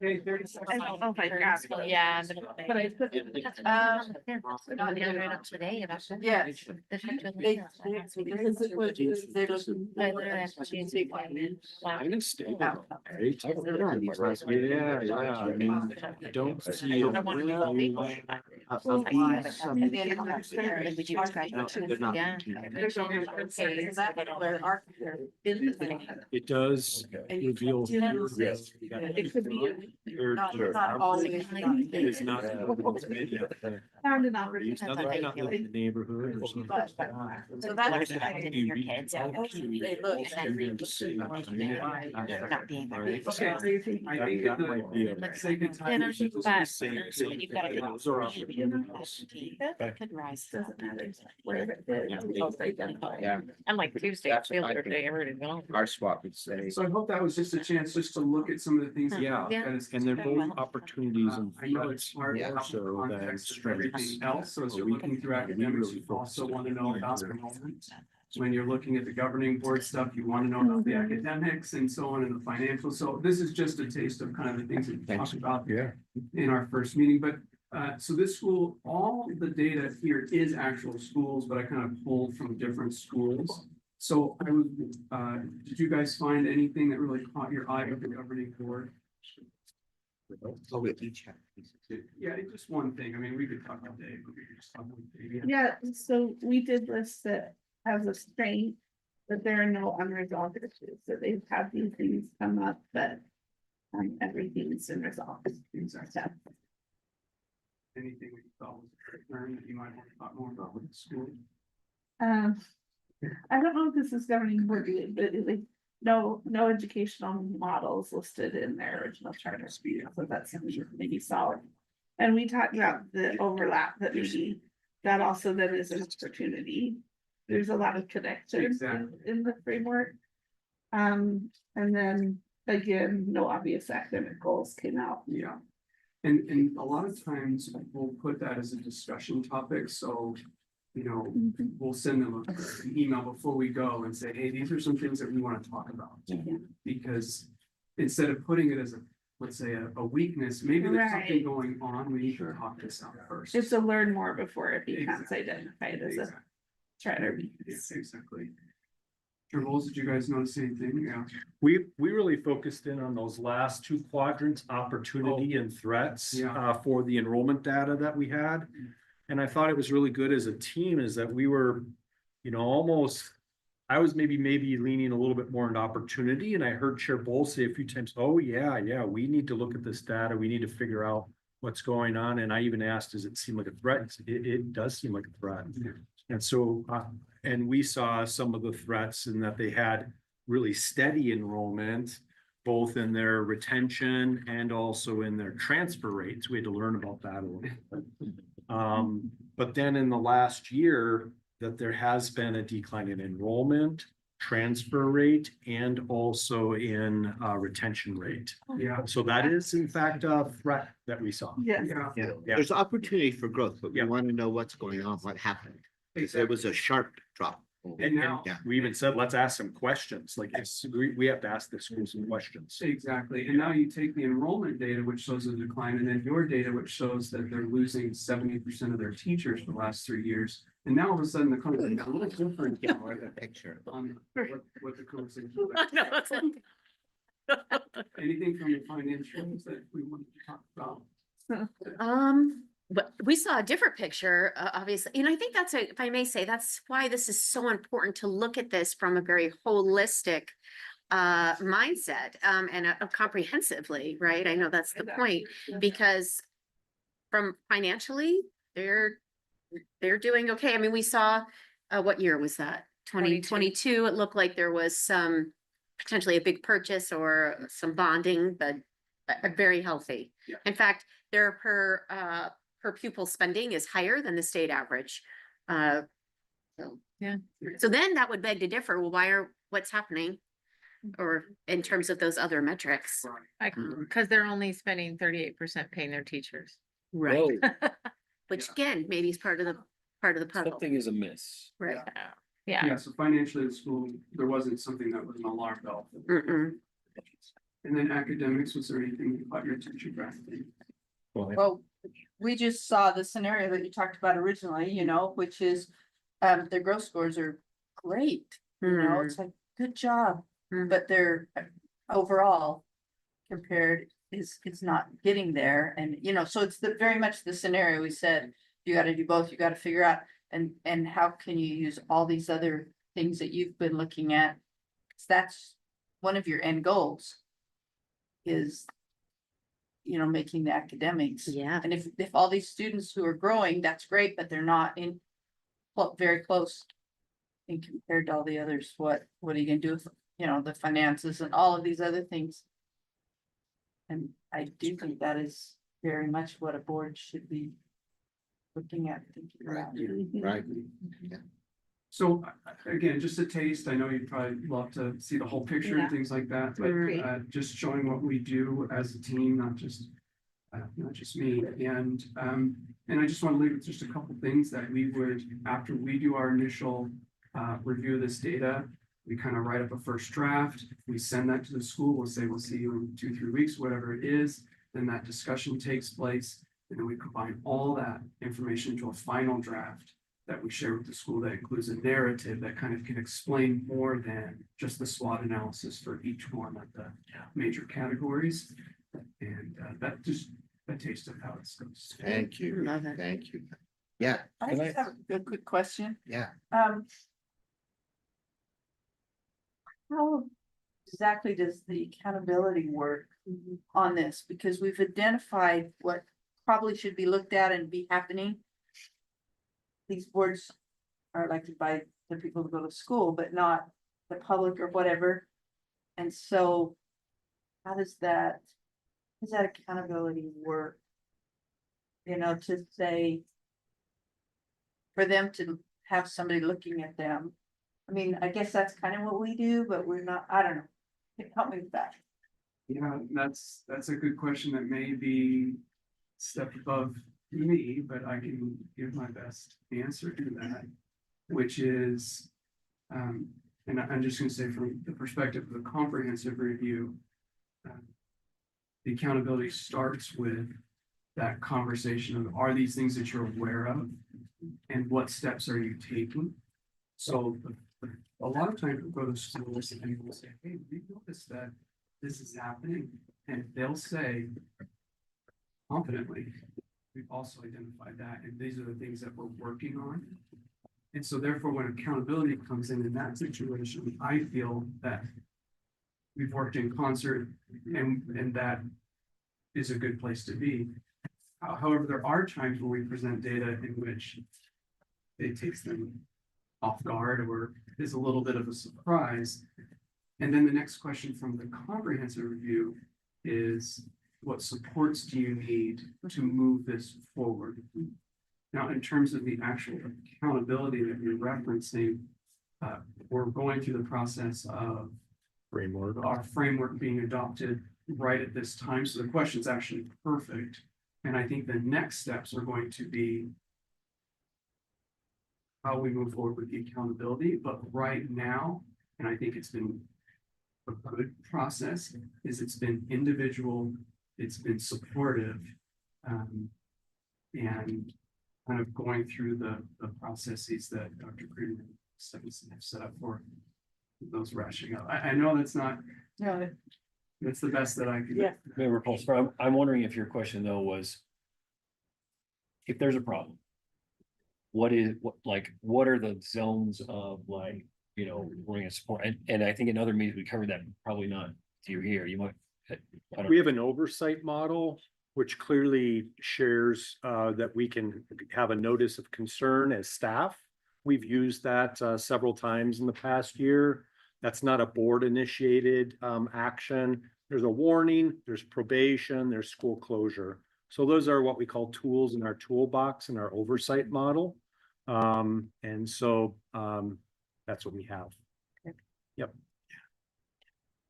[SPEAKER 11] Oh, my God.
[SPEAKER 12] Yeah.
[SPEAKER 11] But I put.
[SPEAKER 12] Not the other end of today. About that.
[SPEAKER 11] Yeah.
[SPEAKER 12] This is just-
[SPEAKER 11] They, because it was, they just.
[SPEAKER 12] I literally have to change the appointment. Wow.
[SPEAKER 10] Kind of stable, right? Yeah, yeah, I mean, I don't see.
[SPEAKER 1] of these, some-
[SPEAKER 6] Would you describe
[SPEAKER 1] No,
[SPEAKER 6] it?
[SPEAKER 1] they're not.
[SPEAKER 6] Yeah.
[SPEAKER 10] It does reveal.
[SPEAKER 11] It could be.
[SPEAKER 10] Not
[SPEAKER 11] always.
[SPEAKER 10] It's not.
[SPEAKER 11] Found an
[SPEAKER 10] There's nothing may not live in the neighborhood or something.
[SPEAKER 11] So that's.
[SPEAKER 12] Your kids.
[SPEAKER 11] They look.
[SPEAKER 12] Not being there.
[SPEAKER 13] Okay, I think
[SPEAKER 10] That might be a-
[SPEAKER 13] let's take it time.
[SPEAKER 12] But
[SPEAKER 10] You've got to.
[SPEAKER 12] those are opportunities. That could rise.
[SPEAKER 11] Doesn't matter where it is.
[SPEAKER 1] Yeah.
[SPEAKER 12] I'm like Tuesday,
[SPEAKER 1] That's
[SPEAKER 12] field
[SPEAKER 1] what I
[SPEAKER 12] trip day, everybody's gone.
[SPEAKER 1] Our swap would say.
[SPEAKER 13] So I hope that was just a chance just to look at some of the things. that-
[SPEAKER 10] Yeah,
[SPEAKER 13] that is-
[SPEAKER 10] and they're both opportunities and
[SPEAKER 13] I know it's hard to
[SPEAKER 1] Yeah.
[SPEAKER 13] come to
[SPEAKER 10] So then
[SPEAKER 13] context of
[SPEAKER 10] strengths.
[SPEAKER 13] everything else, so as you're
[SPEAKER 10] We-
[SPEAKER 13] looking through
[SPEAKER 10] we
[SPEAKER 13] academics,
[SPEAKER 10] really
[SPEAKER 13] you also
[SPEAKER 10] focused
[SPEAKER 13] want to
[SPEAKER 10] on
[SPEAKER 13] know
[SPEAKER 10] the
[SPEAKER 13] about
[SPEAKER 10] answer.
[SPEAKER 13] enrollment. When you're looking at the governing board stuff, you want to know about the academics and so on and the financial, so this is just a taste of kind of the things that we talked about
[SPEAKER 10] Yeah.
[SPEAKER 13] in our first meeting, but so this school, all the data here is actual schools, but I kind of pulled from different schools. So I would, did you guys find anything that really caught your eye of the governing board?
[SPEAKER 1] Oh, we each have pieces.
[SPEAKER 13] Yeah, it's just one thing. I mean, we could talk all day, but we could just talk one thing.
[SPEAKER 11] Yeah, so we did list that as a strength, that there are no unresolved issues, that they've had these things come up, but. Everything's been resolved.
[SPEAKER 13] Exactly. Anything that you thought was a concern that you might want to talk more about with the school?
[SPEAKER 11] Um, I don't know if this is governing board, but like, no educational models listed in their original charter speed, so that's maybe solid. And we talked about the overlap that maybe, that also then is an opportunity. There's a lot of connections in the framework. And then again, no obvious academic goals came out.
[SPEAKER 13] Yeah. And a lot of times we'll put that as a discussion topic, so, you know, we'll send them an email before we go and say, hey, these are some things that we want to talk about. Because instead of putting it as a, let's say, a weakness, maybe there's something
[SPEAKER 11] Right.
[SPEAKER 13] going on, we need to talk this out first.
[SPEAKER 11] It's a learn more before it becomes
[SPEAKER 13] Exactly.
[SPEAKER 11] identified as a
[SPEAKER 13] Exactly.
[SPEAKER 11] charter.
[SPEAKER 13] Yeah, exactly. Charles, did you guys notice anything? Yeah.
[SPEAKER 10] We really focused in on those last two quadrants, opportunity and threats,
[SPEAKER 13] Yeah.
[SPEAKER 10] for the enrollment data that we had. And I thought it was really good as a team is that we were, you know, almost, I was maybe leaning a little bit more into opportunity, and I heard Chair Bowl say a few times, oh, yeah, we need to look at this data, we need to figure out what's going on, and I even asked, does it seem like a threat? And he said, it does seem like a threat. And so, and we saw some of the threats in that they had really steady enrollment, both in their retention and also in their transfer rates. We had to learn about that a little bit. But then in the last year, that there has been a decline in enrollment, transfer rate, and also in retention rate.
[SPEAKER 13] Yeah.
[SPEAKER 10] So that is in fact a threat that we saw.
[SPEAKER 11] Yes.
[SPEAKER 13] Yeah.
[SPEAKER 1] Yeah,
[SPEAKER 10] Yeah.
[SPEAKER 1] there's opportunity for growth, but we
[SPEAKER 10] Yeah.
[SPEAKER 1] want to know what's going on, what happened. It was a sharp drop.
[SPEAKER 13] And now,
[SPEAKER 1] Yeah.
[SPEAKER 10] We even said, let's ask some questions, like, we have to ask the school some questions.
[SPEAKER 13] exactly. And now you take the enrollment data, which shows a decline, and then your data, which shows that they're losing 70% of their teachers for the last 3 years. And now all of a sudden, the conversation is a little different.
[SPEAKER 1] Yeah, more of a picture.
[SPEAKER 13] On what the conversation.
[SPEAKER 12] No, it's like-
[SPEAKER 13] Anything from the financials that we want to talk about?
[SPEAKER 6] But we saw a different picture, obviously, and I think that's if I may say, that's why this is so important to look at this from a very holistic mindset, and comprehensively, right? I know that's the point, because from financially, they're doing okay. I mean, we saw, what year was that? 2022. It looked like there was some potentially a big purchase or some bonding, but very healthy.
[SPEAKER 13] Yeah.
[SPEAKER 6] In fact, their per pupil spending is higher than the state average. So then that would beg to differ. Well, what's happening? Or in terms of those other metrics.
[SPEAKER 14] Like, because they're only spending 38% paying their teachers.
[SPEAKER 6] Right. Which again, maybe is part of the puzzle.
[SPEAKER 4] Something is amiss.
[SPEAKER 6] Right.
[SPEAKER 14] Yeah,
[SPEAKER 13] Yeah, so financially, the school, there wasn't something that was an alarm bell.
[SPEAKER 6] Mm-mm.
[SPEAKER 13] And then academics, was there anything you caught your attention, Brad?
[SPEAKER 15] Well, we just saw the scenario that you talked about originally, you know, which is, their growth scores are great. You know, it's like, good job,
[SPEAKER 6] Mhm.
[SPEAKER 15] but they're overall compared, is not getting there. And, you know, so it's the very much the scenario we said, you gotta do both, you gotta figure out, and how can you use all these other things that you've been looking at? 'Cause that's one of your end goals. Is, you know, making the academics.
[SPEAKER 6] Yeah.
[SPEAKER 15] And if all these students who are growing, that's great, but they're not in, well, very close. And compared to all the others, what are you gonna do with, you know, the finances and all of these other things? And I do think that is very much what a board should be looking at, thinking about.
[SPEAKER 1] Right.
[SPEAKER 13] So again, just a taste, I know you'd probably love to see the whole picture
[SPEAKER 6] Yeah.
[SPEAKER 13] and things like that, but
[SPEAKER 6] Right.
[SPEAKER 13] just showing what we do as a team, not just me, and I just want to leave with just a couple things that we would, after we do our initial review of this data, we kind of write up a first draft, we send that to the school, we'll say, we'll see you in 2-3 weeks, whatever it is, then that discussion takes place, and then we combine all that information into a final draft that we share with the school that includes a narrative that kind of can explain more than just the SWOT analysis for each one of the major categories. And that just a taste of how it's goes.
[SPEAKER 1] Thank you.
[SPEAKER 6] Love it.
[SPEAKER 1] Thank you. Yeah,
[SPEAKER 15] I just have a quick question.
[SPEAKER 1] yeah.
[SPEAKER 15] How exactly does the accountability work on this? Because we've identified what probably should be looked at and be happening. These boards are elected by the people who go to school, but not the public or whatever. And so how does that accountability work? You know, to say, for them to have somebody looking at them. I mean, I guess that's kind of what we do, but we're not, I don't know. Help me with that.
[SPEAKER 13] Yeah, that's a good question that may be step above me, but I can give my best answer to that, which is, and I'm just gonna say from the perspective of the comprehensive review, the accountability starts with that conversation of, are these things that you're aware of? And what steps are you taking? So a lot of times we'll go to schools and we'll say, hey, we noticed that this is happening. And they'll say confidently, we've also identified that, and these are the things that we're working on. And so therefore, when accountability comes in that situation, I feel that we've worked in concert and that is a good place to be. However, there are times when we present data in which it takes them off guard or is a little bit of a surprise. And then the next question from the comprehensive review is, what supports do you need to move this forward? Now, in terms of the actual accountability that you're referencing, we're going through the process of our framework being adopted right at this time. So the question is actually perfect. And I think the next steps are going to be how we move forward with the accountability. But right now, and I think it's been a good process, is it's been individual, it's been supportive, and kind of going through the processes that Dr. Creed have set up for those rushing up. I know that's not,
[SPEAKER 15] No,
[SPEAKER 13] that's the best that I could.
[SPEAKER 15] Yeah.
[SPEAKER 4] Member Pulse, I'm wondering if your question though was, if there's a problem, what are the zones of like, you know, we're gonna support, and I think in other meetings we covered that, probably not to here, you might.
[SPEAKER 10] We have an oversight model, which clearly shares that we can have a notice of concern as staff. We've used that several times in the past year. That's not a board initiated action. There's a warning, there's probation, there's school closure. So those are what we call tools in our toolbox in our oversight model. And so that's what we have. Yep.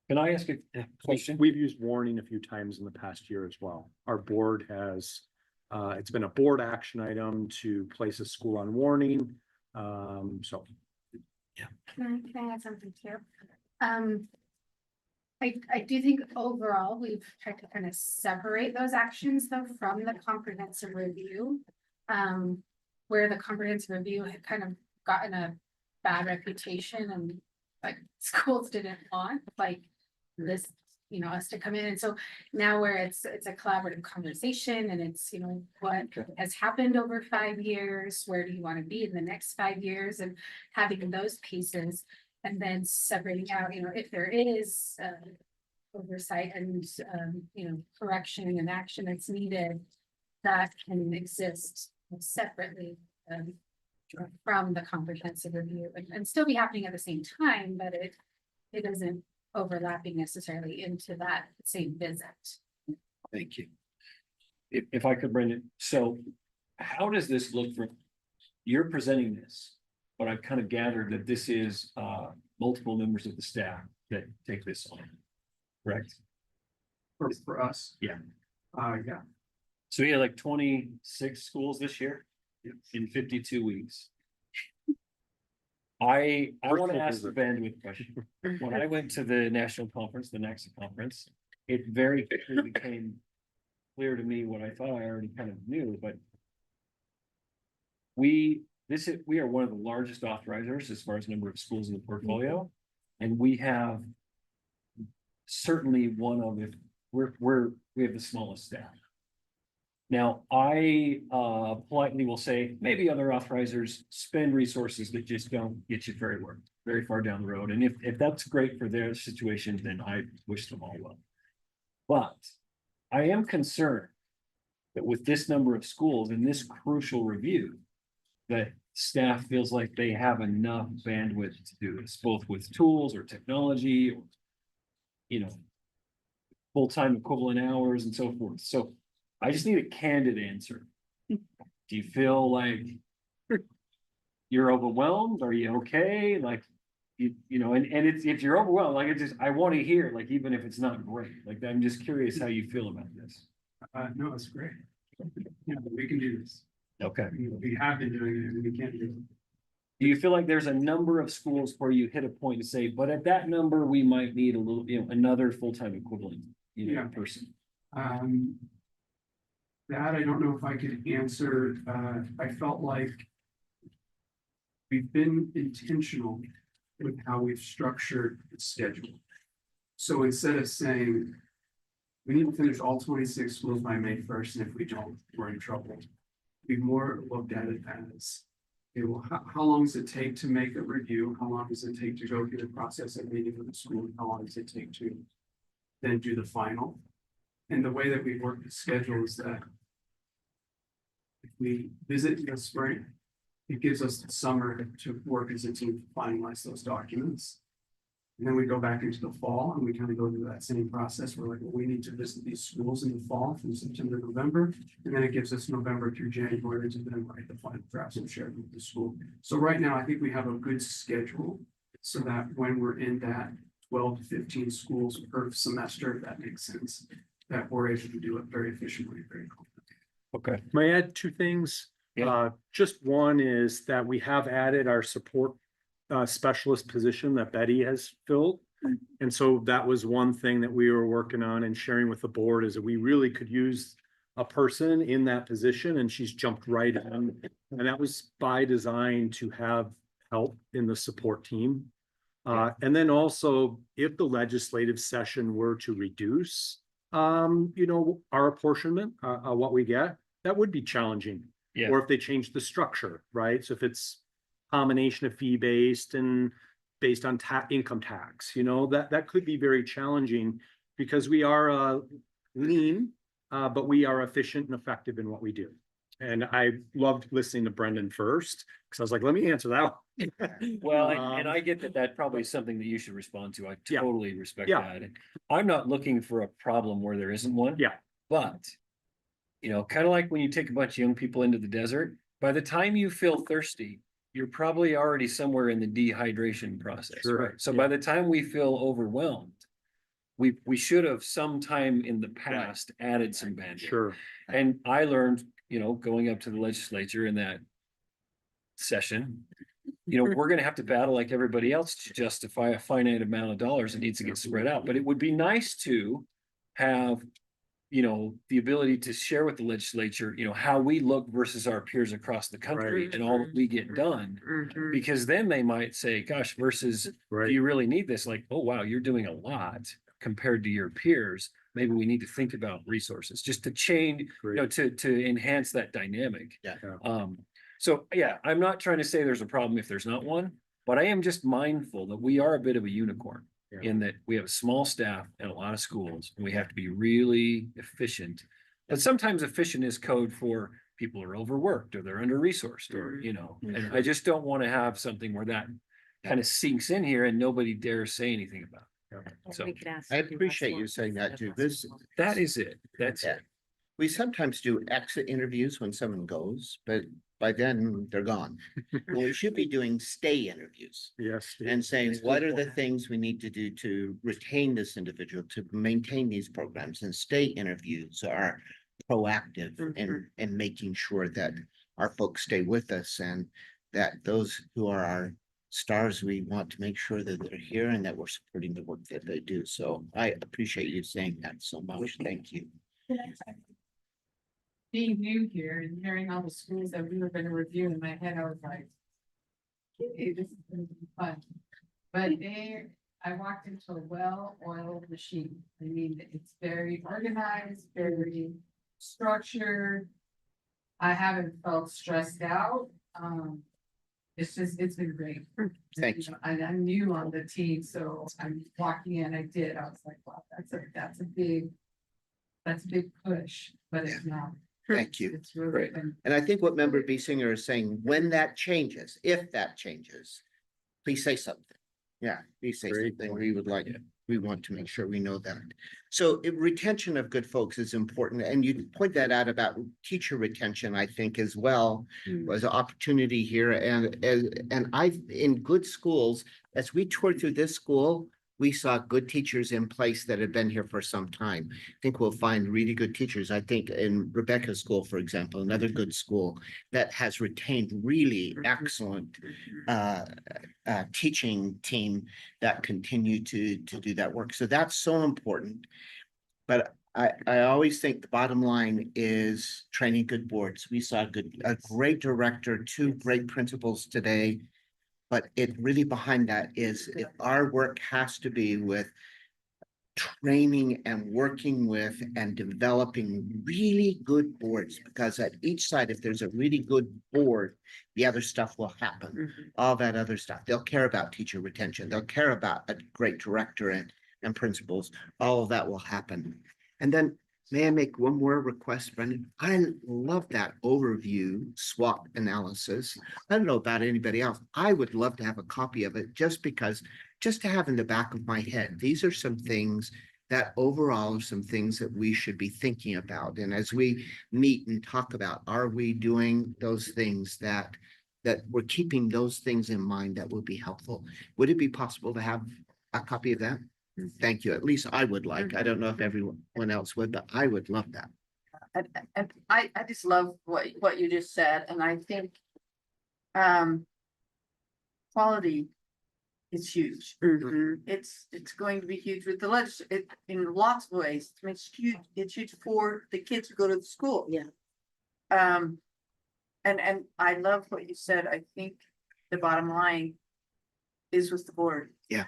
[SPEAKER 4] Can I ask a question?
[SPEAKER 10] We've used warning a few times in the past year as well. Our board has, it's been a board action item to place a school on warning. So. Yeah.
[SPEAKER 8] Can I add something too? I do think overall, we've tried to kind of separate those actions though from the comprehensive review. Where the comprehensive review had kind of gotten a bad reputation and like schools didn't want like this us to come in. And so now where it's a collaborative conversation and it's, what has happened over 5 years, where do you want to be in the next 5 years, and having those pieces and then separating out, if there is oversight and, correction and action that's needed, that can exist separately from the comprehensive review and still be happening at the same time, but it isn't overlapping necessarily into that same visit.
[SPEAKER 4] Thank you. If I could, Brendan, so how does this look from, you're presenting this, but I've kind of gathered that this is multiple members of the staff that take this on, correct?
[SPEAKER 13] For us.
[SPEAKER 4] Yeah.
[SPEAKER 13] Yeah.
[SPEAKER 4] So we had like 26 schools this year in 52 weeks. I want to ask the bandwidth question. When I went to the national conference, the NACSA conference, it very quickly became clear to me what I thought I already kind of knew, but we are one of the largest authorizers as far as number of schools in the portfolio, and we have certainly one of it. We have the smallest staff. Now, I politely will say, maybe other authorizers spend resources that just don't get you very far down the road. And if that's great for their situation, then I wish them all well. But I am concerned that with this number of schools and this crucial review, that staff feels like they have enough bandwidth to do this, both with tools or technology, or, full-time equivalent hours and so forth. So I just need a candid answer. Do you feel like you're overwhelmed? Are you okay? Like, and it's, if you're overwhelmed, like, I want to hear, like, even if it's not great, like, I'm just curious how you feel about this.
[SPEAKER 13] No, it's great. We can do this.
[SPEAKER 4] Okay.
[SPEAKER 13] We have been doing it and we can do it.
[SPEAKER 4] Do you feel like there's a number of schools where you hit a point to say, but at that number, we might need a little, another full-time equivalent, person?
[SPEAKER 13] That I don't know if I could answer. I felt like we've been intentional with how we've structured the schedule. So instead of saying we need to finish all 26 schools by May 1st, and if we don't, we're in trouble, we've more looked at it as, okay, well, how long does it take to make a review? How long does it take to go through the process of meeting with the school? How long does it take to then do the final? And the way that we work the schedule is that if we visit in the spring, it gives us the summer to work as a team to finalize those documents. And then we go back into the fall and we kind of go through that same process. We're like, well, we need to visit these schools in the fall from September to November. And then it gives us November through January to then write the final drafts and share them with the school. So right now, I think we have a good schedule so that when we're in that 12 to 15 schools per semester, if that makes sense, that we're able to do it very efficiently, very quickly.
[SPEAKER 10] Okay. May I add two things?
[SPEAKER 4] Yeah.
[SPEAKER 10] Just one is that we have added our support specialist position that Betty has filled. And so that was one thing that we were working on and sharing with the board, is that we really could use a person in that position, and she's jumped right in. And that was by design to have help in the support team. And then also, if the legislative session were to reduce, our apportionment, what we get, that would be challenging.
[SPEAKER 4] Yeah.
[SPEAKER 10] Or if they change the structure, right? So if it's combination of fee-based and based on income tax, that could be very challenging, because we are lean, but we are efficient and effective in what we do. And I loved listening to Brendan first, because I was like, let me answer that one.
[SPEAKER 4] Well, and I get that probably is something that you should respond to. I
[SPEAKER 10] Yeah.
[SPEAKER 4] totally respect
[SPEAKER 10] Yeah.
[SPEAKER 4] that. And I'm not looking for a problem where there isn't one.
[SPEAKER 10] Yeah.
[SPEAKER 4] But, kind of like when you take a bunch of young people into the desert, by the time you feel thirsty, you're probably already somewhere in the dehydration process.
[SPEAKER 10] Sure.
[SPEAKER 4] Right? So
[SPEAKER 10] Yeah.
[SPEAKER 4] by the time we feel overwhelmed, we should have sometime in the past added some bandwidth.
[SPEAKER 10] Sure.
[SPEAKER 4] And I learned, going up to the legislature in that session, we're going to have to battle like everybody else to justify a finite amount of dollars that needs to get spread out. But it would be nice to have, the ability to share with the legislature, how we look versus our peers across the country
[SPEAKER 10] Right.
[SPEAKER 4] and all that we get done. Because then they might say, gosh, versus, do you really need this? Like, oh, wow, you're doing a lot. compared to your peers, maybe we need to think about resources just to change, you know, to enhance that dynamic.
[SPEAKER 1] Yeah.
[SPEAKER 4] So yeah, I'm not trying to say there's a problem if there's not one, but I am just mindful that we are a bit of a unicorn in that we have a small staff and a lot of schools, and we have to be really efficient. But sometimes efficient is code for people are overworked or they're under-resourced or, you know, and I just don't want to have something where that kind of sinks in here and nobody dares say anything about it. So
[SPEAKER 6] We could ask
[SPEAKER 1] I
[SPEAKER 6] to do less
[SPEAKER 1] appreciate you
[SPEAKER 6] work
[SPEAKER 1] saying that
[SPEAKER 6] instead of
[SPEAKER 1] too.
[SPEAKER 6] less
[SPEAKER 1] This,
[SPEAKER 6] work.
[SPEAKER 4] that is it. That's
[SPEAKER 1] Yeah.
[SPEAKER 4] it.
[SPEAKER 1] we sometimes do exit interviews when someone goes, but by then they're gone. And we should be doing stay interviews
[SPEAKER 10] Yes.
[SPEAKER 1] and saying, what are the things we need to do to retain this individual, to maintain these programs? And stay interviews are proactive in making sure that our folks stay with us and that those who are our stars, we want to make sure that they're here and that we're supporting the work that they do. So I appreciate you saying that so much. Thank you.
[SPEAKER 16] Being new here and hearing all the schools that we were gonna review in my head, I was like, hey, this is gonna be fun. But I walked into a well-oiled machine. I mean, it's very organized, very structured. I haven't felt stressed out. It's been great.
[SPEAKER 1] Thank you.
[SPEAKER 16] And I'm new on the team, so I'm walking in, I was like, wow, that's a big push, but it's not.
[SPEAKER 1] Thank you.
[SPEAKER 16] It's really
[SPEAKER 4] Great.
[SPEAKER 16] been.
[SPEAKER 1] And I think what Member B. Singer is saying, when that changes, if that changes, please say something. Yeah, please say
[SPEAKER 10] Great
[SPEAKER 1] something.
[SPEAKER 10] point.
[SPEAKER 1] We would like,
[SPEAKER 4] Yeah.
[SPEAKER 1] we want to make sure we know that. So retention of good folks is important. And you point that out about teacher retention, I think, as well, was an opportunity here. And I, in good schools, as we toured through this school, we saw good teachers in place that have been here for some time. I think we'll find really good teachers. I think in Rebecca's school, for example, another good school that has retained really excellent teaching team that continue to do that work. So that's so important. But I always think the bottom line is training good boards. We saw a great director, two great principals today. But it really behind that is our work has to be with training and working with and developing really good boards, because at each side, if there's a really good board, the other stuff will happen. All that other stuff. They'll care about teacher retention. They'll care about a great director and principals. All of that will happen. And then may I make one more request, Brendan? I love that overview SWOT analysis. I don't know about anybody else. I would love to have a copy of it just to have in the back of my head. These are some things that overall are some things that we should be thinking about. And as we meet and talk about, are we doing those things that we're keeping those things in mind that will be helpful? Would it be possible to have a copy of that? Thank you. At least I would like. I don't know if everyone else would, but I would love that.
[SPEAKER 15] And I just love what you just said, and I think quality is huge. It's going to be huge with the legislature in lots of ways. It's huge for the kids who go to the school.
[SPEAKER 6] Yeah.
[SPEAKER 15] And I love what you said. I think the bottom line is with the board.
[SPEAKER 1] Yeah.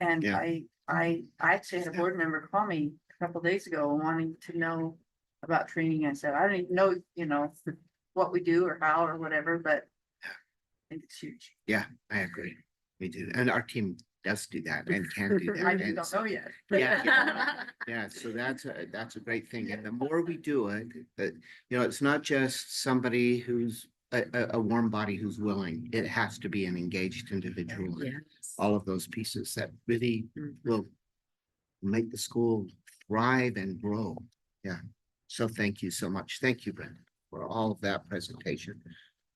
[SPEAKER 15] And
[SPEAKER 1] Yeah.
[SPEAKER 15] I actually had a board member call me a couple days ago wanting to know about training. I said, I don't even know, what we do or how or whatever, but I think it's huge.
[SPEAKER 1] Yeah, I agree. We do. And our team does do that and can do that.
[SPEAKER 15] I
[SPEAKER 1] And
[SPEAKER 15] just
[SPEAKER 1] so-
[SPEAKER 15] don't know yet.
[SPEAKER 1] Yeah, so that's a great thing. And the more we do it, it's not just somebody who's a warm body who's willing. It has to be an engaged individual. And
[SPEAKER 6] Yes.
[SPEAKER 1] all of those pieces that really will make the school thrive and grow. Yeah. So thank you so much. Thank you, Brendan, for all of that presentation.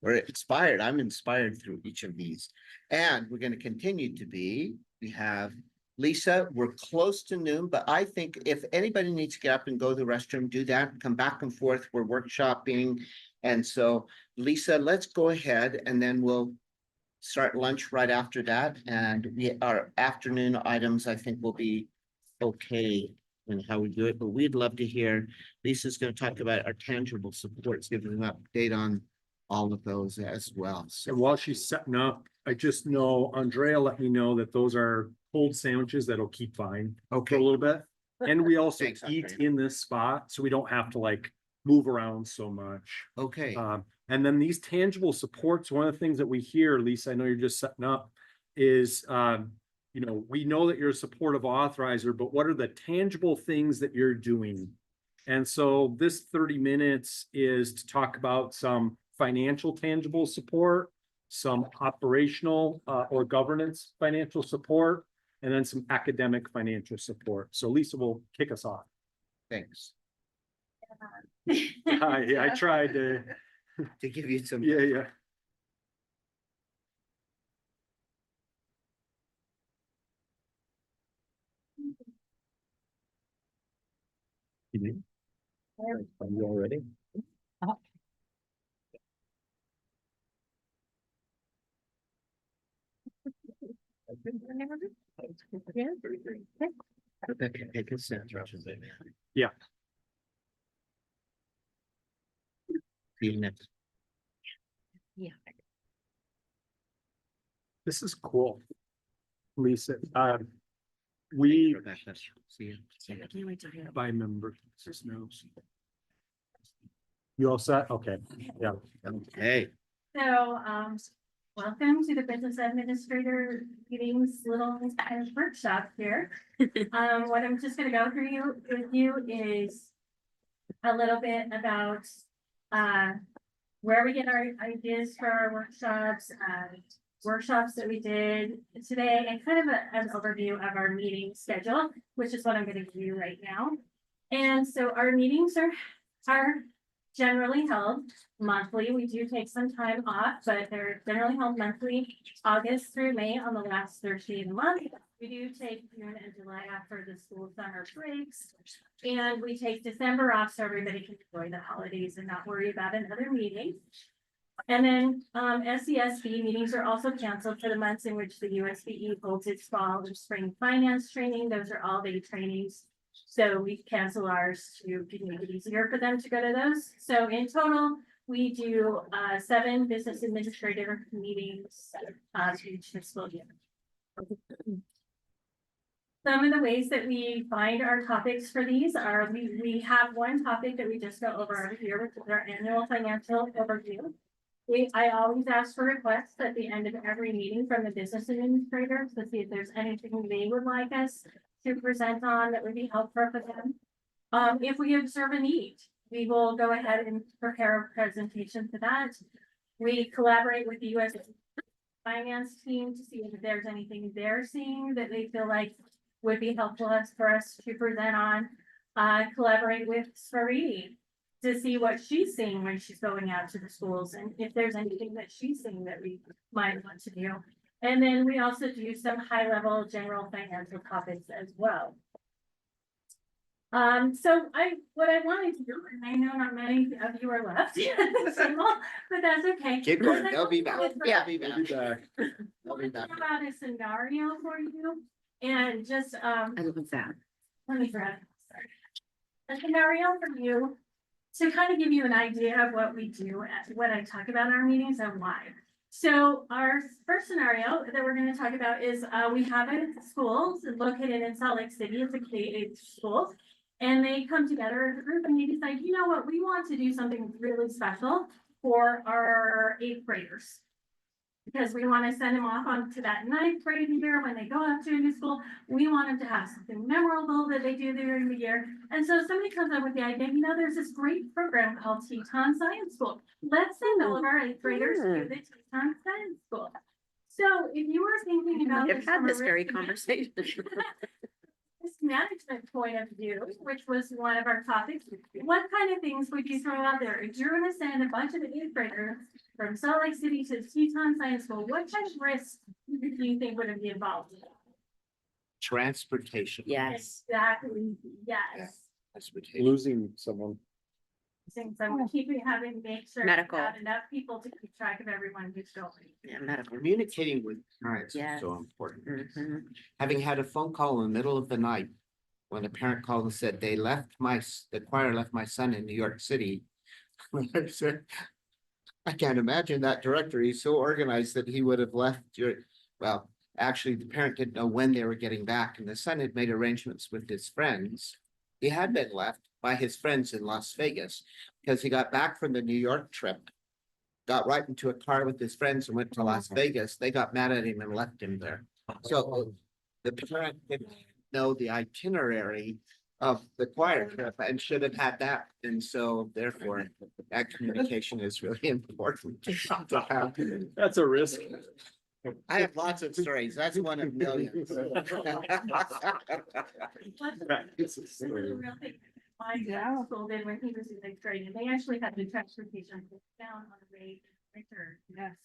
[SPEAKER 1] We're inspired. I'm inspired through each of these. And we're going to continue to be. We have Lisa, we're close to noon, but I think if anybody needs to get up and go to the restroom, do that, come back and forth. We're workshopping. And so Lisa, let's go ahead and then we'll start lunch right after that. And our afternoon items, I think, will be okay in how we do it, but we'd love to hear. Lisa's going to talk about our tangible supports, giving an update on all of those as well. So
[SPEAKER 10] And while she's setting up, I just know Andrea let me know that those are cold sandwiches that'll keep fine for
[SPEAKER 1] Okay.
[SPEAKER 10] a little bit. And we also
[SPEAKER 1] Thanks,
[SPEAKER 10] eat
[SPEAKER 1] Andre.
[SPEAKER 10] in this spot, so we don't have to like move around so much.
[SPEAKER 1] Okay.
[SPEAKER 10] And then these tangible supports, one of the things that we hear, Lisa, I know you're just setting up, is, you know, we know that you're a supportive authorizer, but what are the tangible things that you're doing? And so this 30 minutes is to talk about some financial tangible support, some operational or governance financial support, and then some academic financial support. So Lisa will kick us off.
[SPEAKER 1] Thanks.
[SPEAKER 10] I tried to,
[SPEAKER 1] To give you some.
[SPEAKER 10] yeah. Are you all ready?
[SPEAKER 1] Rebecca, take a sip.
[SPEAKER 10] Yeah.
[SPEAKER 1] See you next.
[SPEAKER 10] This is cool. Lisa, we
[SPEAKER 1] Rebecca, see you.
[SPEAKER 10] by member, just knows. You all set? Okay, yeah.
[SPEAKER 1] Hey.
[SPEAKER 8] So, welcome to the Business Administrator Meetings little kind of workshop here. What I'm just gonna go through with you is a little bit about, where we get our ideas for our workshops that we did today, and kind of an overview of our meeting schedule, which is what I'm gonna give you right now. And so our meetings are generally held monthly. We do take some time off, but they're generally held monthly, August through May on the last Thursday of the month. We do take June and July after the school summer breaks. And we take December off so everybody can enjoy the holidays and not worry about another meeting. And then SCSB meetings are also canceled for the months in which the USBE holds its fall or spring finance training. Those are all day trainings. So we cancel ours to make it easier for them to go to those. So in total, we do 7 business administrator meetings each fiscal year. Some of the ways that we find our topics for these are we have one topic that we just go over every year, which is our annual financial overview. I always ask for requests at the end of every meeting from the business administrators to see if there's anything they would like us to present on that would be helpful for them. If we observe a need, we will go ahead and prepare a presentation for that. We collaborate with the US finance team to see if there's anything they're seeing that they feel like would be helpful for us to present on. Collaborate with Swarini to see what she's seeing when she's going out to the schools and if there's anything that she's seeing that we might want to do. And then we also do some high level general financial topics as well. So what I wanted to do, and I know not many of you are left, but that's okay.
[SPEAKER 1] Keep going. They'll be back.
[SPEAKER 6] Yeah.
[SPEAKER 1] They'll be back.
[SPEAKER 10] We'll be back.
[SPEAKER 1] They'll be back.
[SPEAKER 8] About a scenario for you and just,
[SPEAKER 6] I love that.
[SPEAKER 8] let me grab, sorry. A scenario for you to kind of give you an idea of what we do, what I talk about in our meetings and why. So our first scenario that we're going to talk about is we have a school located in Salt Lake City. It's a K-8 school. And they come together as a group and they decide, you know what, we want to do something really special for our 8th graders. Because we want to send them off onto that 9th grade year when they go up to a new school. We want them to have something memorable that they do during the year. And so somebody comes up with the idea, you know, there's this great program called Teton Science School. Let's send all of our 8th graders to the Teton Science School. So if you were thinking about
[SPEAKER 6] I've had this very conversation.
[SPEAKER 8] this management point of view, which was one of our topics, what kind of things would you throw out there? If you're gonna send a bunch of 8th graders from Salt Lake City to Teton Science School, what kind of risks do you think would be involved?
[SPEAKER 1] Transportation.
[SPEAKER 6] Yes.
[SPEAKER 8] Exactly, yes.
[SPEAKER 1] Transportation.
[SPEAKER 10] Losing someone.
[SPEAKER 8] Things I'm having make sure. we
[SPEAKER 6] Medical.
[SPEAKER 8] have enough people to keep track of everyone who's going.
[SPEAKER 6] Yeah, medical.
[SPEAKER 1] Communicating with parents is
[SPEAKER 6] Yes.
[SPEAKER 1] so important.
[SPEAKER 6] Mhm.
[SPEAKER 1] Having had a phone call in the middle of the night when a parent called and said they left the choir left my son in New York City. I said, I can't imagine that director. He's so organized that he would have left well, actually, the parent didn't know when they were getting back, and the son had made arrangements with his friends. He had been left by his friends in Las Vegas because he got back from the New York trip, got right into a car with his friends and went to Las Vegas. They got mad at him and left him there. So the parent didn't know the itinerary of the choir trip and should have had that. And so therefore, that communication is really important to have.
[SPEAKER 10] That's a risk.
[SPEAKER 1] I have lots of stories. That's one of millions.
[SPEAKER 9] This is a real thing. My school did when he was in sixth grade, and they actually had the transportation down on the way winter,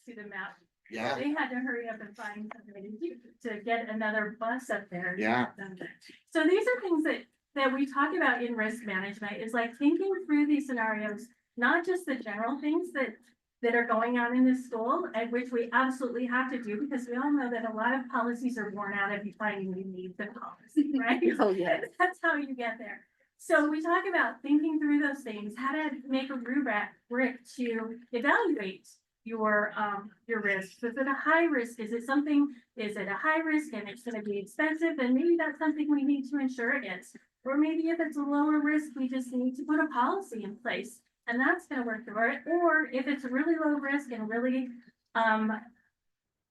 [SPEAKER 9] to the mountain.
[SPEAKER 1] Yeah,
[SPEAKER 9] They had to hurry up and find something to do to get another bus up there.
[SPEAKER 1] Yeah.
[SPEAKER 9] So these are things that we talk about in risk management, is like thinking through these scenarios, not just the general things that are going on in the school, and which we absolutely have to do, because we all know that a lot of policies are born out of you finding you need the policy, right?
[SPEAKER 6] Oh, yeah.
[SPEAKER 9] That's how you get there. So we talk about thinking through those things, how to make a rubric to evaluate your risk. Is it a high risk? Is it a high risk and it's gonna be expensive? And maybe that's something we need to insure against. Or maybe if it's a lower risk, we just need to put a policy in place, and that's gonna work for it. Or if it's really low risk and really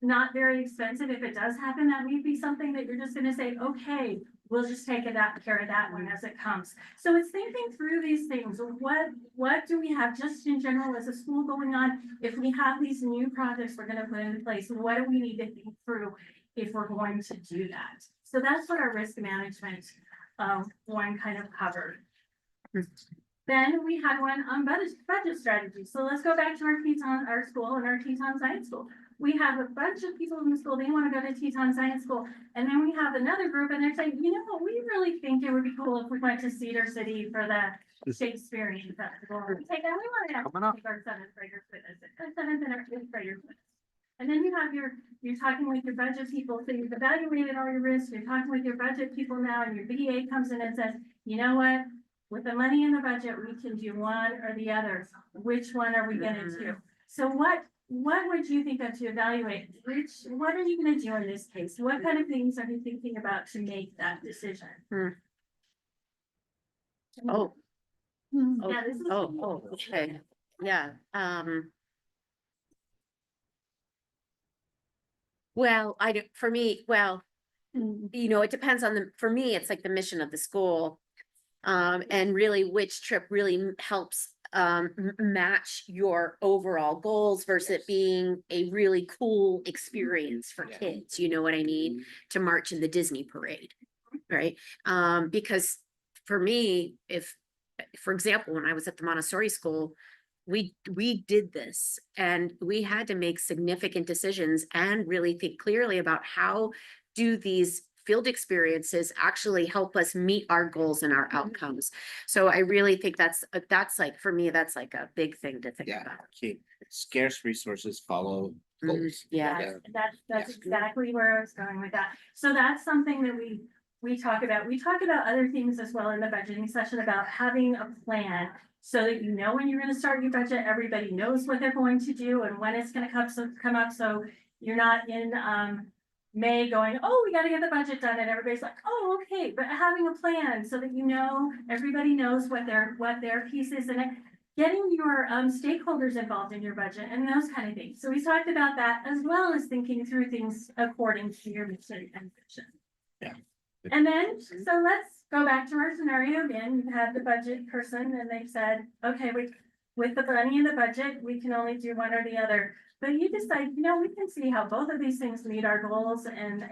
[SPEAKER 9] not very expensive, if it does happen, that may be something that you're just gonna say, okay, we'll just take care of that one as it comes. So it's thinking through these things. What do we have just in general as a school going on? If we have these new projects we're gonna put into place, what do we need to think through if we're going to do that? So that's what our risk management one kind of covered. Then we had one on budget strategy. So let's go back to our school and our Teton Science School. We have a bunch of people in the school, they want to go to Teton Science School. And then we have another group and they're saying, you know what, we really think it would be cool if we went to Cedar City for the Shakespearean Festival. We want to take our seventh graders with us, our seventh and our fifth graders with us. And then you're talking with your budget people, so you've evaluated all your risks, you're talking with your budget people now, and your BDA comes in and says, you know what? With the money in the budget, we can do one or the other. Which one are we gonna do? So what would you think of to evaluate? What are you gonna do in this case? What kind of things are you thinking about to make that decision?
[SPEAKER 6] Oh.
[SPEAKER 9] Yeah, this is.
[SPEAKER 6] Okay, yeah, well, for me, it depends on for me, it's like the mission of the school. And really which trip really helps match your overall goals versus it being a really cool experience for kids, you know what I mean? To march in the Disney parade, right? Because for me, for example, when I was at the Montessori school, we did this and we had to make significant decisions and really think clearly about how do these field experiences actually help us meet our goals and our outcomes. So I really think that's like, for me, that's like a big thing to think about.
[SPEAKER 1] Okay. Scarce resources follow goals.
[SPEAKER 6] Yeah.
[SPEAKER 9] That's exactly where I was going with that. So that's something that we talk about. We talk about other things as well in the budgeting session about having a plan so that you know when you're going to start your budget, everybody knows what they're going to do and when it's going to come up. So you're not in May going, oh, we got to get the budget done, and everybody's like, oh, okay, but having a plan so that you know everybody knows what their piece is in it. Getting your stakeholders involved in your budget and those kind of things. So we talked about that as well as thinking through things according to your mission and vision.
[SPEAKER 1] Yeah.
[SPEAKER 9] And then, so let's go back to our scenario again. You had the budget person and they said, okay, with the money in the budget, we can only do one or the other. But you decide, we can see how both of these things meet our goals and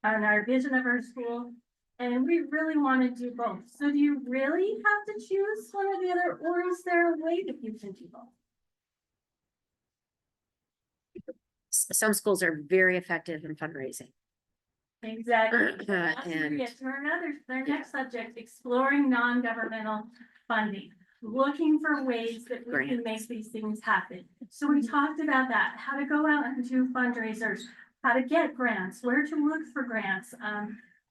[SPEAKER 9] our vision of our school. And we really want to do both. So do you really have to choose one or the other, or is there a way that you can do both?
[SPEAKER 6] Some schools are very effective in fundraising.
[SPEAKER 9] Exactly. That's where we
[SPEAKER 6] And-
[SPEAKER 9] get to their next subject, exploring non-governmental funding, looking for ways that we can make these things happen. So we talked about that, how to go out and do fundraisers, how to get grants, where to look for grants.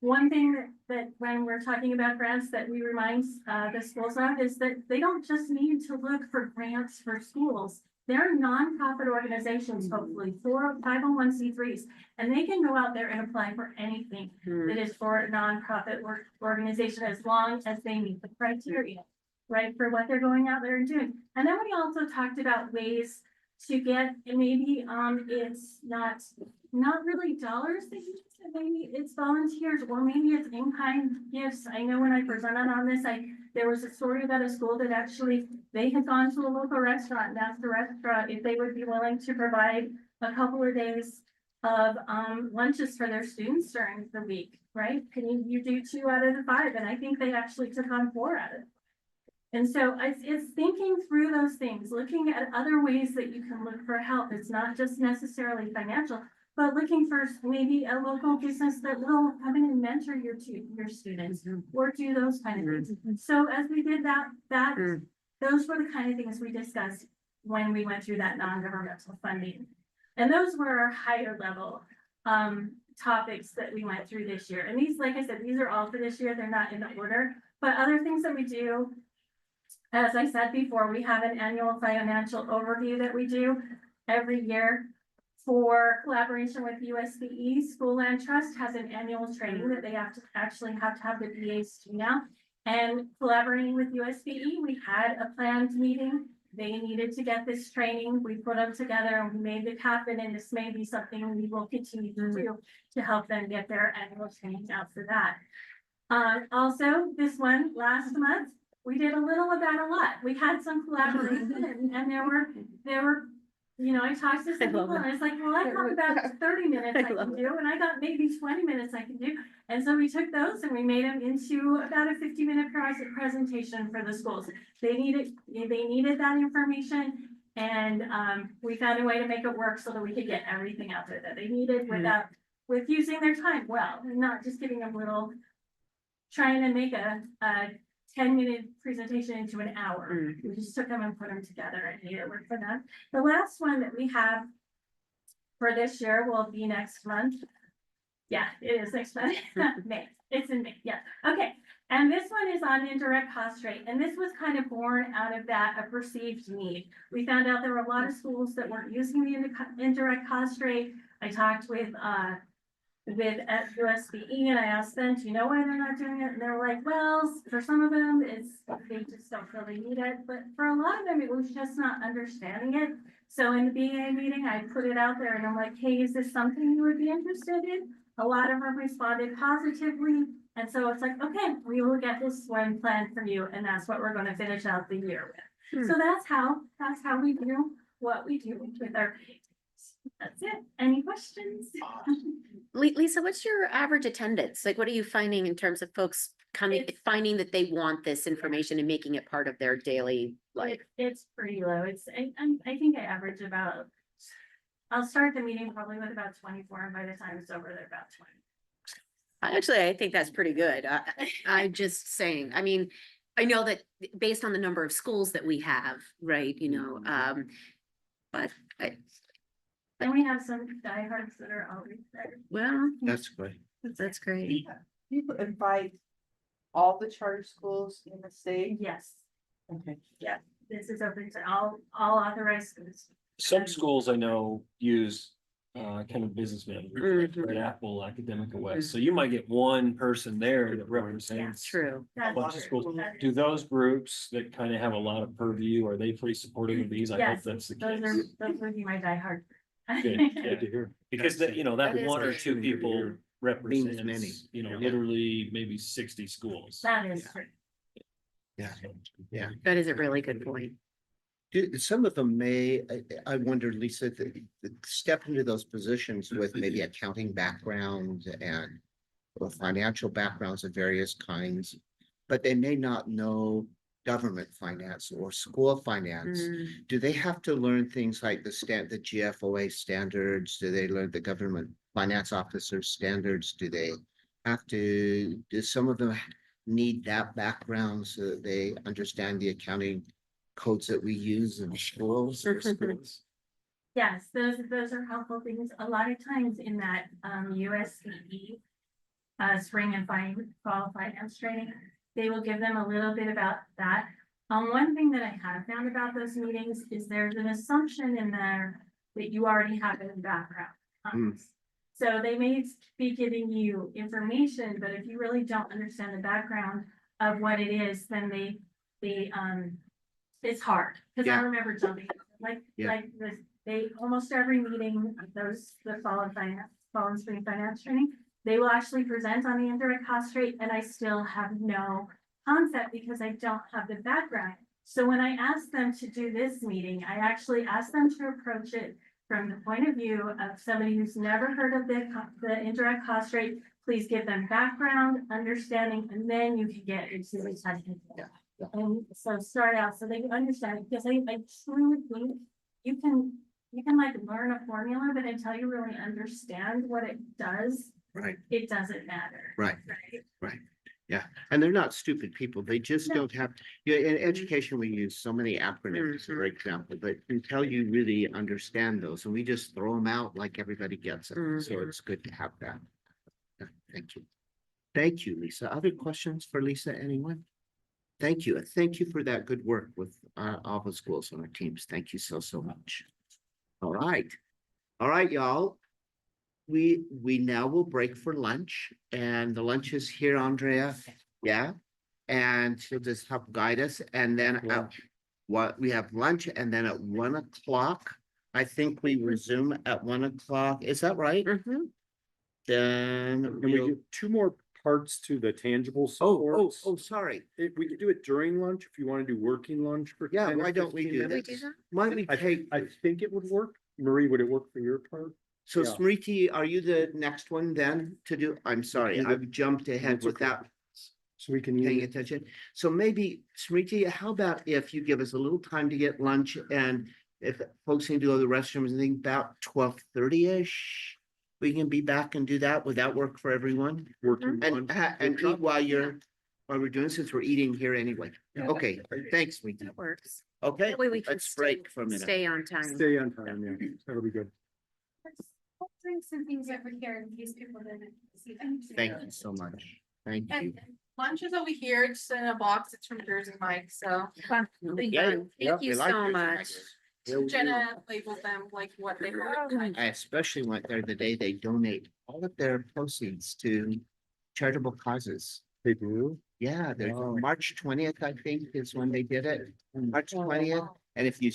[SPEAKER 9] One thing that when we're talking about grants that we remind the schools of is that they don't just need to look for grants for schools.
[SPEAKER 8] they're nonprofit organizations, hopefully, 501c3s, and they can go out there and apply for anything that is for a nonprofit organization as long as they meet the criteria, right, for what they're going out there and doing. And then we also talked about ways to get, and maybe it's not really dollars that you just, maybe it's volunteers, or maybe it's in-kind gifts. I know when I presented on this, there was a story about a school that actually, they had gone to a local restaurant and asked the restaurant if they would be willing to provide a couple of days of lunches for their students during the week, right? Can you do 2 out of the 5? And I think they actually took on 4 out of it. And so it's thinking through those things, looking at other ways that you can look for help. It's not just necessarily financial, but looking for maybe a local business that will come in and mentor your students or do those kind of things. So as we did that, those were the kind of things we discussed when we went through that non-governmental funding. And those were our higher level topics that we went through this year. And these, like I said, these are all for this year. They're not in the order, but other things that we do, as I said before, we have an annual financial overview that we do every year. For collaboration with USBE, School Land Trust has an annual training that they have to have the BAs do now. And collaborating with USBE, we had a planned meeting. They needed to get this training. We put them together and we made it happen. And this may be something we will continue to do to help them get their annual training out for that. Also, this one last month, we did a little about a lot. We had some collaboration and there were, you know, I talked to some people and I was like, well, I have about 30 minutes I can do, and I got maybe 20 minutes I can do. And so we took those and we made them into about a 50-minute presentation for the schools. They needed that information, and we found a way to make it work so that we could get everything out there that they needed with using their time well, and not just giving them trying to make a 10-minute presentation into an hour. We just took them and put them together and made it work for them. The last one that we have for this year will be next month. Yeah, it is next month. May. It's in May. Yeah. Okay. And this one is on indirect cost rate. And this was kind of born out of a perceived need. We found out there were a lot of schools that weren't using the indirect cost rate. I talked with at USBE and I asked them, do you know why they're not doing it? And they were like, well, for some of them, they just don't really need it. But for a lot of them, it was just not understanding it. So in the BA meeting, I put it out there and I'm like, hey, is this something you would be interested in? A lot of them responded positively. And so it's like, okay, we will get this one planned for you. And that's what we're going to finish out the year with. So that's how we do what we do with our meetings. That's it. Any questions?
[SPEAKER 6] Lisa, what's your average attendance? Like, what are you finding in terms of folks finding that they want this information and making it part of their daily life?
[SPEAKER 8] It's pretty low. I think I average about, I'll start the meeting probably with about 24, and by the time it's over, they're about 20.
[SPEAKER 6] Actually, I think that's pretty good. I'm just saying, I mean, I know that based on the number of schools that we have, right, you know, but
[SPEAKER 8] and we have some diehards that are always there.
[SPEAKER 6] well,
[SPEAKER 1] That's great.
[SPEAKER 6] that's great.
[SPEAKER 15] You invite all the charter schools in the state?
[SPEAKER 8] Yes,
[SPEAKER 15] Okay.
[SPEAKER 8] yeah, this is open to all authorized schools.
[SPEAKER 4] Some schools I know use kind of business management, right? Apple, Academic West. So you might get one person there that represents
[SPEAKER 6] True.
[SPEAKER 4] a
[SPEAKER 8] That's
[SPEAKER 4] bunch of
[SPEAKER 8] true.
[SPEAKER 4] schools.
[SPEAKER 8] That
[SPEAKER 4] Do
[SPEAKER 8] is-
[SPEAKER 4] those groups that kind of have a lot of purview, are they pretty supportive of these? I hope
[SPEAKER 8] Yes,
[SPEAKER 4] that's the
[SPEAKER 8] those
[SPEAKER 4] case.
[SPEAKER 8] would be my diehard.
[SPEAKER 4] Good, good to hear. Because that, you know, that
[SPEAKER 6] That is
[SPEAKER 4] one or
[SPEAKER 6] good.
[SPEAKER 4] two people represents,
[SPEAKER 1] many.
[SPEAKER 4] you know,
[SPEAKER 1] Yeah.
[SPEAKER 4] literally maybe 60 schools.
[SPEAKER 8] That is true.
[SPEAKER 1] Yeah. Yeah.
[SPEAKER 6] That is a really good point.
[SPEAKER 1] Some of them may, I wonder, Lisa, step into those positions with maybe accounting background and or financial backgrounds of various kinds, but they may not know government finance or school finance. Do they have to learn things like the GFOA standards? Do they learn the government finance officer standards? Do some of them need that background so that they understand the accounting codes that we use in schools or schools?
[SPEAKER 8] Yes, those are helpful things. A lot of times in that USBE spring and fall finance training, they will give them a little bit about that.
[SPEAKER 11] One thing that I have found about those meetings is there's an assumption in there that you already have it in background.
[SPEAKER 1] Mm.
[SPEAKER 11] So they may be giving you information, but if you really don't understand the background of what it is, then it's hard. Cause I
[SPEAKER 1] Yeah.
[SPEAKER 11] remember jumping,
[SPEAKER 1] Yeah.
[SPEAKER 11] like this, almost every meeting, the fall and spring finance training, they will actually present on the indirect cost rate, and I still have no concept because I don't have the background. So when I asked them to do this meeting, I actually asked them to approach it from the point of view of somebody who's never heard of the indirect cost rate. Please give them background, understanding, and then you can get into the technical.
[SPEAKER 1] Yeah.
[SPEAKER 11] And so start out so they can understand, because I truly think you can like learn a formula, but until you really understand what it does,
[SPEAKER 1] Right,
[SPEAKER 11] it doesn't matter.
[SPEAKER 1] right, right. Yeah, and they're not stupid people. They just
[SPEAKER 11] No.
[SPEAKER 1] don't have, yeah, in education, we use so many acronyms, for example, but until you really understand those, and we just throw them out like everybody gets it. So it's good to have that. Yeah, thank you. Thank you, Lisa. Other questions for Lisa, anyone? Thank you. Thank you for that good work with all the schools on our teams. Thank you so, so much. All right. All right, y'all. We now will break for lunch, and the lunch is here, Andrea. Yeah. And she'll just help guide us. And then what we have lunch, and then at 1 o'clock, I think we resume at 1 o'clock. Is that right?
[SPEAKER 6] Mhm.
[SPEAKER 1] Then
[SPEAKER 10] And we
[SPEAKER 1] we'll,
[SPEAKER 10] do two more parts to the tangible
[SPEAKER 1] oh,
[SPEAKER 10] supports.
[SPEAKER 1] sorry.
[SPEAKER 10] We could do it during lunch if you want to do working lunch for.
[SPEAKER 1] Yeah,
[SPEAKER 10] 10 or
[SPEAKER 1] why don't we
[SPEAKER 10] 15
[SPEAKER 1] do
[SPEAKER 10] minutes.
[SPEAKER 1] that? Why don't we take,
[SPEAKER 10] I think it would work. Marie, would it work for your part?
[SPEAKER 1] so
[SPEAKER 10] yeah.
[SPEAKER 1] Smriti, are you the next one then to do? I'm sorry,
[SPEAKER 10] do
[SPEAKER 1] I've jumped ahead
[SPEAKER 10] That's okay.
[SPEAKER 1] without
[SPEAKER 10] So we can
[SPEAKER 1] paying
[SPEAKER 10] use,
[SPEAKER 1] attention. So maybe, Smriti, how about if you give us a little time to get lunch, and if folks need to go to the restrooms, I think about 12:30-ish, we can be back and do that. Would that work for everyone?
[SPEAKER 10] working
[SPEAKER 1] And
[SPEAKER 10] lunch.
[SPEAKER 1] eat while we're doing, since we're eating here anyway. Okay, thanks, Smriti.
[SPEAKER 6] That works.
[SPEAKER 1] Okay,
[SPEAKER 6] That way we can
[SPEAKER 1] let's break for a minute.
[SPEAKER 6] stay on time.
[SPEAKER 10] Stay on time, yeah. That'll be good.
[SPEAKER 8] Let's bring some things over here in case people didn't see them.
[SPEAKER 1] Thank you so much. Thank you.
[SPEAKER 17] And lunch is over here, it's in a box, it's from Jersey Mike, so
[SPEAKER 1] Yeah,
[SPEAKER 6] Thank you
[SPEAKER 1] we like
[SPEAKER 6] so
[SPEAKER 1] this.
[SPEAKER 6] much.
[SPEAKER 17] Jenna labeled them like what they were.
[SPEAKER 1] I especially went there the day they donate all of their proceeds to charitable causes.
[SPEAKER 10] They do?
[SPEAKER 1] Yeah, there's
[SPEAKER 10] Wow.
[SPEAKER 1] March 20th, I think, is when they did it. March 20th. And if you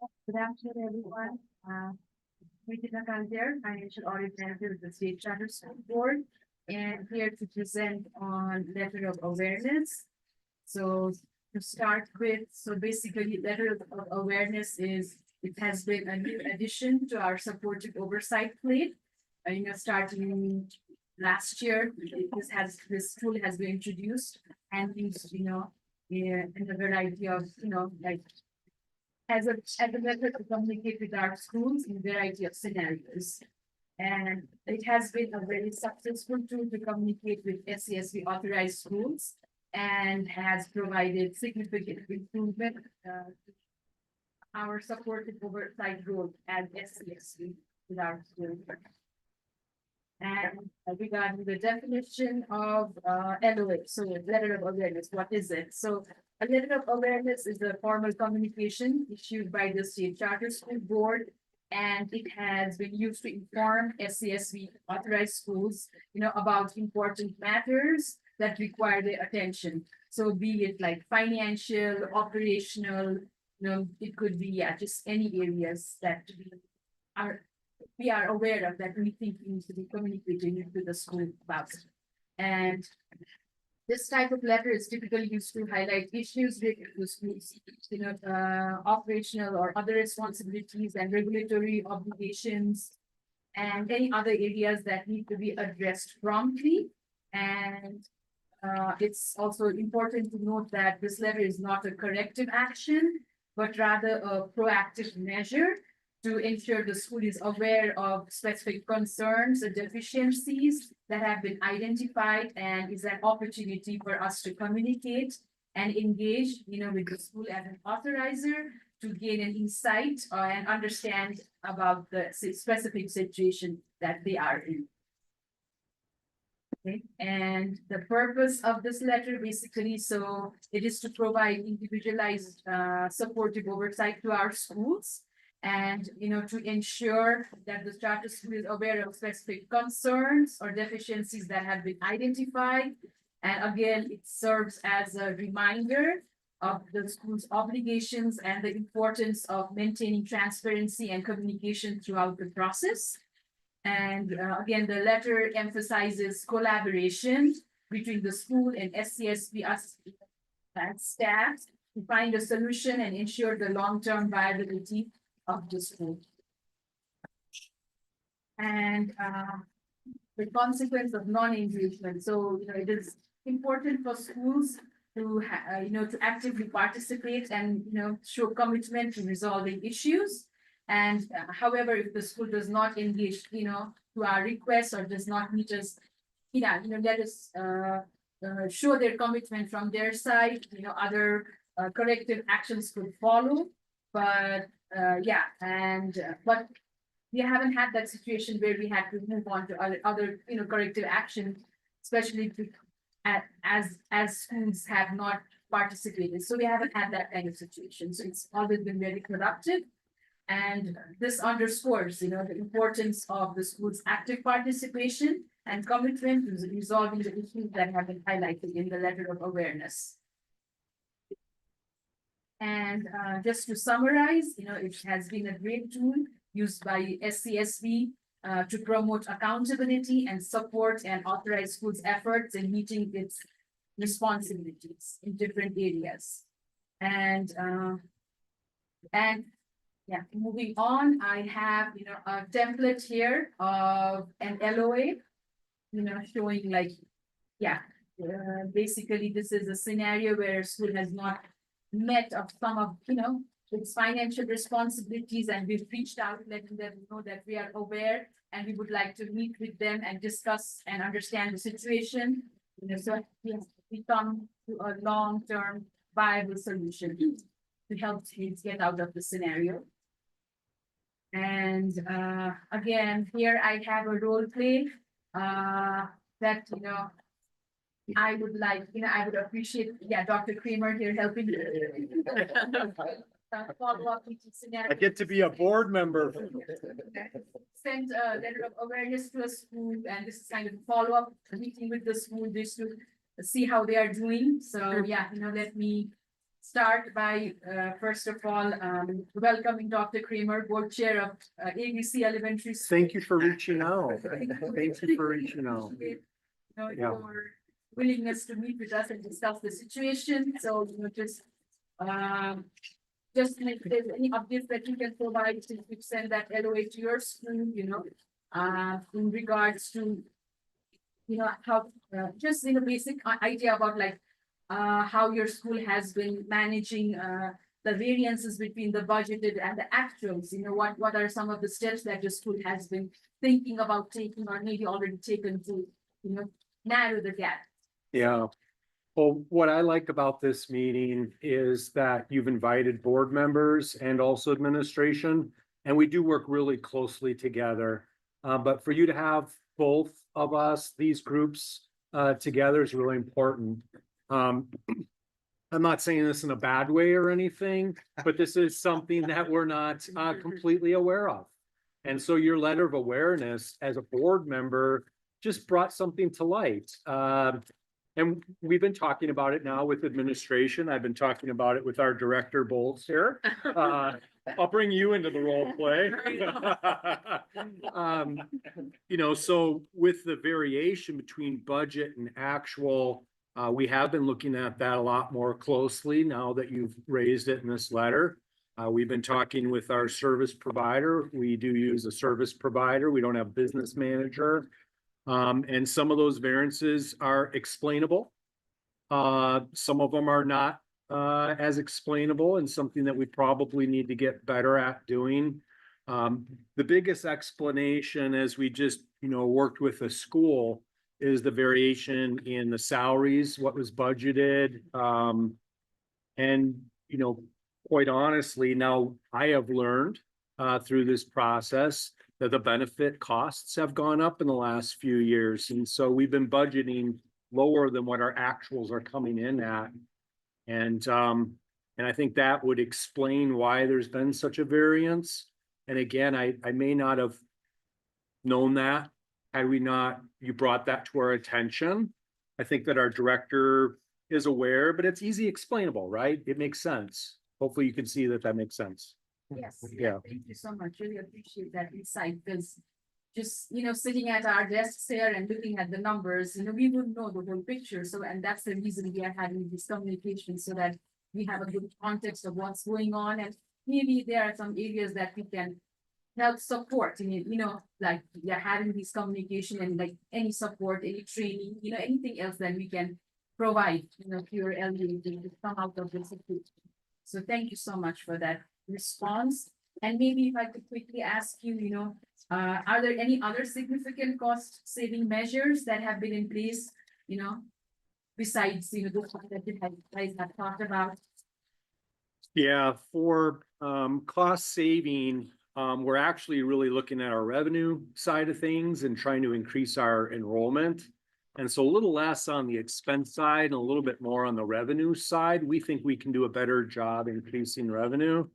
[SPEAKER 11] Good afternoon, everyone. Regina Cancer, Financial Audit Manager of the State Charter School Board, and here to present on letter of awareness. So to start with, so basically letter of awareness is, it has been a new addition to our supportive oversight plate. Starting last year, this tool has been introduced and used, in a variety of, like as a method to communicate with our schools in a variety of scenarios. And it has been a very successful tool to communicate with SCSB authorized schools and has provided significant improvement our supported oversight role as SCSB with our schools. And regarding the definition of LOA, so letter of awareness, what is it? So a letter of awareness is a formal communication issued by the State Charter School Board, and it has been used to inform SCSB authorized schools, about important matters that require their attention. So be it like financial, operational, it could be, just any areas that we are aware of that we think needs to be communicated to the school about. And this type of letter is typically used to highlight issues related to schools, operational or other responsibilities and regulatory obligations, and any other areas that need to be addressed promptly. And it's also important to note that this letter is not a corrective action, but rather a proactive measure to ensure the school is aware of specific concerns or deficiencies that have been identified, and is an opportunity for us to communicate and engage, with the school as an authorizer to gain an insight and understand about the specific situation that they are in. Okay, and the purpose of this letter basically, so it is to provide individualized supportive oversight to our schools, and to ensure that the charter school is aware of specific concerns or deficiencies that have been identified. And again, it serves as a reminder of the school's obligations and the importance of maintaining transparency and communication throughout the process. And again, the letter emphasizes collaboration between the school and SCSB and staff to find a solution and ensure the long-term viability of the school. And the consequence of non-engagement. So, it is important for schools to to actively participate and show commitment to resolving issues. And however, if the school does not engage, to our requests or does not meet us, let us show their commitment from their side. Other corrective actions could follow. But but we haven't had that situation where we had to move on to other corrective action, especially as schools have not participated. So we haven't had that kind of situation. So it's always been very productive. And this underscores, the importance of the school's active participation and commitment to resolving the issues that have been highlighted in the letter of awareness. And just to summarize, it has been a great tool used by SCSB to promote accountability and support and authorize schools' efforts in meeting its responsibilities in different areas. And yeah, moving on, I have a template here of an LOA, showing like, basically this is a scenario where a school has not met of some of its financial responsibilities, and we've reached out letting them know that we are aware and we would like to meet with them and discuss and understand the situation. So we come to a long-term viable solution to help kids get out of the scenario. And again, here I have a role play that I would like, I would appreciate, Dr. Kramer here helping follow up with scenario.
[SPEAKER 10] I get to be a board member.
[SPEAKER 11] Send a letter of awareness to a school, and this is kind of a follow-up meeting with the school just to see how they are doing. So let me
[SPEAKER 16] start by, first of all, welcoming Dr. Kramer, board chair of ABC Elementary. School.
[SPEAKER 10] Thank you for reaching out. Thank you for reaching out.
[SPEAKER 16] You know,
[SPEAKER 10] Yeah.
[SPEAKER 16] your willingness to meet with us and discuss the situation, so, you know, just if there's any updates that you can provide, if you send that LOA to your school, you know, in regards to, you know, how, just, you know, basic idea about like, how your school has been managing, the variances between the budgeted and the actuals, you know, what are some of the steps that your school has been thinking about taking or maybe already taken to, you know, narrow the gap?
[SPEAKER 10] Yeah. Well, what I like about this meeting is that you've invited board members and also administration, and we do work really closely together. But for you to have both of us, these groups, together is really important. I'm not saying this in a bad way or anything, but this is something that we're not, completely aware of. And so your letter of awareness as a board member just brought something to light. And we've been talking about it now with administration. I've been talking about it with our director Bolts here. I'll bring you into the role play. You know, so with the variation between budget and actual, we have been looking at that a lot more closely now that you've raised it in this letter. We've been talking with our service provider. We do use a service provider. We don't have business manager. And some of those variances are explainable. Some of them are not as explainable, and something that we probably need to get better at doing. The biggest explanation, as we just, you know, worked with a school, is the variation in the salaries, what was budgeted. And, you know, quite honestly, now I have learned through this process that the benefit costs have gone up in the last few years. And so we've been budgeting lower than what our actuals are coming in at. And I think that would explain why there's been such a variance. And again, I may not have known that had we not, you brought that to our attention. I think that our director is aware, but it's easy explainable, right? It makes sense. Hopefully you can see that that makes sense.
[SPEAKER 16] Yes.
[SPEAKER 10] Yeah.
[SPEAKER 16] Thank you so much. Really appreciate that insight, because just, you know, sitting at our desks here and looking at the numbers, you know, we wouldn't know the whole picture. So, and that's the reason we are having this communication, so that we have a good context of what's going on. And maybe there are some areas that we can help support, and you know, like we are having this communication, and like any support, any training, you know, anything else that we can provide, you know, to your elderly to come out of this situation. So thank you so much for that response. And maybe if I could quickly ask you, you know, are there any other significant cost saving measures that have been in place, you know, besides, you know, the one that you guys have talked about?
[SPEAKER 10] Yeah, for cost saving, we're actually really looking at our revenue side of things and trying to increase our enrollment. And so a little less on the expense side and a little bit more on the revenue side. We think we can do a better job increasing revenue.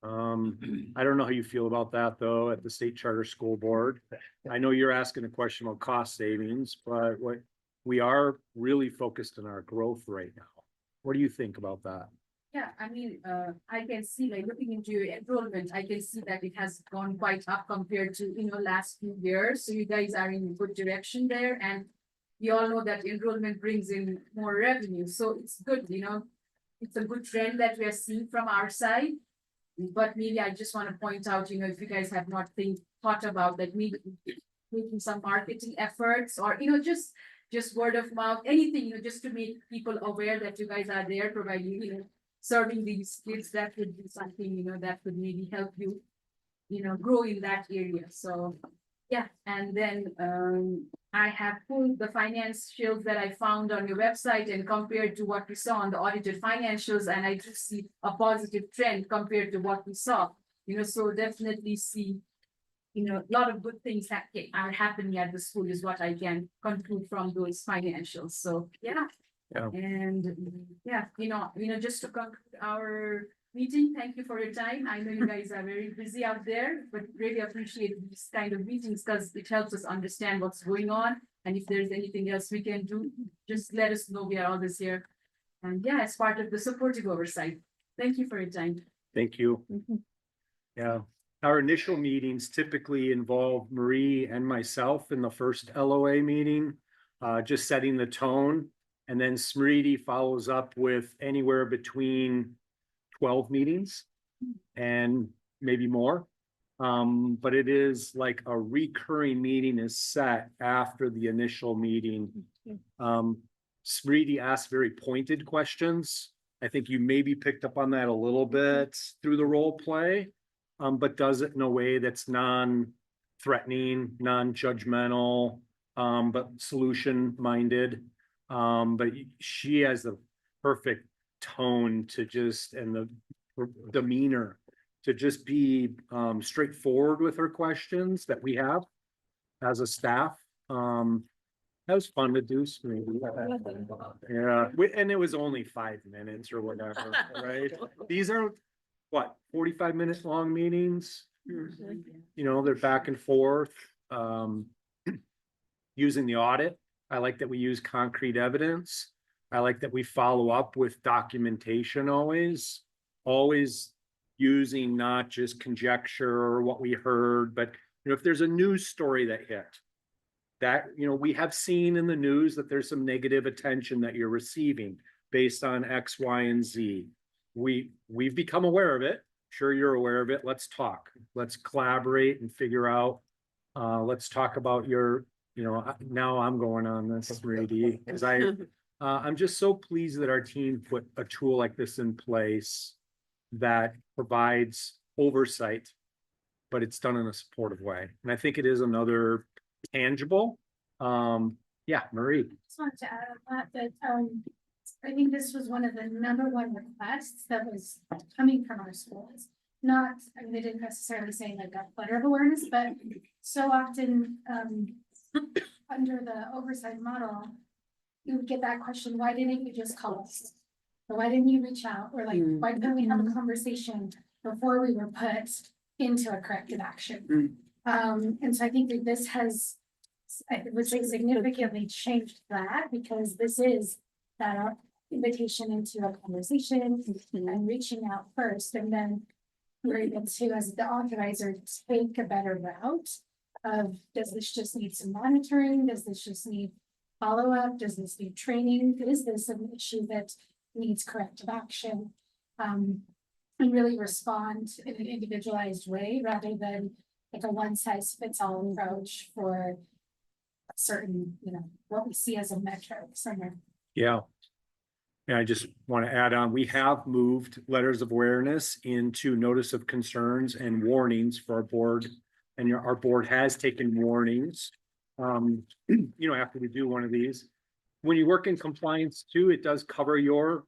[SPEAKER 10] I don't know how you feel about that though at the State Charter School Board. I know you're asking a question about cost savings, but what we are really focused on our growth right now. What do you think about that?
[SPEAKER 16] Yeah, I mean, I can see, like, looking into your enrollment, I can see that it has gone quite up compared to, you know, last few years. So you guys are in a good direction there, and we all know that enrollment brings in more revenue. So it's good, you know, it's a good trend that we are seeing from our side. But maybe I just want to point out, you know, if you guys have not thought about that, maybe making some marketing efforts, or, you know, just word of mouth, anything, you know, just to make people aware that you guys are there providing, you know, serving these kids. That would be something, you know, that could maybe help you, you know, grow in that area. So yeah, and then I have pulled the financials that I found on your website and compared to what we saw on the audited financials, and I do see a positive trend compared to what we saw. You know, so definitely see, you know, a lot of good things that are happening at the school is what I can conclude from those financials. So yeah.
[SPEAKER 10] Yeah.
[SPEAKER 16] And yeah, you know, just to conclude our meeting, thank you for your time. I know you guys are very busy out there, but really appreciate these kind of meetings because it helps us understand what's going on. And if there's anything else we can do, just let us know. We are always here.
[SPEAKER 18] And yeah, as part of the supportive oversight. Thank you for your time.
[SPEAKER 10] Thank you. Yeah, our initial meetings typically involve Marie and myself in the first LOA meeting, just setting the tone. And then Smriti follows up with anywhere between 12 meetings and maybe more. But it is like a recurring meeting is set after the initial meeting. Smriti asked very pointed questions. I think you maybe picked up on that a little bit through the role play, but does it in a way that's non-threatening, non-judgmental, but solution-minded. But she has the perfect tone to just, and the demeanor to just be straightforward with her questions that we have as a staff. That was fun to do, Smriti. Yeah, and it was only 5 minutes or whatever, right? These are what, 45-minute long meetings? You know, they're back and forth. Using the audit, I like that we use concrete evidence. I like that we follow up with documentation always using not just conjecture or what we heard, but you know, if there's a news story that hit, that, you know, we have seen in the news that there's some negative attention that you're receiving based on X, Y, and Z. We've become aware of it. Sure, you're aware of it. Let's talk. Let's collaborate and figure out. Let's talk about your, you know, now I'm going on this, Brady, because I'm just so pleased that our team put a tool like this in place that provides oversight, but it's done in a supportive way. And I think it is another tangible. Yeah, Marie.
[SPEAKER 8] Just wanted to add on that, I think this was one of the #1 requests that was coming from our schools. Not, I mean, they didn't necessarily say like a letter of awareness, but so often, under the oversight model, you would get that question, why didn't you just call us? Or why didn't you reach out? Or like, why couldn't we have a conversation before we were put into a corrective action? And so I think that this has, I would say, significantly changed that, because this is that invitation into a conversation and reaching out first, and then we're able to, as the authorizer, take a better route of, does this just need some monitoring? Does this just need follow-up? Does this need training? Is this an issue that needs corrective action? And really respond in an individualized way rather than like a one-size-fits-all approach for a certain, you know, what we see as a metric somewhere.
[SPEAKER 10] Yeah. And I just want to add on, we have moved letters of awareness into notice of concerns and warnings for our board. And our board has taken warnings, you know, after we do one of these. When you work in compliance too, it does cover your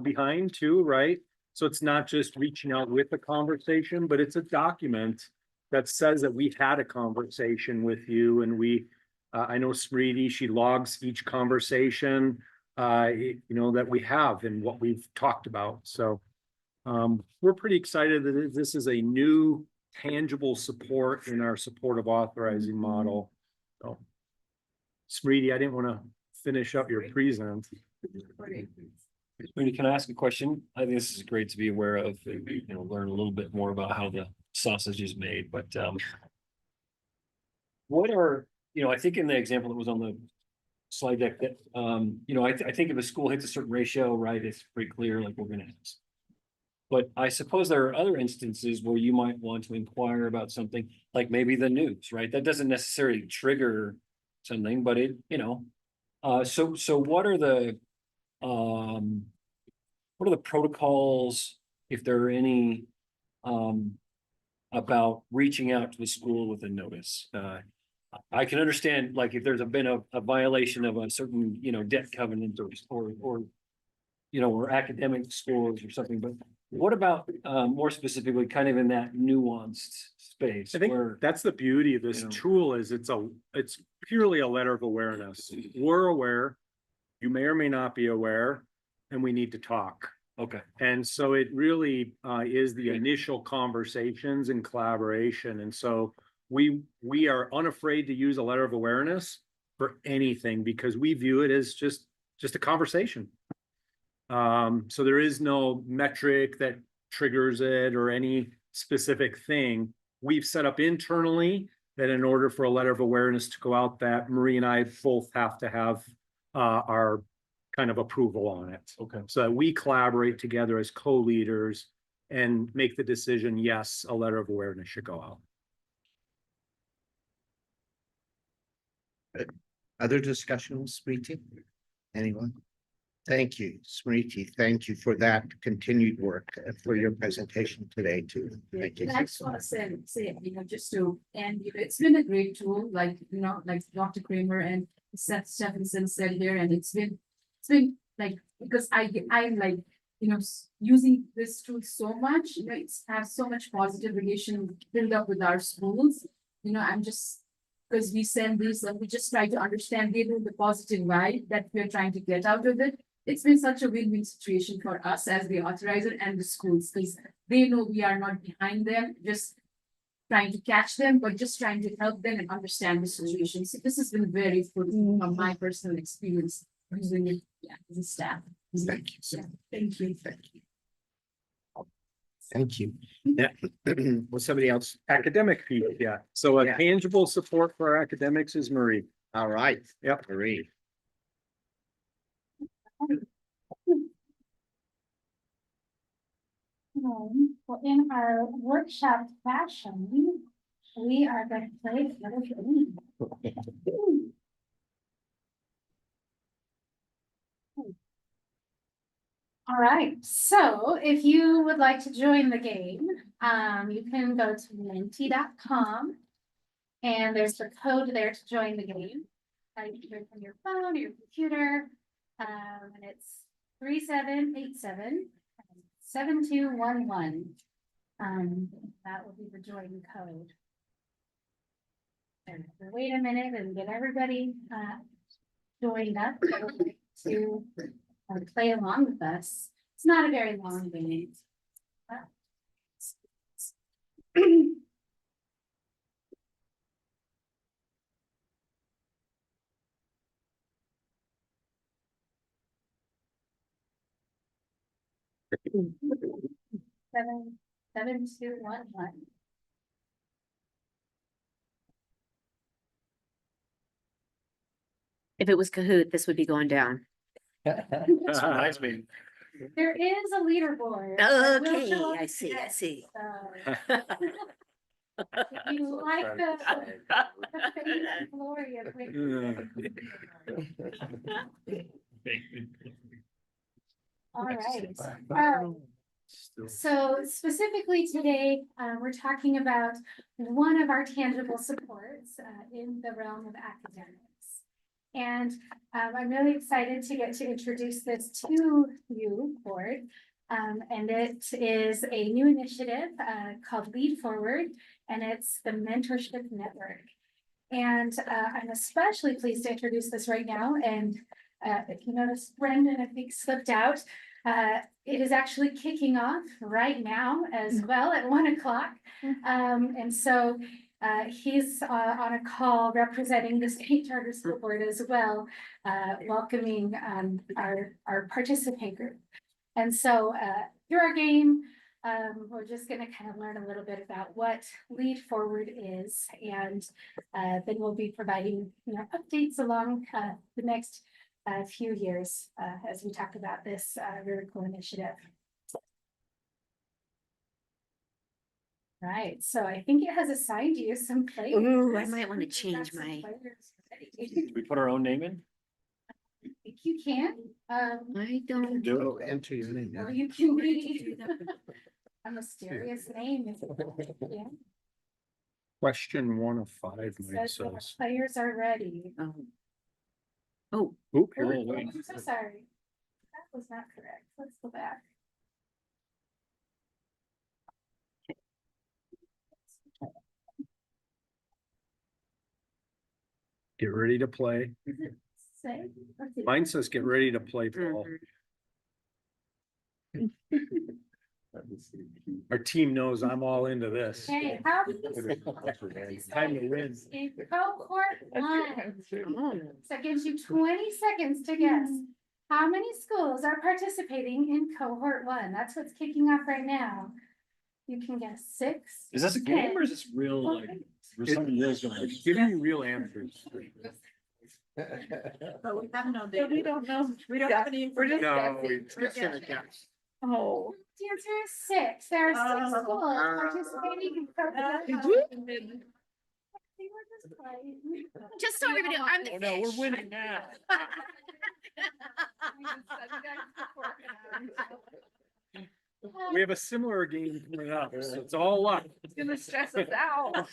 [SPEAKER 10] behind too, right? So it's not just reaching out with a conversation, but it's a document that says that we've had a conversation with you. And we, I know Smriti, she logs each conversation, you know, that we have and what we've talked about. So we're pretty excited that this is a new tangible support in our supportive authorizing model. So Smriti, I didn't want to finish up your present.
[SPEAKER 4] Can I ask a question? I think this is great to be aware of, and, you know, learn a little bit more about how the sausage is made, but what are, you know, I think in the example that was on the slide deck that, you know, I think if a school hits a certain ratio, right, it's pretty clear, like we're gonna ask. But I suppose there are other instances where you might want to inquire about something, like maybe the news, right? That doesn't necessarily trigger something, but it, you know, so what are the protocols, if there are any, about reaching out to the school with a notice? I can understand, like, if there's been a violation of a certain, you know, debt covenant or you know, or academic scores or something, but what about more specifically kind of in that nuanced space?
[SPEAKER 10] I think
[SPEAKER 4] where,
[SPEAKER 10] that's the beauty of this
[SPEAKER 4] you know,
[SPEAKER 10] tool is it's purely a letter of awareness. We're aware, you may or may not be aware, and we need to talk.
[SPEAKER 4] okay,
[SPEAKER 10] And so it really is the initial conversations and collaboration. And so we are unafraid to use a letter of awareness for anything because we view it as just a conversation. So there is no metric that triggers it or any specific thing. We've set up internally that in order for a letter of awareness to go out, that Marie and I both have to have our kind of approval on it.
[SPEAKER 7] Okay.
[SPEAKER 10] So that we collaborate together as co-leaders and make the decision, yes, a letter of awareness should go out.
[SPEAKER 1] Other discussions, Smriti? Anyone? Thank you, Smriti. Thank you for that continued work and for your presentation today too. Thank you.
[SPEAKER 18] And I just want to say, just to, and it's been a great tool, like, like Dr. Kramer and Seth Stephenson said here, and it's been like, because I'm like, using this tool so much, it's have so much positive relation build up with our schools. I'm just, because we send these, and we just try to understand the positive vibe that we're trying to get out of it. It's been such a win-win situation for us as the authorizer and the schools, because they know we are not behind them, just trying to catch them, but just trying to help them and understand the situation. So this has been very good from my personal experience using it, as a staff.
[SPEAKER 1] Thank you.
[SPEAKER 18] Yeah, thank you.
[SPEAKER 1] Thank you. Thank you.
[SPEAKER 10] Yeah.
[SPEAKER 1] Was somebody else?
[SPEAKER 10] Academic piece, yeah. So a
[SPEAKER 1] Yeah.
[SPEAKER 10] tangible support for our academics is Marie.
[SPEAKER 1] All right.
[SPEAKER 10] Yep.
[SPEAKER 1] Marie.
[SPEAKER 8] Well, in our workshop fashion, we are going to play a little game. All right, so if you would like to join the game, you can go to menti.com. And there's the code there to join the game. You can do it from your phone or your computer. And it's 3787-7211. That will be the join code. And wait a minute and get everybody joined up to play along with us. It's not a very long game. Seven, 7211.
[SPEAKER 6] If it was Kahoot, this would be going down.
[SPEAKER 10] Reminds me.
[SPEAKER 8] There is a leaderboard. that will
[SPEAKER 6] Okay,
[SPEAKER 8] show up
[SPEAKER 6] I see, I
[SPEAKER 8] today,
[SPEAKER 6] see.
[SPEAKER 8] so if you like the fame and glory of all right. So specifically today, we're talking about one of our tangible supports in the realm of academics. And I'm really excited to get to introduce this to you, board. And it is a new initiative called Lead Forward, and it's the Mentorship Network. And I'm especially pleased to introduce this right now. And if you notice, Brendan, I think, slipped out. It is actually kicking off right now as well at 1 o'clock. And so he's on a call representing the State Charter School Board as well, welcoming our participant group. And so through our game, we're just going to kind of learn a little bit about what Lead Forward is, and then we'll be providing updates along the next few years as we talk about this really cool initiative. Right, so I think it has assigned you some players.
[SPEAKER 6] Ooh, I might want to change my.
[SPEAKER 10] Do we put our own name in?
[SPEAKER 8] I think you can.
[SPEAKER 6] I don't.
[SPEAKER 1] Oh, enter your name.
[SPEAKER 8] Or you can be a mysterious name. Yeah.
[SPEAKER 10] Question 1 of 5,
[SPEAKER 8] It
[SPEAKER 10] Mike
[SPEAKER 8] says that our
[SPEAKER 10] says.
[SPEAKER 8] players are ready.
[SPEAKER 6] Oh,
[SPEAKER 10] Oop,
[SPEAKER 8] Oh,
[SPEAKER 10] roll away.
[SPEAKER 8] I'm so sorry. That was not correct. Let's go back.
[SPEAKER 10] Get ready to play.
[SPEAKER 8] Does it say? Let's see.
[SPEAKER 10] Mine says get ready to play, Paul.
[SPEAKER 6] mhm.
[SPEAKER 10] Our team knows I'm all into this.
[SPEAKER 8] Hey, how
[SPEAKER 10] Time to win.
[SPEAKER 8] in cohort 1?
[SPEAKER 6] Oh.
[SPEAKER 8] So it gives you 20 seconds to guess. How many schools are participating in cohort 1? That's what's kicking off right now. You can guess 6.
[SPEAKER 4] Is this a game or is this real, like, or something real's going on?
[SPEAKER 10] Giving you real answers.
[SPEAKER 15] But we have no data.
[SPEAKER 11] We don't know. We don't have any. We're just
[SPEAKER 10] No,
[SPEAKER 11] guessing.
[SPEAKER 10] we-
[SPEAKER 11] We're guessing.
[SPEAKER 10] guess.
[SPEAKER 11] Oh.
[SPEAKER 8] The answer is 6. There are 6
[SPEAKER 11] Oh.
[SPEAKER 8] schools participating in cohort
[SPEAKER 11] Did
[SPEAKER 8] 1.
[SPEAKER 11] you?
[SPEAKER 8] They were just playing.
[SPEAKER 6] Just so everybody knows, I'm the
[SPEAKER 10] Oh, no, we're
[SPEAKER 6] fish.
[SPEAKER 10] winning now. We have a similar game coming up, so it's all luck.
[SPEAKER 11] It's gonna stress us out.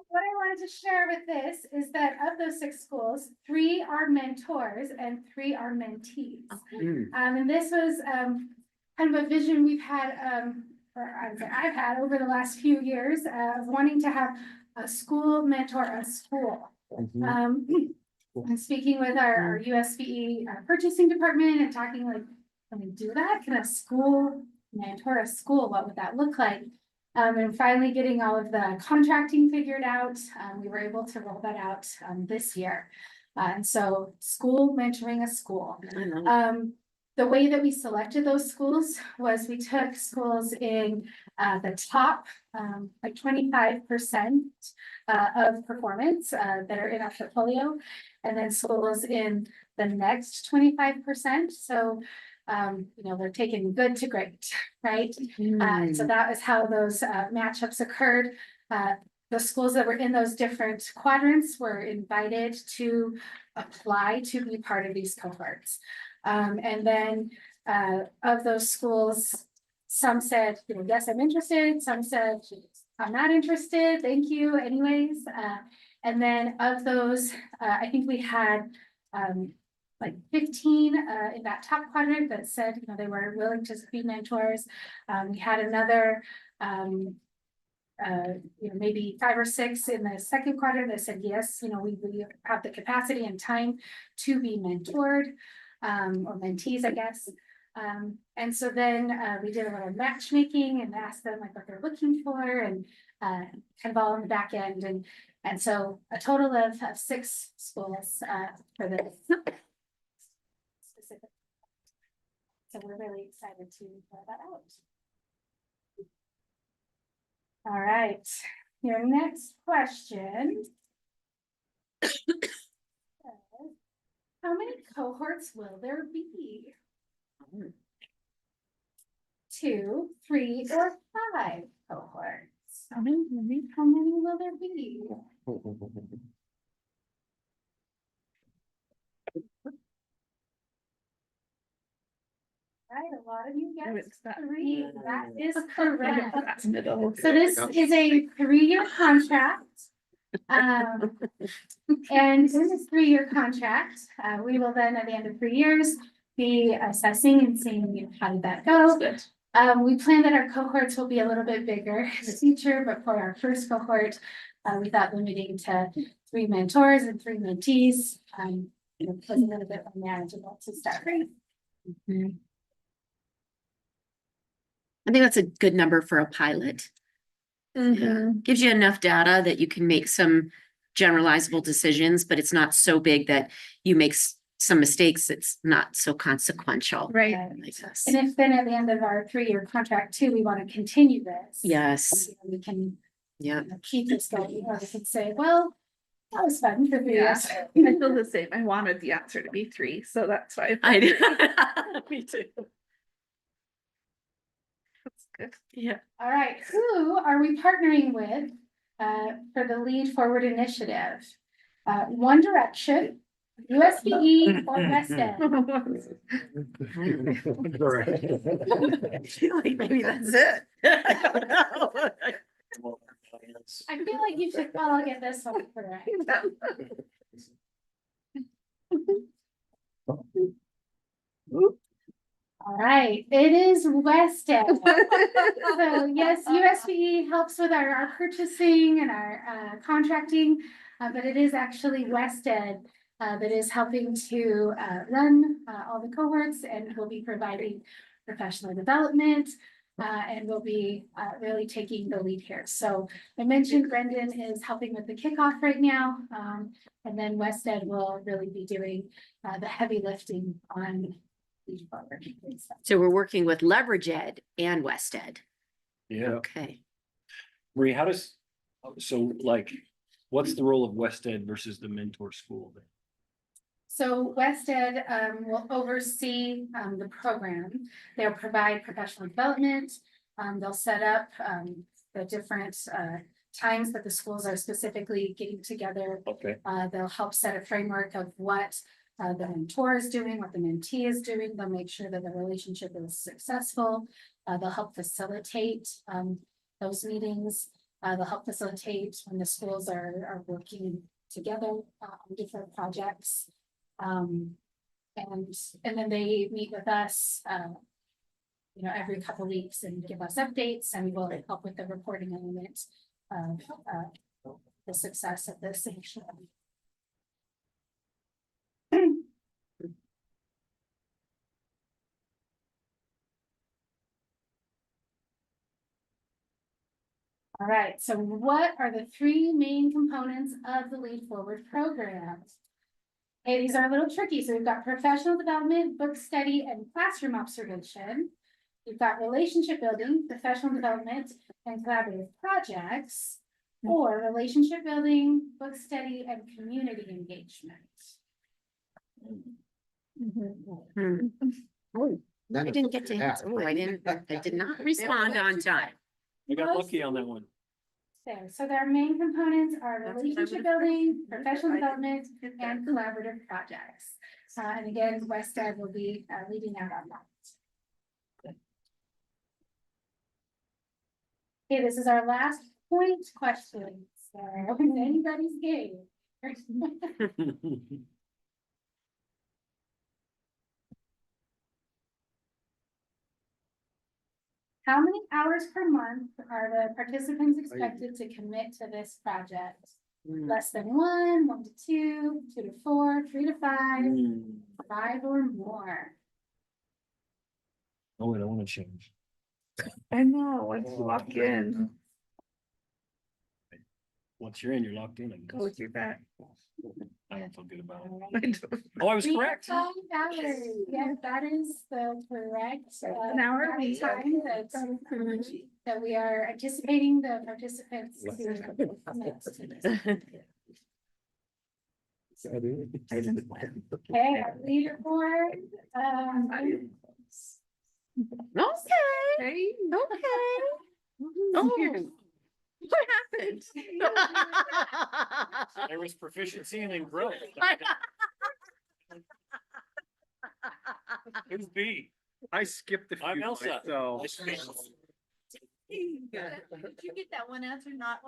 [SPEAKER 8] What I wanted to share with this is that of those 6 schools, 3 are mentors and 3 are mentees. And this was kind of a vision we've had, or I've had over the last few years of wanting to have a school mentor a school. And speaking with our USBE purchasing department and talking like, can we do that? Can a school mentor a school? What would that look like? And finally getting all of the contracting figured out, we were able to roll that out this year. And so school mentoring a school. The way that we selected those schools was we took schools in the top like 25% of performance that are in our portfolio, and then schools in the next 25%. So you know, they're taking good to great, right? So that was how those matchups occurred. The schools that were in those different quadrants were invited to apply to be part of these cohorts. And then of those schools, some said, you know, yes, I'm interested. Some said, I'm not interested. Thank you anyways. And then of those, I think we had like 15 in that top quadrant that said, you know, they were willing to be mentors. We had another, you know, maybe 5 or 6 in the second quadrant that said, yes, you know, we have the capacity and time to be mentored, or mentees, I guess. And so then we did a little matchmaking and asked them like what they're looking for, and kind of all on the back end. And so a total of 6 schools for this specific. So we're really excited to roll that out. All right, your next question. How many cohorts will there be? 2, 3, or 5 cohorts? How many will there be? Right, a lot of you guessed 3. That is correct. So this is a 3-year contract. And in this 3-year contract, we will then at the end of 3 years be assessing and seeing how did that go. We plan that our cohorts will be a little bit bigger in the future, but for our first cohort, we thought limiting to 3 mentors and 3 mentees, you know, was a little bit more manageable to start with.
[SPEAKER 6] I think that's a good number for a pilot. Yeah. Gives you enough data that you can make some generalizable decisions, but it's not so big that you make some mistakes. It's not so consequential.
[SPEAKER 11] Right.
[SPEAKER 8] And if then at the end of our 3-year contract too, we want to continue this.
[SPEAKER 6] Yes.
[SPEAKER 8] We can
[SPEAKER 6] Yeah.
[SPEAKER 8] you know, keep this going, or we can say, well, that was fun for 3
[SPEAKER 11] Yeah.
[SPEAKER 8] years.
[SPEAKER 11] I feel the same. I wanted the answer to be 3, so that's why.
[SPEAKER 6] I do. Me too.
[SPEAKER 11] That's good.
[SPEAKER 6] Yeah.
[SPEAKER 8] All right, who are we partnering with for the Lead Forward initiative? One Direction, USBE, or West End?
[SPEAKER 6] I feel like maybe that's it. I don't know.
[SPEAKER 8] I feel like you should all get this one correct. All right, it is West End. So yes, USBE helps with our purchasing and our contracting, but it is actually West End that is helping to run all the cohorts, and will be providing professional development, and will be really taking the lead here. So I mentioned Brendan is helping with the kickoff right now. And then Wested will really be doing the heavy lifting on lead forward.
[SPEAKER 6] So we're working with Leverage Ed and Wested.
[SPEAKER 4] Yeah.
[SPEAKER 6] Okay.
[SPEAKER 4] Marie, how does, so like, what's the role of Wested versus the mentor school?
[SPEAKER 8] So Wested will oversee the program. They'll provide professional development. They'll set up the different times that the schools are specifically getting together.
[SPEAKER 4] Okay.
[SPEAKER 8] They'll help set a framework of what the mentor is doing, what the mentee is doing. They'll make sure that the relationship is successful. They'll help facilitate those meetings. They'll help facilitate when the schools are working together on different projects. And then they meet with us, every couple of weeks and give us updates, and will help with the reporting element of the success of this initiative. All right, so what are the three main components of the Lead Forward program? Okay, these are a little tricky. So we've got professional development, book study, and classroom observation. We've got relationship building, professional development, and collaborative projects, or relationship building, book study, and community engagement.
[SPEAKER 6] Oh, I didn't get to, I did not respond on time.
[SPEAKER 4] I got lucky on that one.
[SPEAKER 8] There, so their main components are relationship building, professional development, and collaborative projects. And again, Wested will be leading out on that. Okay, this is our last point question. So anybody's game. How many hours per month are the participants expected to commit to this project? Less than 1, 1 to 2, 2 to 4, 3 to 5, 5 or more.
[SPEAKER 4] Oh, wait, I want to change.
[SPEAKER 15] I know, let's lock in.
[SPEAKER 4] Once you're in, you're locked in. I guess.
[SPEAKER 15] Go through that.
[SPEAKER 4] I don't feel good about it. Oh, I was
[SPEAKER 8] 3 to
[SPEAKER 4] correct.
[SPEAKER 8] 5 hours. Yes, that is the correct
[SPEAKER 15] An hour a week.
[SPEAKER 8] time that we are anticipating the participants to commit to this. Okay, our leaderboard.
[SPEAKER 6] Okay. Oh, what happened?
[SPEAKER 4] There was proficiency and then growth. Who's B?
[SPEAKER 10] I skipped a few.
[SPEAKER 4] I'm Elsa.
[SPEAKER 10] So
[SPEAKER 15] Did you get that one answer not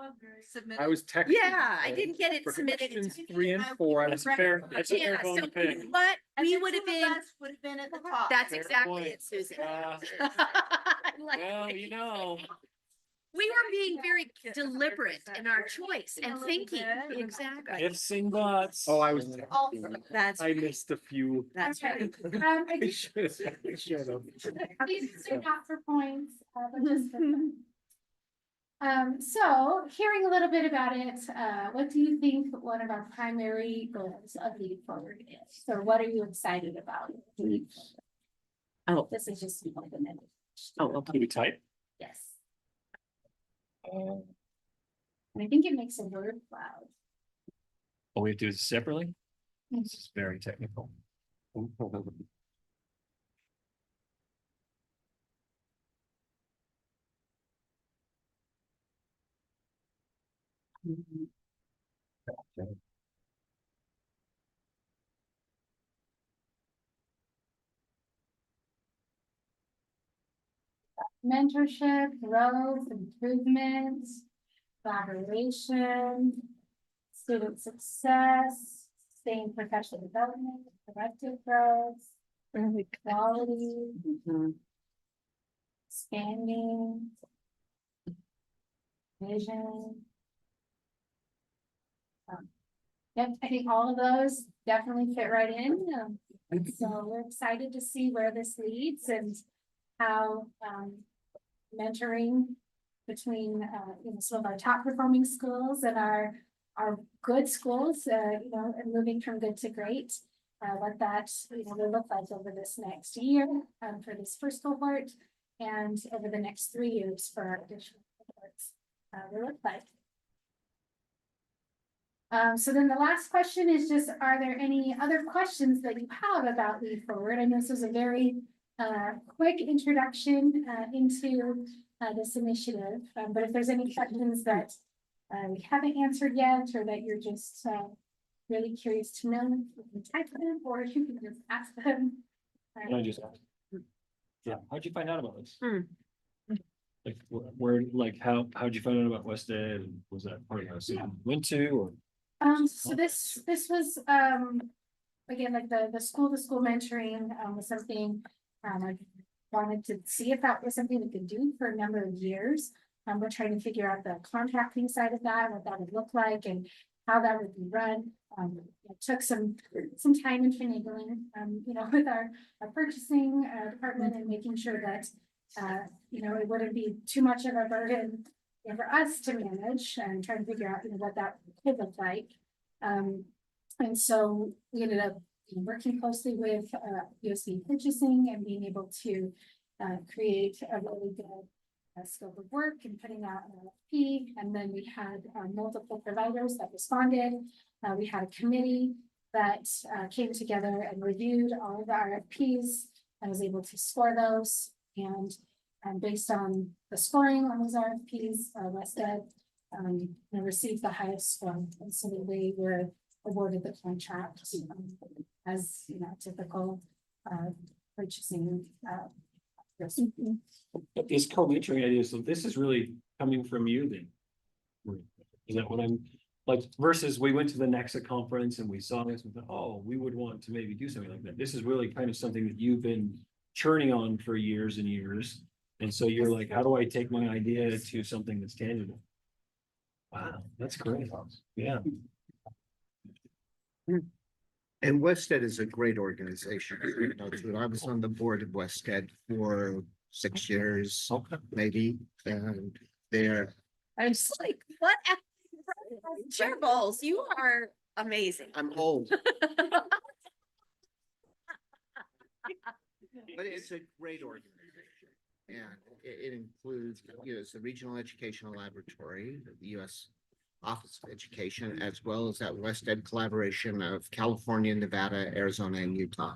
[SPEAKER 15] submitted?
[SPEAKER 10] I was texting.
[SPEAKER 6] Yeah, I didn't get it
[SPEAKER 10] For
[SPEAKER 6] submitted.
[SPEAKER 10] questions 3 and 4.
[SPEAKER 4] That's a fair, that's a fair
[SPEAKER 6] Yeah,
[SPEAKER 4] bone
[SPEAKER 6] so
[SPEAKER 4] to pick.
[SPEAKER 6] what we would have been,
[SPEAKER 15] Would have been at the top.
[SPEAKER 6] that's
[SPEAKER 4] Fair
[SPEAKER 6] exactly
[SPEAKER 4] point.
[SPEAKER 6] it, Susan.
[SPEAKER 4] Uh,
[SPEAKER 6] I'm like,
[SPEAKER 4] Well, you know.
[SPEAKER 6] we were being very deliberate in our choice and thinking, exactly.
[SPEAKER 4] Ifs and buts.
[SPEAKER 10] Oh, I was.
[SPEAKER 6] That's,
[SPEAKER 10] I missed a few.
[SPEAKER 6] that's right.
[SPEAKER 10] I should have.
[SPEAKER 8] These are not for points, but just for fun. So hearing a little bit about it, what do you think one of our primary goals of Lead Forward is? Or what are you excited about?
[SPEAKER 6] Oh,
[SPEAKER 8] This is just an open-ended.
[SPEAKER 6] oh, okay.
[SPEAKER 4] Can we type?
[SPEAKER 8] Yes. And I think it makes a word cloud.
[SPEAKER 4] Oh, we have to do it separately? This is very technical.
[SPEAKER 8] Mentorship, growth, improvement, collaboration, student success, sustained professional development, collective growth, quality, expanding, vision. Yep, I think all of those definitely fit right in. So we're excited to see where this leads and how mentoring between, some of our top performing schools and our good schools, and moving from good to great. What that, will look like over this next year, for this first cohort, and over the next 3 years for our additional cohorts, will look like. So then the last question is just, are there any other questions that you have about Lead Forward? I know this was a very quick introduction into this initiative, but if there's any questions that we haven't answered yet, or that you're just really curious to know, you can type them, or you can just ask them.
[SPEAKER 4] Can I just ask? Yeah, how'd you find out about this?
[SPEAKER 6] Hmm.
[SPEAKER 4] Like, where, like, how'd you find out about West Ed? Was that part of house you went to, or?
[SPEAKER 8] So this was, again, like the school to school mentoring, was something, I wanted to see if that was something we could do for a number of years. We're trying to figure out the contracting side of that, what that would look like and how that would be run. It took some time and finagling, with our purchasing department, and making sure that, it wouldn't be too much of a burden for us to manage, and trying to figure out, what that could look like. And so we ended up working closely with USB purchasing, and being able to create a really good scope of work, and putting out an RFP. And then we had multiple providers that responded. We had a committee that came together and reviewed all of the RFPs. I was able to score those, and based on the scoring on those RFPs, West Ed received the highest score, and so they were awarded the contract, as typical purchasing.
[SPEAKER 4] But this co-mentoring idea, so this is really coming from you then? Is that what I'm, like, versus we went to the Nexa conference and we saw this and thought, oh, we would want to maybe do something like that. This is really kind of something that you've been churning on for years and years. And so you're like, how do I take my idea to something that's tangible? Wow, that's great. Yeah.
[SPEAKER 1] And West Ed is a great organization. I was on the board of West Ed for 6 years, maybe, and they're.
[SPEAKER 6] I'm just like, what? Chair Bowles, you are amazing.
[SPEAKER 1] I'm old. But it's a great organization, and it includes, it's the Regional Educational Laboratory, the U.S. Office of Education, as well as that West Ed collaboration of California, Nevada, Arizona, and Utah.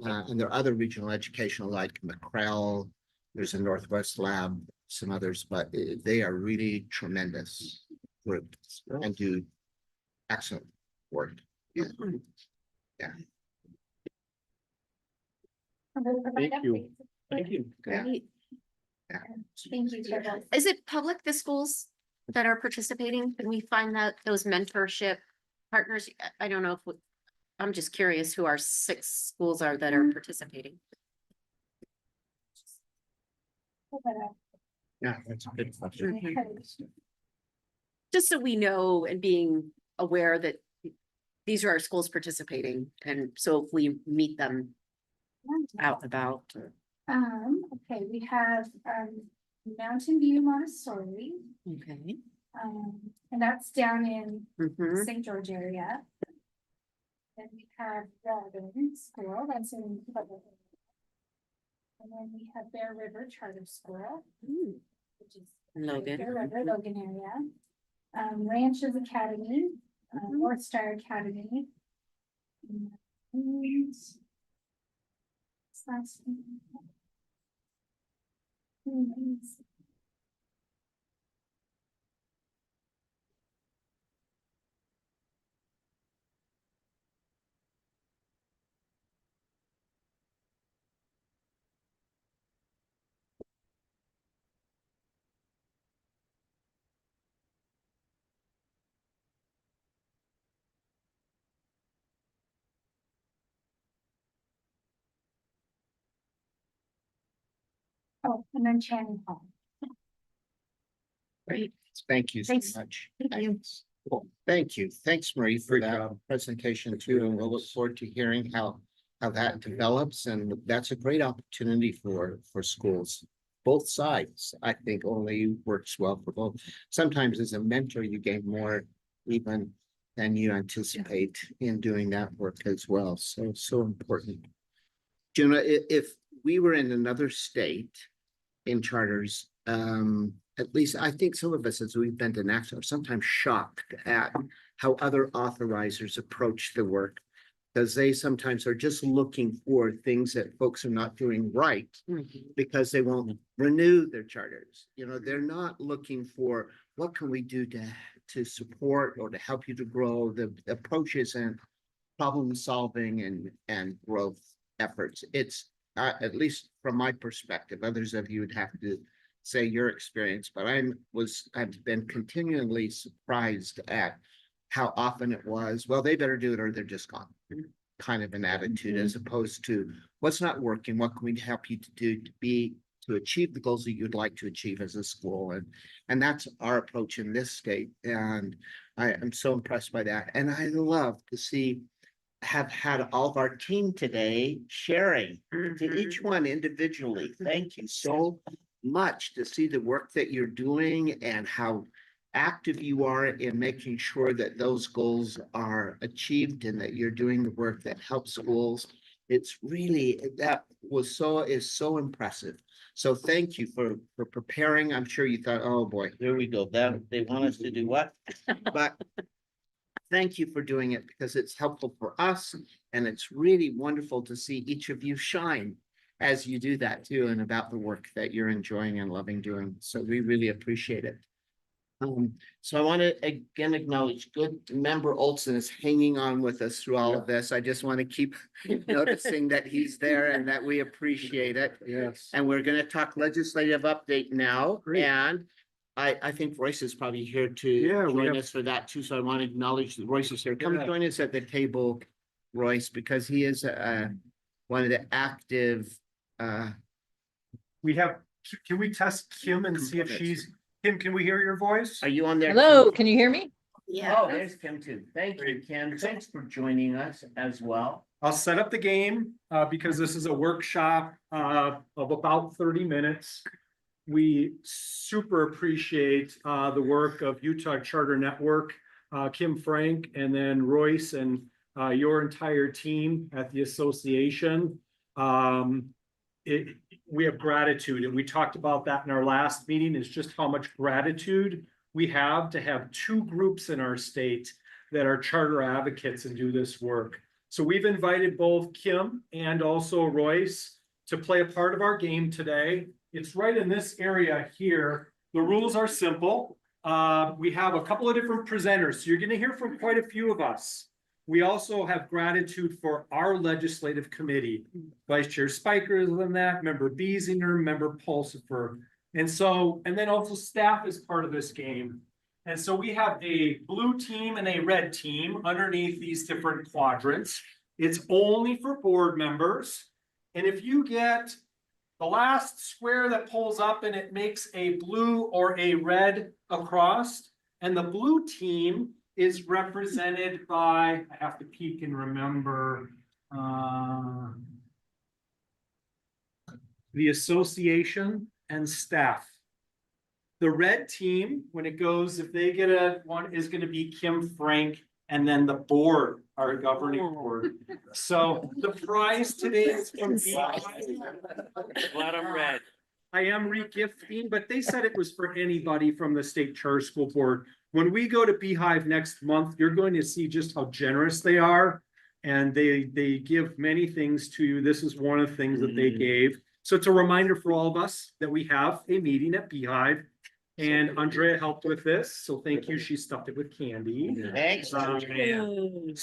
[SPEAKER 1] And there are other regional educational like McCrell, there's a Northwest Lab, some others, but they are really tremendous groups and do excellent work. Yeah.
[SPEAKER 4] Thank you. Thank you.
[SPEAKER 6] Great.
[SPEAKER 1] Yeah.
[SPEAKER 8] Thank you, Chair Bowles.
[SPEAKER 6] Is it public, the schools that are participating? Can we find that those mentorship partners? I don't know if, I'm just curious who our 6 schools are that are participating.
[SPEAKER 1] Yeah, that's a good question.
[SPEAKER 6] Just so we know, and being aware that these are our schools participating, and so if we meet them out and about.
[SPEAKER 8] Okay, we have Mountain View Montessori,
[SPEAKER 6] Okay.
[SPEAKER 8] and that's down in
[SPEAKER 6] Mhm.
[SPEAKER 8] St. George area. Then we have Robin School, that's in Pueblo. And then we have Bear River Charter School,
[SPEAKER 6] Mm.
[SPEAKER 8] which is
[SPEAKER 6] Logan.
[SPEAKER 8] Bear River, Logan area. Ranches Academy, North Star Academy. And that's- Oh, and then Channing Hall.
[SPEAKER 1] Great. Thank you so
[SPEAKER 6] Thanks.
[SPEAKER 1] much.
[SPEAKER 6] Thank you.
[SPEAKER 1] Cool. Thank you. Thanks, Marie, for
[SPEAKER 4] Great
[SPEAKER 1] that
[SPEAKER 4] job.
[SPEAKER 1] presentation too. And we'll look forward to hearing how that develops. And that's a great opportunity for schools, both sides, I think only works well for both. Sometimes as a mentor, you gain more even than you anticipate in doing that work as well. So, so important. Jonah, if we were in another state in charters, at least I think some of us, as we've been to NACS, are sometimes shocked at how other authorizers approach the work. Because they sometimes are just looking for things that folks are not doing right because they won't renew their charters. You know, they're not looking for what can we do to support or to help you to grow. The approaches and problem solving and growth efforts. It's at least from my perspective, others of you would have to say your experience, but I've been continually surprised at how often it was, well, they better do it or they're just gone. Kind of an attitude as opposed to what's not working, what can we help you to do to achieve the goals that you'd like to achieve as a school. And that's our approach in this state. And I am so impressed by that. And I love to have had all of our team today sharing to each one individually. Thank you so much to see the work that you're doing and how active you are in making sure that those goals are achieved and that you're doing the work that helps schools. It's really, is so impressive. So thank you for preparing. I'm sure you thought, oh boy, here we go. They want us to do what? But thank you for doing it because it's helpful for us. And it's really wonderful to see each of you shine as you do that too, and about the work that you're enjoying and loving doing. So we really appreciate it. So I want to again acknowledge good member Olson is hanging on with us through all of this. I just want to keep noticing that he's there and that we appreciate it.
[SPEAKER 10] Yes.
[SPEAKER 1] And we're going to talk legislative update now.
[SPEAKER 10] Great.
[SPEAKER 1] And I think Royce is probably here to
[SPEAKER 10] Yeah, we
[SPEAKER 1] join
[SPEAKER 10] have-
[SPEAKER 1] us for that too. So I want to acknowledge that Royce is here. Come
[SPEAKER 10] Yeah.
[SPEAKER 1] join us at the table, Royce, because he is one of the active
[SPEAKER 10] We have, can we test Kim and see if she's, Kim, can we hear your voice?
[SPEAKER 1] Are you on there?
[SPEAKER 19] Hello,
[SPEAKER 1] Kim?
[SPEAKER 19] can you hear me?
[SPEAKER 1] Oh, there's Kim too. Thank you, Kim. Thanks for joining us as well.
[SPEAKER 10] I'll set up the game, because this is a workshop, of about 30 minutes. We super appreciate, the work of Utah Charter Network, Kim Frank, and then Royce and, your entire team at the association. We have gratitude, and we talked about that in our last meeting, is just how much gratitude we have to have two groups in our state that are charter advocates and do this work. So we've invited both Kim and also Royce to play a part of our game today. It's right in this area here. The rules are simple. We have a couple of different presenters, so you're going to hear from quite a few of us. We also have gratitude for our legislative committee, Vice Chair Spiker is in that, Member Biesinger, Member Pulsifer. And then also staff is part of this game. And so we have a blue team and a red team underneath these different quadrants. It's only for board members. And if you get the last square that pulls up and it makes a blue or a red across, and the blue team is represented by, I have to peek and remember, the association and staff. The red team, when it goes, if they get a one, is going to be Kim Frank, and then the board, our governing board. So the prize today is from
[SPEAKER 4] Glad I'm red.
[SPEAKER 10] I am regifting, but they said it was for anybody from the state charter school board. When we go to Beehive next month, you're going to see just how generous they are. And they give many things to you. This is one of the things that they gave. So it's a reminder for all of us that we have a meeting at Beehive. And Andrea helped with this. So thank you. She stuffed it with candy.
[SPEAKER 1] Thanks.
[SPEAKER 10] So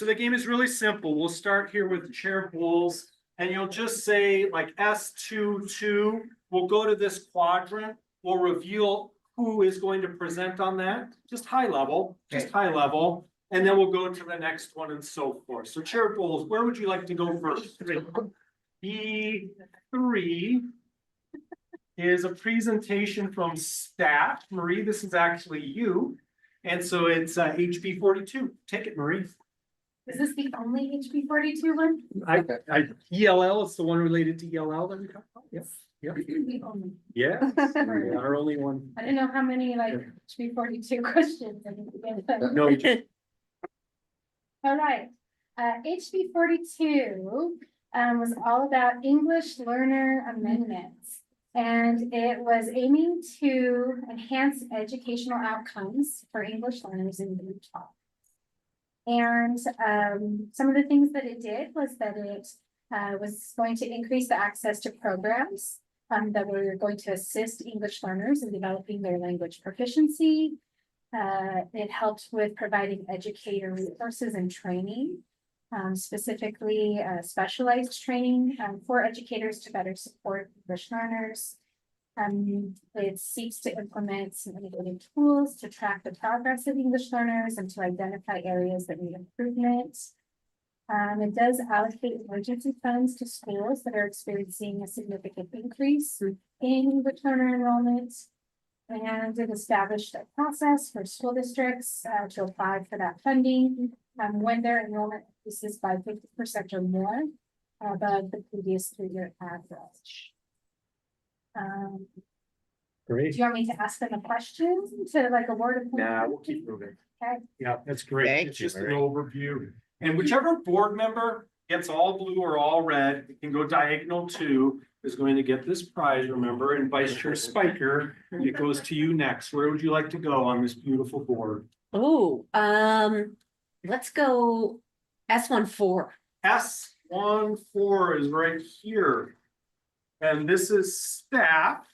[SPEAKER 10] the game is really simple. We'll start here with Chair Bowles. And you'll just say like S22. We'll go to this quadrant. We'll reveal who is going to present on that. Just high level, high level. And then we'll go to the next one and so forth. So Chair Bowles, where would you like to go first? B3 is a presentation from staff. Marie, this is actually you. And so it's HB 42. Take it, Marie.
[SPEAKER 8] Is this the only HB 42 one?
[SPEAKER 10] ELL is the one related to ELL that we talked about. Yes. Yeah, our only one.
[SPEAKER 8] I didn't know how many like HB 42 questions. I didn't get.
[SPEAKER 10] No,
[SPEAKER 8] All right, HB 42 was all about English learner amendments. And it was aiming to enhance educational outcomes for English learners in Utah. And some of the things that it did was that it was going to increase the access to programs that were going to assist English learners in developing their language proficiency. It helped with providing educator resources and training, specifically specialized training for educators to better support English learners. It seeks to implement some innovative tools to track the progress of English learners and to identify areas that need improvement. It does allocate emergency funds to schools that are experiencing a significant increase in English learner enrollment. And it established a process for school districts to apply for that funding when their enrollment increases by 50% or more above the previous 3-year average.
[SPEAKER 10] great.
[SPEAKER 8] Do you want me to ask them a question to like a word of?
[SPEAKER 10] Nah, we'll keep moving.
[SPEAKER 8] Okay.
[SPEAKER 10] Yeah, that's great.
[SPEAKER 1] Thank
[SPEAKER 10] It's
[SPEAKER 1] you,
[SPEAKER 10] just an
[SPEAKER 1] Larry.
[SPEAKER 10] overview. And whichever board member gets all blue or all red, it can go diagonal too, is going to get this prize, remember, and Vice Chair Spiker, it goes to you next. Where would you like to go on this beautiful board?
[SPEAKER 6] Oh, let's go S14.
[SPEAKER 10] S14 is right here. And this is staff.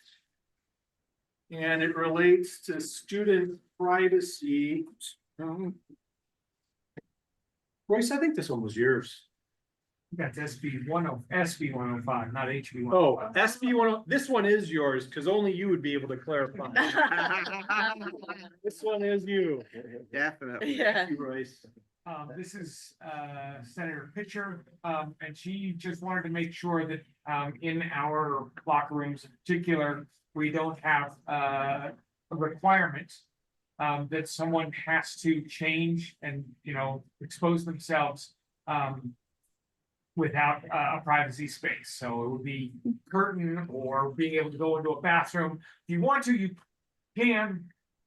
[SPEAKER 10] And it relates to student privacy. Royce, I think this one was yours.
[SPEAKER 13] That's SB 105, not HB 105.
[SPEAKER 10] Oh, SB 10, this one is yours, because only you would be able to clarify. This one is you.
[SPEAKER 1] Definitely.
[SPEAKER 6] Yeah.
[SPEAKER 10] Thank you, Royce.
[SPEAKER 13] This is Senator Pitcher, and she just wanted to make sure that in our locker rooms in particular, we don't have a requirement that someone has to change and, expose themselves without a privacy space. So it would be curtain or being able to go into a bathroom. If you want to, you can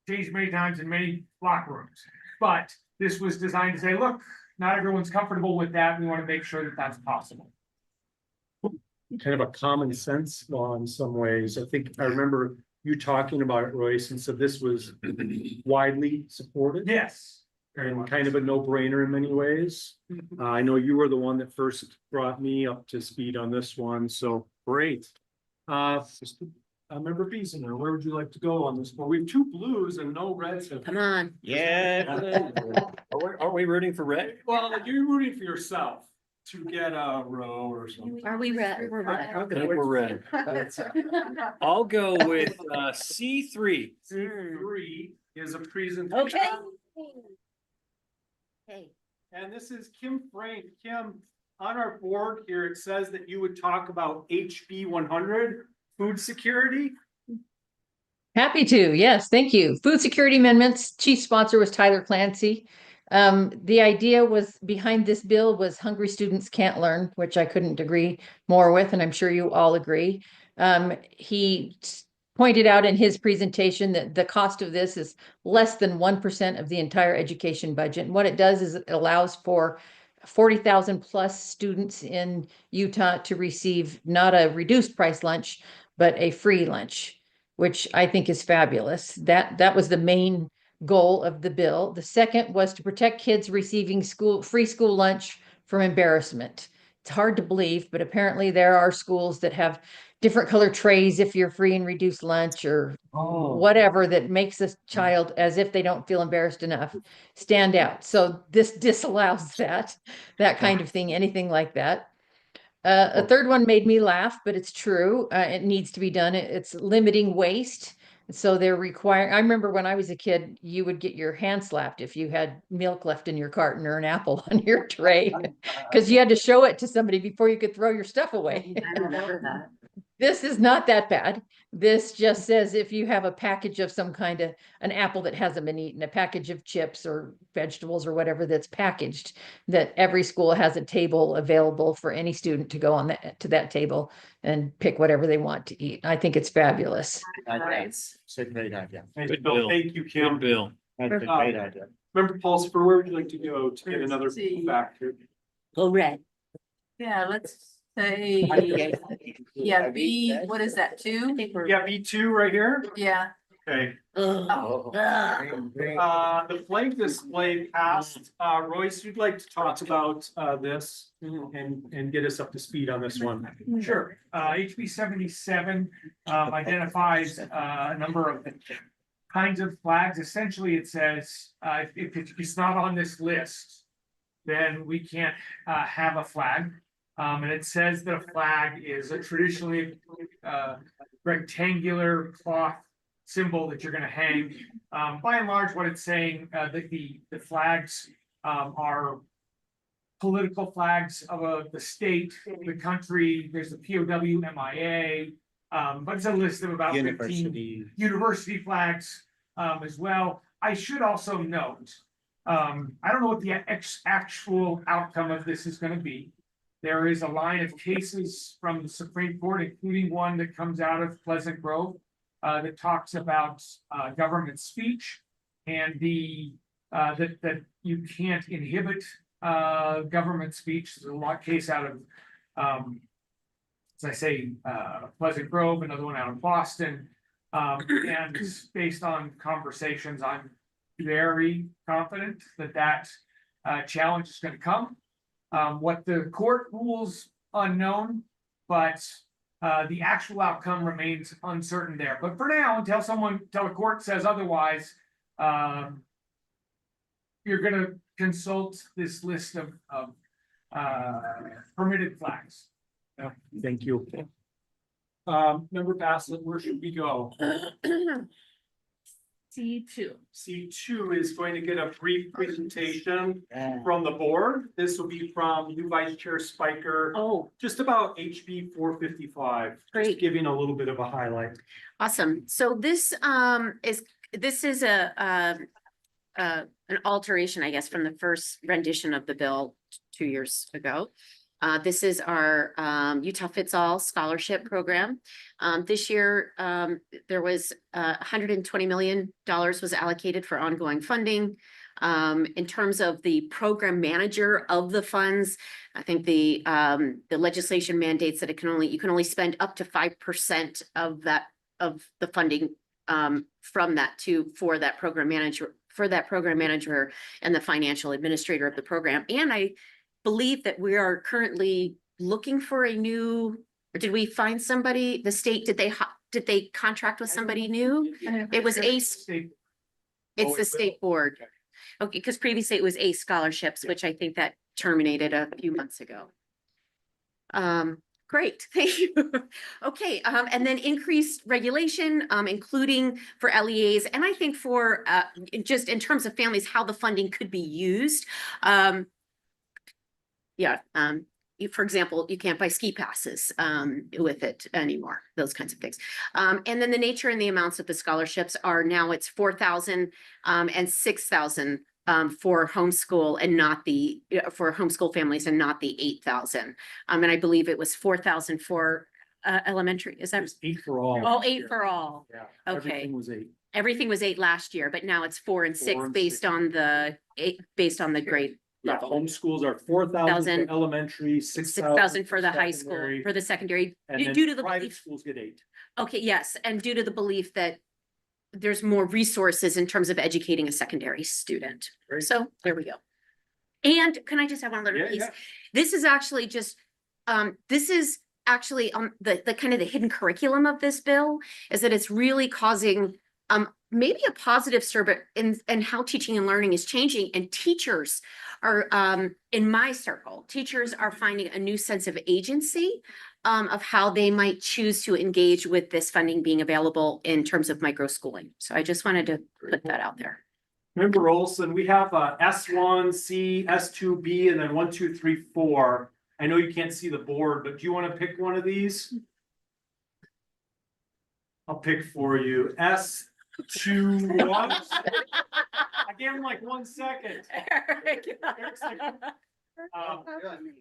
[SPEAKER 13] change many times in many locker rooms. But this was designed to say, look, not everyone's comfortable with that. We want to make sure that that's possible.
[SPEAKER 10] Kind of a common sense law in some ways. I think I remember you talking about it, Royce, and so this was widely supported.
[SPEAKER 13] Yes.
[SPEAKER 10] And kind of a no-brainer in many ways. I know you were the one that first brought me up to speed on this one, so great. Member Beeson, where would you like to go on this? Well, we have 2 blues and no reds.
[SPEAKER 6] Come on.
[SPEAKER 1] Yeah.
[SPEAKER 4] Are we rooting for red?
[SPEAKER 10] Well, you're rooting for yourself to get a row or something.
[SPEAKER 6] Are we red? We're red.
[SPEAKER 4] I think we're red. I'll go with C3.
[SPEAKER 10] C3 is a presentation.
[SPEAKER 6] Okay. Hey.
[SPEAKER 10] And this is Kim Frank. Kim, on our board here, it says that you would talk about HB 100, food security.
[SPEAKER 19] Happy to, yes, thank you. Food security amendments, chief sponsor was Tyler Clancy. The idea was behind this bill was hungry students can't learn, which I couldn't agree more with, and I'm sure you all agree. He pointed out in his presentation that the cost of this is less than 1% of the entire education budget. And what it does is it allows for 40,000 plus students in Utah to receive not a reduced price lunch, but a free lunch, which I think is fabulous. That was the main goal of the bill. The second was to protect kids receiving free school lunch from embarrassment. It's hard to believe, but apparently there are schools that have different color trays if you're free and reduced lunch or whatever that makes a child, as if they don't feel embarrassed enough, stand out. So this disallows that kind of thing, anything like that. A third one made me laugh, but it's true. It needs to be done. It's limiting waste. So they're requiring, I remember when I was a kid, you would get your hand slapped if you had milk left in your carton or an apple on your tray, because you had to show it to somebody before you could throw your stuff away.
[SPEAKER 6] I remember that.
[SPEAKER 19] This is not that bad. This just says if you have a package of some kind of, an apple that hasn't been eaten, a package of chips or vegetables or whatever that's packaged, that every school has a table available for any student to go on that, to that table and pick whatever they want to eat. I think it's fabulous.
[SPEAKER 1] It's a great idea.
[SPEAKER 10] Thank you, Kim.
[SPEAKER 4] Bill.
[SPEAKER 1] That's a great idea.
[SPEAKER 10] Member Pulsifer, where would you like to go to get another factor?
[SPEAKER 6] Go red.
[SPEAKER 15] Yeah, let's say, yeah, B, what is that, 2?
[SPEAKER 10] Yeah, B2 right here.
[SPEAKER 15] Yeah.
[SPEAKER 10] Okay.
[SPEAKER 1] Oh.
[SPEAKER 10] The flag display passed. Royce, you'd like to talk about this and get us up to speed on this one?
[SPEAKER 20] Sure. HB 77 identifies a number of kinds of flags. Essentially, it says if it's not on this list, then we can't have a flag. And it says that a flag is a traditionally rectangular cloth symbol that you're going to hang. By and large, what it's saying, the flags are political flags of the state, the country. There's the POW, MIA, but it's a list of about 15 university flags as well. I should also note, I don't know what the actual outcome of this is going to be. There is a line of cases from the Supreme Court, including one that comes out of Pleasant Grove, that talks about government speech and that you can't inhibit government speech. There's a lot case out of, as I say, Pleasant Grove, another one out of Boston. And based on conversations, I'm very confident that challenge is going to come. What the court rules unknown, but the actual outcome remains uncertain there. But for now, until a court says otherwise, you're going to consult this list of permitted flags.
[SPEAKER 10] Yeah, thank you. Member Bassett, where should we go?
[SPEAKER 15] C2.
[SPEAKER 10] C2 is going to get a brief presentation from the board. This will be from new Vice Chair Spiker.
[SPEAKER 6] Oh,
[SPEAKER 10] Just about HB 455.
[SPEAKER 6] Great.
[SPEAKER 10] Just giving a little bit of a highlight.
[SPEAKER 6] awesome. So this is an alteration, I guess, from the first rendition of the bill 2 years ago. This is our Utah Fits All scholarship program. This year, there was $120 million was allocated for ongoing funding. In terms of the program manager of the funds, I think the legislation mandates that you can only spend up to 5% of the funding from that for that program manager and the financial administrator of the program. And I believe that we are currently looking for a new, or did we find somebody, the state, did they contract with somebody new? It was ACE. It's the state board. Okay, because previously it was ACE scholarships, which I think that terminated a few months ago. Great, thank you. Okay, and then increased regulation, including for LEAs, and I think for just in terms of families, how the funding could be used. For example, you can't buy ski passes with it anymore, those kinds of things. And then the nature and the amounts of the scholarships are now it's 4,000 and 6,000 for homeschool and not for homeschool families and not the 8,000. And I believe it was 4,000 for elementary. Is that
[SPEAKER 10] 8 for all?
[SPEAKER 6] Oh, 8 for all.
[SPEAKER 10] Yeah.
[SPEAKER 6] Okay.
[SPEAKER 10] Everything was 8.
[SPEAKER 6] Everything was 8 last year, but now it's 4 and 6
[SPEAKER 10] and
[SPEAKER 6] based
[SPEAKER 10] 6.
[SPEAKER 6] on the grade
[SPEAKER 10] Yeah,
[SPEAKER 6] level.
[SPEAKER 10] homeschools are 4,000 for elementary,
[SPEAKER 6] 6,000 for the high school,
[SPEAKER 10] secondary,
[SPEAKER 6] for the secondary,
[SPEAKER 10] and then
[SPEAKER 6] due to the
[SPEAKER 10] private
[SPEAKER 6] belief,
[SPEAKER 10] schools get 8.
[SPEAKER 6] okay, yes, and due to the belief that there's more resources in terms of educating a secondary student.
[SPEAKER 10] Great.
[SPEAKER 6] So there we go. And can I just have one little
[SPEAKER 10] Yeah,
[SPEAKER 6] piece?
[SPEAKER 10] yeah.
[SPEAKER 6] This is actually just, this is actually the kind of the hidden curriculum of this bill is that it's really causing maybe a positive survey in how teaching and learning is changing, and teachers are in my circle, teachers are finding a new sense of agency of how they might choose to engage with this funding being available in terms of micro schooling. So I just wanted to put that out there.
[SPEAKER 10] Member Olson, we have S1C, S2B, and then 1, 2, 3, 4. I know you can't see the board, but do you want to pick one of these? I'll pick for you S21. I gave him like 1 second. Eric's like,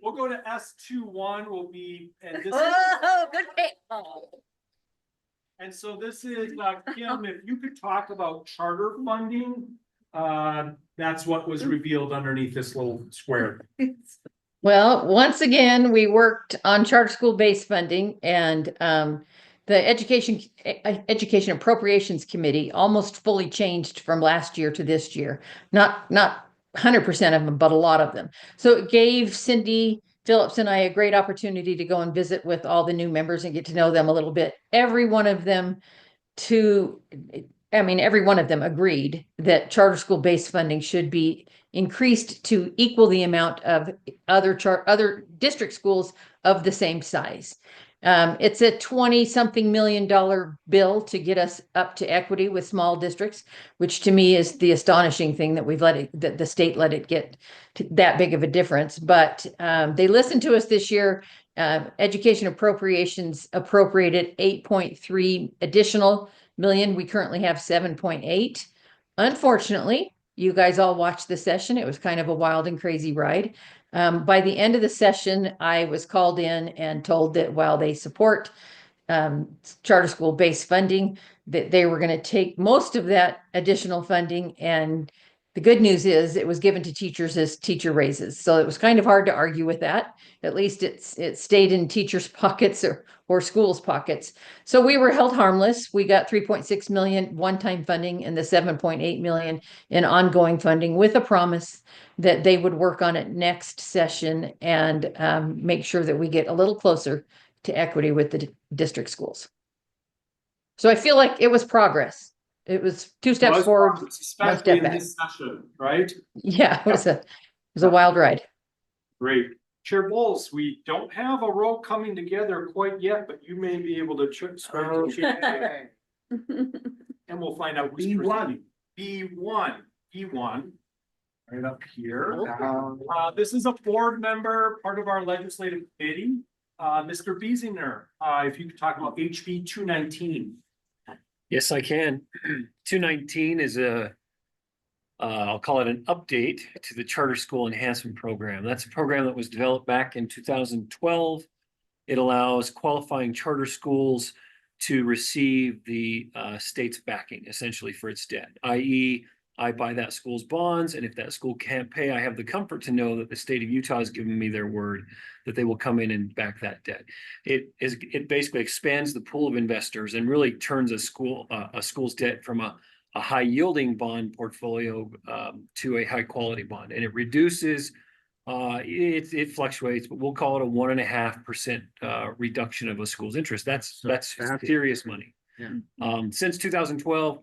[SPEAKER 10] we'll go to S21 will be, and this is,
[SPEAKER 6] Oh, good pick.
[SPEAKER 10] and so this is, Kim, if you could talk about charter funding, that's what was revealed underneath this little square.
[SPEAKER 19] Well, once again, we worked on charter school based funding and the Education Appropriations Committee almost fully changed from last year to this year. Not 100% of them, but a lot of them. So it gave Cindy Phillips and I a great opportunity to go and visit with all the new members and get to know them a little bit. Every one of them agreed that charter school based funding should be increased to equal the amount of other district schools of the same size. It's a 20-something million bill to get us up to equity with small districts, which to me is the astonishing thing that that the state let it get to that big of a difference. But they listened to us this year. Education appropriations appropriated 8.3 additional million. We currently have 7.8. Unfortunately, you guys all watched the session. It was kind of a wild and crazy ride. By the end of the session, I was called in and told that while they support charter school based funding, that they were going to take most of that additional funding, and the good news is it was given to teachers as teacher raises. So it was kind of hard to argue with that. At least it stayed in teachers' pockets or schools' pockets. So we were held harmless. We got 3.6 million one-time funding and the 7.8 million in ongoing funding, with a promise that they would work on it next session and make sure that we get a little closer to equity with the district schools. So I feel like it was progress. It was 2 steps forward, 1
[SPEAKER 10] Especially
[SPEAKER 19] step
[SPEAKER 10] in
[SPEAKER 19] back.
[SPEAKER 10] this session, right?
[SPEAKER 19] Yeah, it was a wild ride.
[SPEAKER 10] Great. Chair Bowles, we don't have a row coming together quite yet, but you may be able to
[SPEAKER 1] Okay.
[SPEAKER 10] and we'll find out. who's B1. Right up here. This is a board member, part of our legislative committee. Mr. Biesinger, if you could talk about HB 219.
[SPEAKER 4] Yes, I can. 219 is I'll call it an update to the Charter School Enhancement Program. That's a program that was developed back in 2012. It allows qualifying charter schools to receive the state's backing essentially for its debt, i.e., I buy that school's bonds, and if that school can't pay, I have the comfort to know that the state of Utah has given me their word that they will come in and back that debt. It basically expands the pool of investors and really turns a school's debt from a high yielding bond portfolio to a high quality bond, and it reduces. It fluctuates, but we'll call it a 1.5% reduction of a school's interest. That's serious money.
[SPEAKER 1] Yeah.
[SPEAKER 4] Since 2012.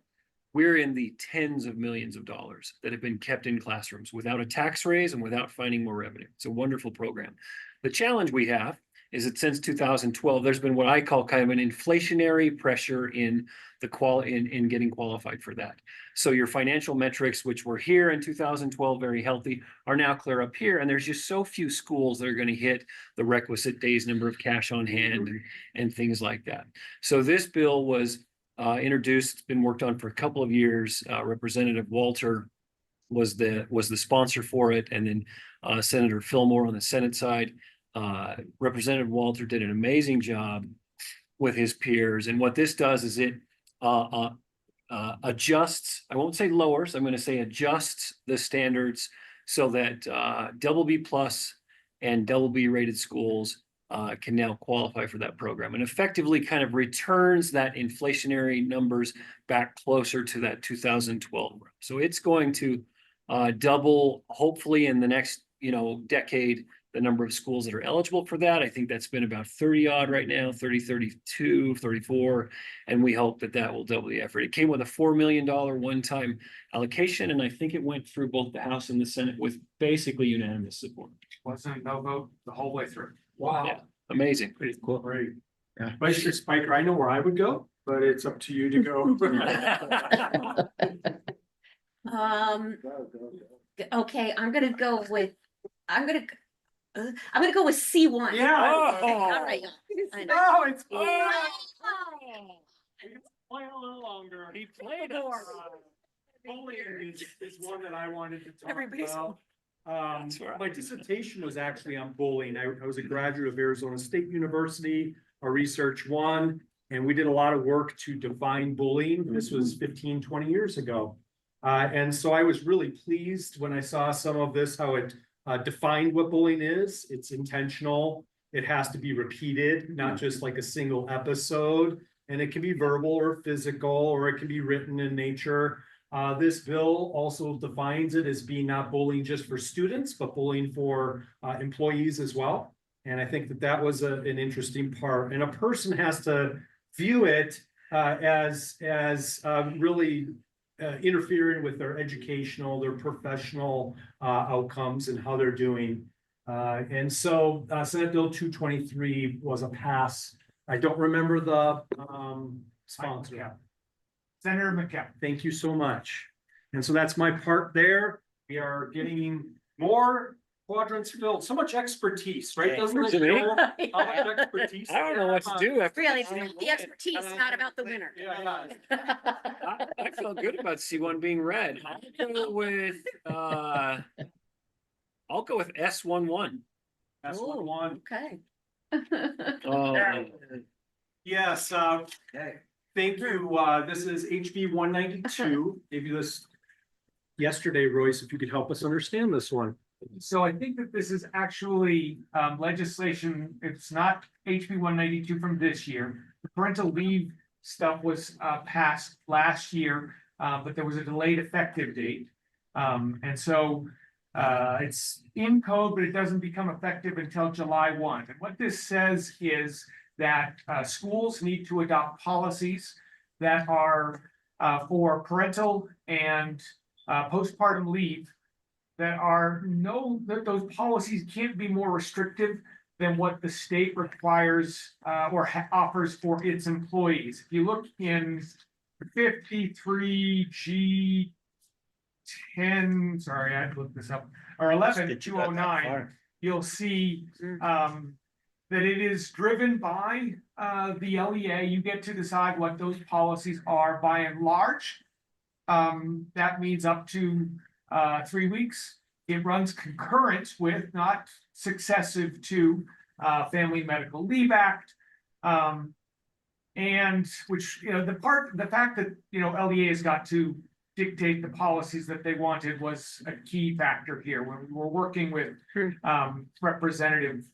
[SPEAKER 4] We're in the tens of millions of dollars that have been kept in classrooms without a tax raise and without finding more revenue. It's a wonderful program. The challenge we have is that since 2012, there's been what I call kind of an inflationary pressure in in getting qualified for that. So your financial metrics, which were here in 2012, very healthy, are now clear up here. And there's just so few schools that are going to hit the requisite days number of cash on hand and things like that. So this bill was introduced, been worked on for a couple of years. Representative Walter was the sponsor for it, and then Senator Fillmore on the Senate side. Representative Walter did an amazing job with his peers, and what this does is it adjusts, I won't say lowers, I'm going to say adjusts the standards so that BB plus and BB rated schools can now qualify for that program, and effectively kind of returns that inflationary numbers back closer to that 2012. So it's going to double, hopefully in the next, decade, the number of schools that are eligible for that. I think that's been about 30 odd right now, 30, 32, 34. And we hope that that will double the effort. It came with a $4 million one-time allocation. And I think it went through both the House and the Senate with basically unanimous support.
[SPEAKER 20] Wasn't no vote the whole way through. Wow.
[SPEAKER 4] Yeah, amazing.
[SPEAKER 10] Pretty cool. Great. Yeah. Vice Chair Spiker, I know where I would go, but it's up to you to go.
[SPEAKER 6] Okay, I'm gonna go with C1.
[SPEAKER 20] Yeah.
[SPEAKER 6] Okay, all right. I know.
[SPEAKER 20] Oh, it's.
[SPEAKER 10] Play a little longer.
[SPEAKER 4] He played
[SPEAKER 10] Uh,
[SPEAKER 4] us.
[SPEAKER 10] Bullying is one that I wanted to talk
[SPEAKER 4] Everybody's-
[SPEAKER 10] about.
[SPEAKER 4] That's right.
[SPEAKER 10] My dissertation was actually on bullying. I was a graduate of Arizona State University, a research one, and we did a lot of work to define bullying. This was 15, 20 years ago. And so I was really pleased when I saw some of this, how it defined what bullying is. It's intentional. It has to be repeated, not just like a single episode. And it can be verbal or physical, or it can be written in nature. This bill also defines it as being not bullying just for students, but bullying for employees as well. And I think that that was an interesting part. And a person has to view it as really interfering with their educational, their professional outcomes and how they're doing. And so Senate Bill 223 was a pass. I don't remember the sponsor. Senator McKepp. Thank you so much. And so that's my part there. We are getting more quadrants filled. So much expertise, right? Doesn't it
[SPEAKER 4] To me?
[SPEAKER 10] show how much expertise?
[SPEAKER 4] I don't know what to do after.
[SPEAKER 6] Really, it's about the expertise, not about the winner.
[SPEAKER 10] Yeah.
[SPEAKER 4] I feel good about C1 being red. I'll go with S11.
[SPEAKER 10] That's one.
[SPEAKER 6] Okay.
[SPEAKER 4] Oh,
[SPEAKER 10] Yes, thank you. This is HB 192. Gave you this yesterday, Royce, if you could help us understand this one. So I think that this is actually legislation. It's not HB 192 from this year. The parental leave stuff was passed last year, but there was a delayed effective date. And so it's in code, but it doesn't become effective until July 1. And what this says is that schools need to adopt policies that are for parental and postpartum leave that those policies can't be more restrictive than what the state requires or offers for its employees. If you look in 53G10, sorry, I had to look this up, or 11209, you'll see that it is driven by the LEA. You get to decide what those policies are by and large. That means up to 3 weeks. It runs concurrent with, not successive to, Family Medical Leave Act. And which, the fact that, LEA has got to dictate the policies that they wanted was a key factor here. When we were working with Representative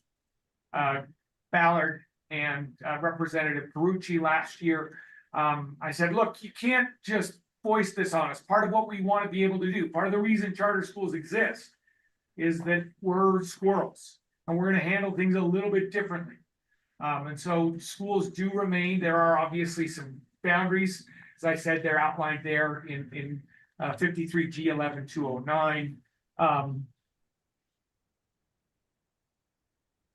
[SPEAKER 10] Ballard and Representative Carucci last year, I said, look, you can't just foist this on us. Part of what we want to be able to do, part of the reason charter schools exist is that we're squirrels and we're going to handle things a little bit differently. And so schools do remain. There are obviously some boundaries. As I said, they're outlined there in 53G11209.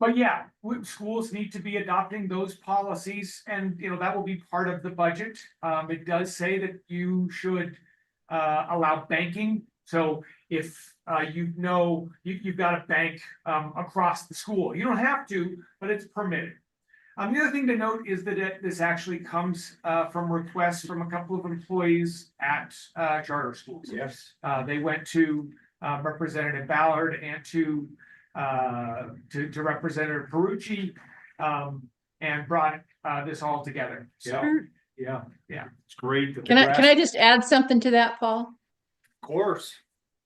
[SPEAKER 10] But yeah, schools need to be adopting those policies, and that will be part of the budget. It does say that you should allow banking. So if you've got a bank across the school, you don't have to, but it's permitted. The other thing to note is that this actually comes from requests from a couple of employees at charter schools.
[SPEAKER 20] Yes.
[SPEAKER 10] They went to Representative Ballard and to Representative Carucci, and brought this all together. So, yeah, it's great. that the
[SPEAKER 19] Can I
[SPEAKER 10] grass-
[SPEAKER 19] just add something to that, Paul?
[SPEAKER 10] Of course.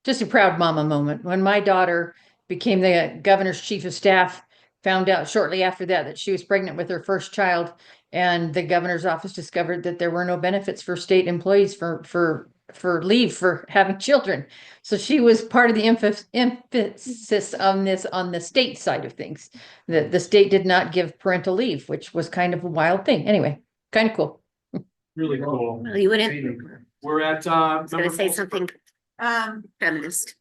[SPEAKER 19] Just a proud mama moment. When my daughter became the governor's chief of staff, found out shortly after that she was pregnant with her first child, and the governor's office discovered that there were no benefits for state employees for leave for having children. So she was part of the emphasis on this on the state side of things. The state did not give parental leave, which was kind of a wild thing. Anyway, kind of cool.
[SPEAKER 10] Really cool.
[SPEAKER 6] Well, you wouldn't,
[SPEAKER 10] We're at
[SPEAKER 6] I was gonna
[SPEAKER 10] member
[SPEAKER 6] say
[SPEAKER 10] Fultz.
[SPEAKER 6] something feminist.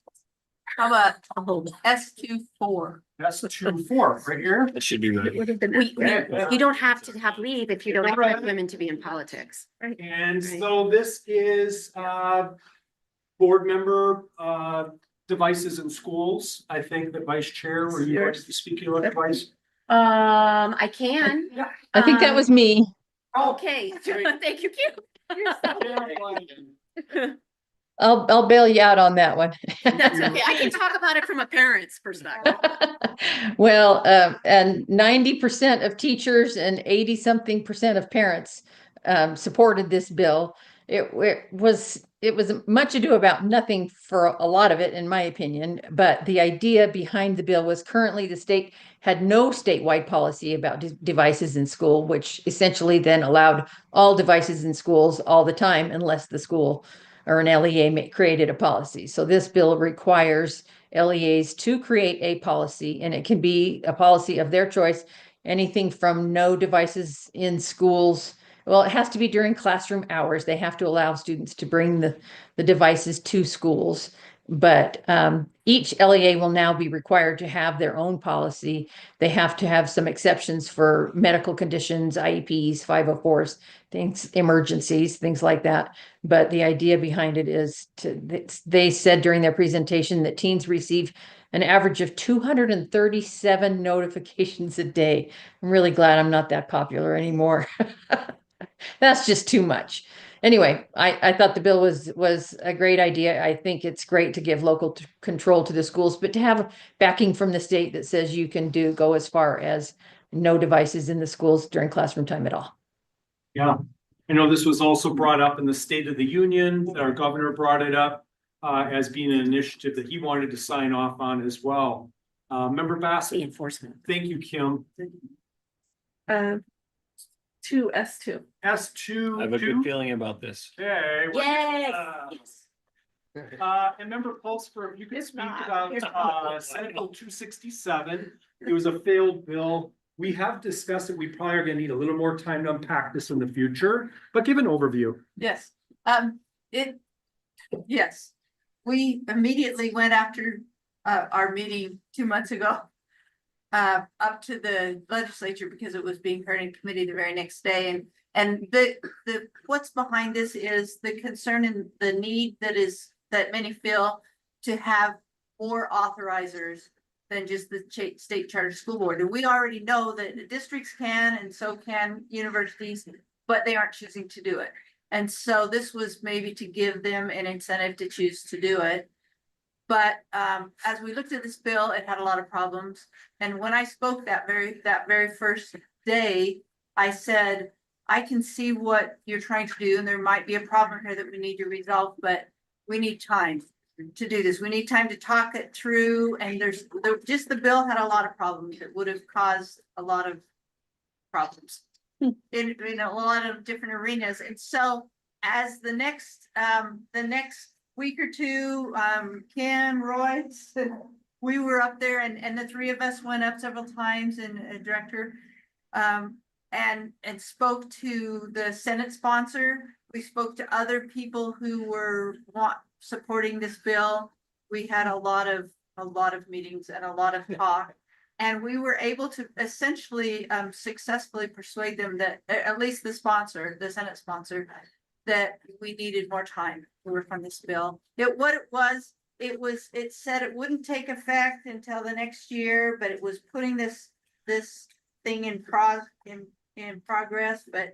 [SPEAKER 15] How about
[SPEAKER 6] Oh,
[SPEAKER 15] S24?
[SPEAKER 10] That's the 2-4 right here.
[SPEAKER 4] that should be
[SPEAKER 6] it
[SPEAKER 4] red.
[SPEAKER 6] would have been, you don't have to have leave if you don't expect women to be in politics. Right.
[SPEAKER 10] And so this is board member devices in schools. I think the vice chair, were you going to be speaking on device?
[SPEAKER 6] I can.
[SPEAKER 19] I think that was me.
[SPEAKER 6] Okay, thank you, Kim.
[SPEAKER 19] I'll bail you out on that one.
[SPEAKER 6] That's okay. I can talk about it from a parent's perspective.
[SPEAKER 19] Well, and 90% of teachers and 80-something% of parents supported this bill. It was much ado about nothing for a lot of it, in my opinion. But the idea behind the bill was currently the state had no statewide policy about devices in school, which essentially then allowed all devices in schools all the time, unless the school or an LEA created a policy. So this bill requires LEAs to create a policy, and it can be a policy of their choice. Anything from no devices in schools. Well, it has to be during classroom hours. They have to allow students to bring the devices to schools. But each LEA will now be required to have their own policy. They have to have some exceptions for medical conditions, IEPs, 504s, things, emergencies, things like that. But the idea behind it is they said during their presentation that teens receive an average of 237 notifications a day. I'm really glad I'm not that popular anymore. That's just too much. Anyway, I thought the bill was a great idea. I think it's great to give local control to the schools, but to have backing from the state that says you can go as far as no devices in the schools during classroom time at all.
[SPEAKER 10] Yeah, I know this was also brought up in the State of the Union. Our governor brought it up as being an initiative that he wanted to sign off on as well. Member
[SPEAKER 6] The
[SPEAKER 10] Bassett,
[SPEAKER 6] enforcement.
[SPEAKER 10] thank you, Kim.
[SPEAKER 9] To S2.
[SPEAKER 10] S2.
[SPEAKER 4] I have a good feeling about this.
[SPEAKER 10] Okay.
[SPEAKER 6] Yes.
[SPEAKER 10] And member Pulsper, if you could
[SPEAKER 9] It's
[SPEAKER 10] speak
[SPEAKER 9] not.
[SPEAKER 10] about Senate Bill 267. It was a failed bill. We have discussed it. We probably are gonna need a little more time to unpack this in the future, but give an overview.
[SPEAKER 15] Yes, yes, we immediately went after our meeting 2 months ago. Up to the legislature because it was being heard in committee the very next day. And the what's behind this is the concern and the need that many feel to have more authorizers than just the state charter school board. And we already know that the districts can, and so can universities, but they aren't choosing to do it. And so this was maybe to give them an incentive to choose to do it. But as we looked at this bill, it had a lot of problems. And when I spoke that very first day, I said, I can see what you're trying to do, and there might be a problem here that we need to resolve, but we need time to do this. We need time to talk it through. And just the bill had a lot of problems. It would have caused a lot of problems in a lot of different arenas. And so as the next week or two, Kim, Royce, we were up there and the three of us went up several times and a director, and spoke to the Senate sponsor. We spoke to other people who were supporting this bill. We had a lot of meetings and a lot of talk. And we were able to essentially successfully persuade them that, at least the Senate sponsor, that we needed more time to work on this bill. It said it wouldn't take effect until the next year, but it was putting this thing in progress, but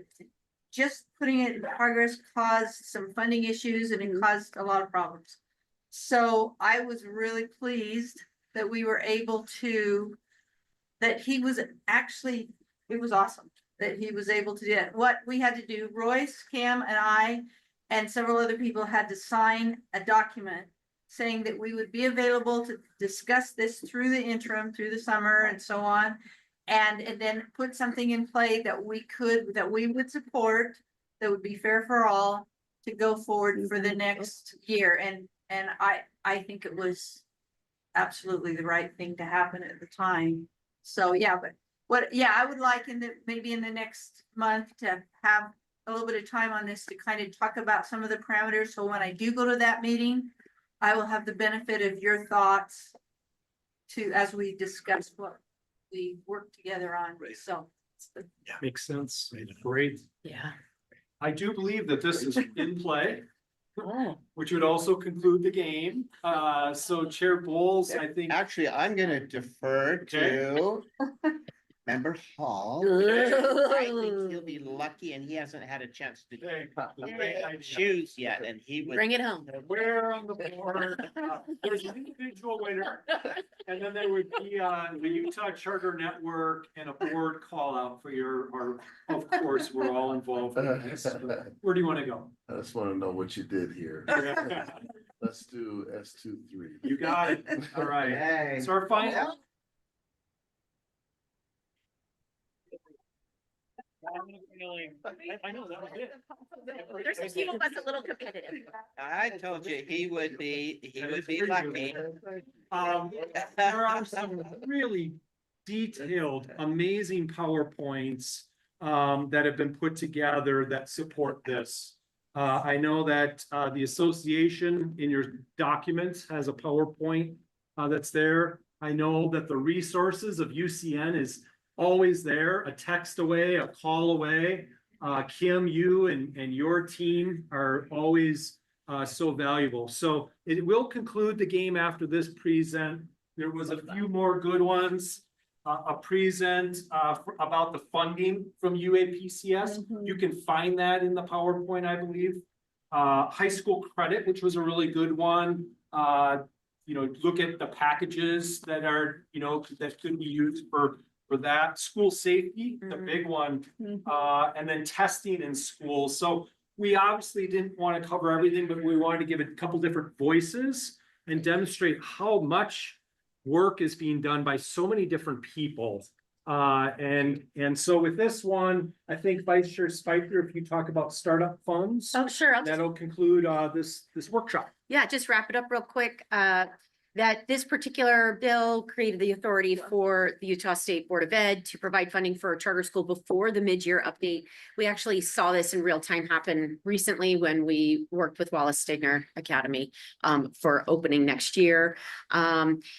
[SPEAKER 15] just putting it in progress caused some funding issues and it caused a lot of problems. So I was really pleased that we were able to, it was awesome that he was able to do it. What we had to do, Royce, Cam, and I, and several other people had to sign a document saying that we would be available to discuss this through the interim, through the summer and so on. And then put something in play that we would support, that would be fair for all, to go forward for the next year. And I think it was absolutely the right thing to happen at the time. So, yeah, but I would like maybe in the next month to have a little bit of time on this to kind of talk about some of the parameters. So when I do go to that meeting, I will have the benefit of your thoughts as we discuss what we work together on. Right. So.
[SPEAKER 10] Yeah, makes sense. Great.
[SPEAKER 6] Yeah.
[SPEAKER 10] I do believe that this is in play,
[SPEAKER 6] Oh.
[SPEAKER 10] which would also conclude the game. So Chair Bowles, I think.
[SPEAKER 1] Actually, I'm gonna defer to Member Hall. I think he'll be lucky and he hasn't had a chance to choose yet and he would.
[SPEAKER 6] Bring it home.
[SPEAKER 10] Where on the board, there's an individual winner. And then there would be the Utah Charter Network and a board call out for of course, we're all involved in this. Where do you want to go?
[SPEAKER 5] I just want to know what you did here. Let's do S23.
[SPEAKER 10] You got it. All right.
[SPEAKER 1] Hey.
[SPEAKER 10] So our final. I know that was it.
[SPEAKER 6] There's a few of us a little competitive.
[SPEAKER 1] I told you he would be lucky.
[SPEAKER 10] There are some really detailed, amazing PowerPoints that have been put together that support this. I know that the association in your documents has a PowerPoint that's there. I know that the resources of UCN is always there, a text away, a call away. Kim, you and your team are always so valuable. So it will conclude the game after this present. There was a few more good ones. A present about the funding from UAPCS. You can find that in the PowerPoint, I believe. High school credit, which was a really good one. Look at the packages that are, that could be used for that. School safety, the big one, and then testing in schools. So we obviously didn't want to cover everything, but we wanted to give it a couple different voices and demonstrate how much work is being done by so many different people. And so with this one, I think Vice Chair Spiker, if you talk about startup funds,
[SPEAKER 6] Oh, sure.
[SPEAKER 10] that'll conclude this workshop.
[SPEAKER 6] Yeah, just wrap it up real quick. That this particular bill created the authority for the Utah State Board of Ed to provide funding for a charter school before the mid-year update. We actually saw this in real time happen recently when we worked with Wallace Stegner Academy for opening next year.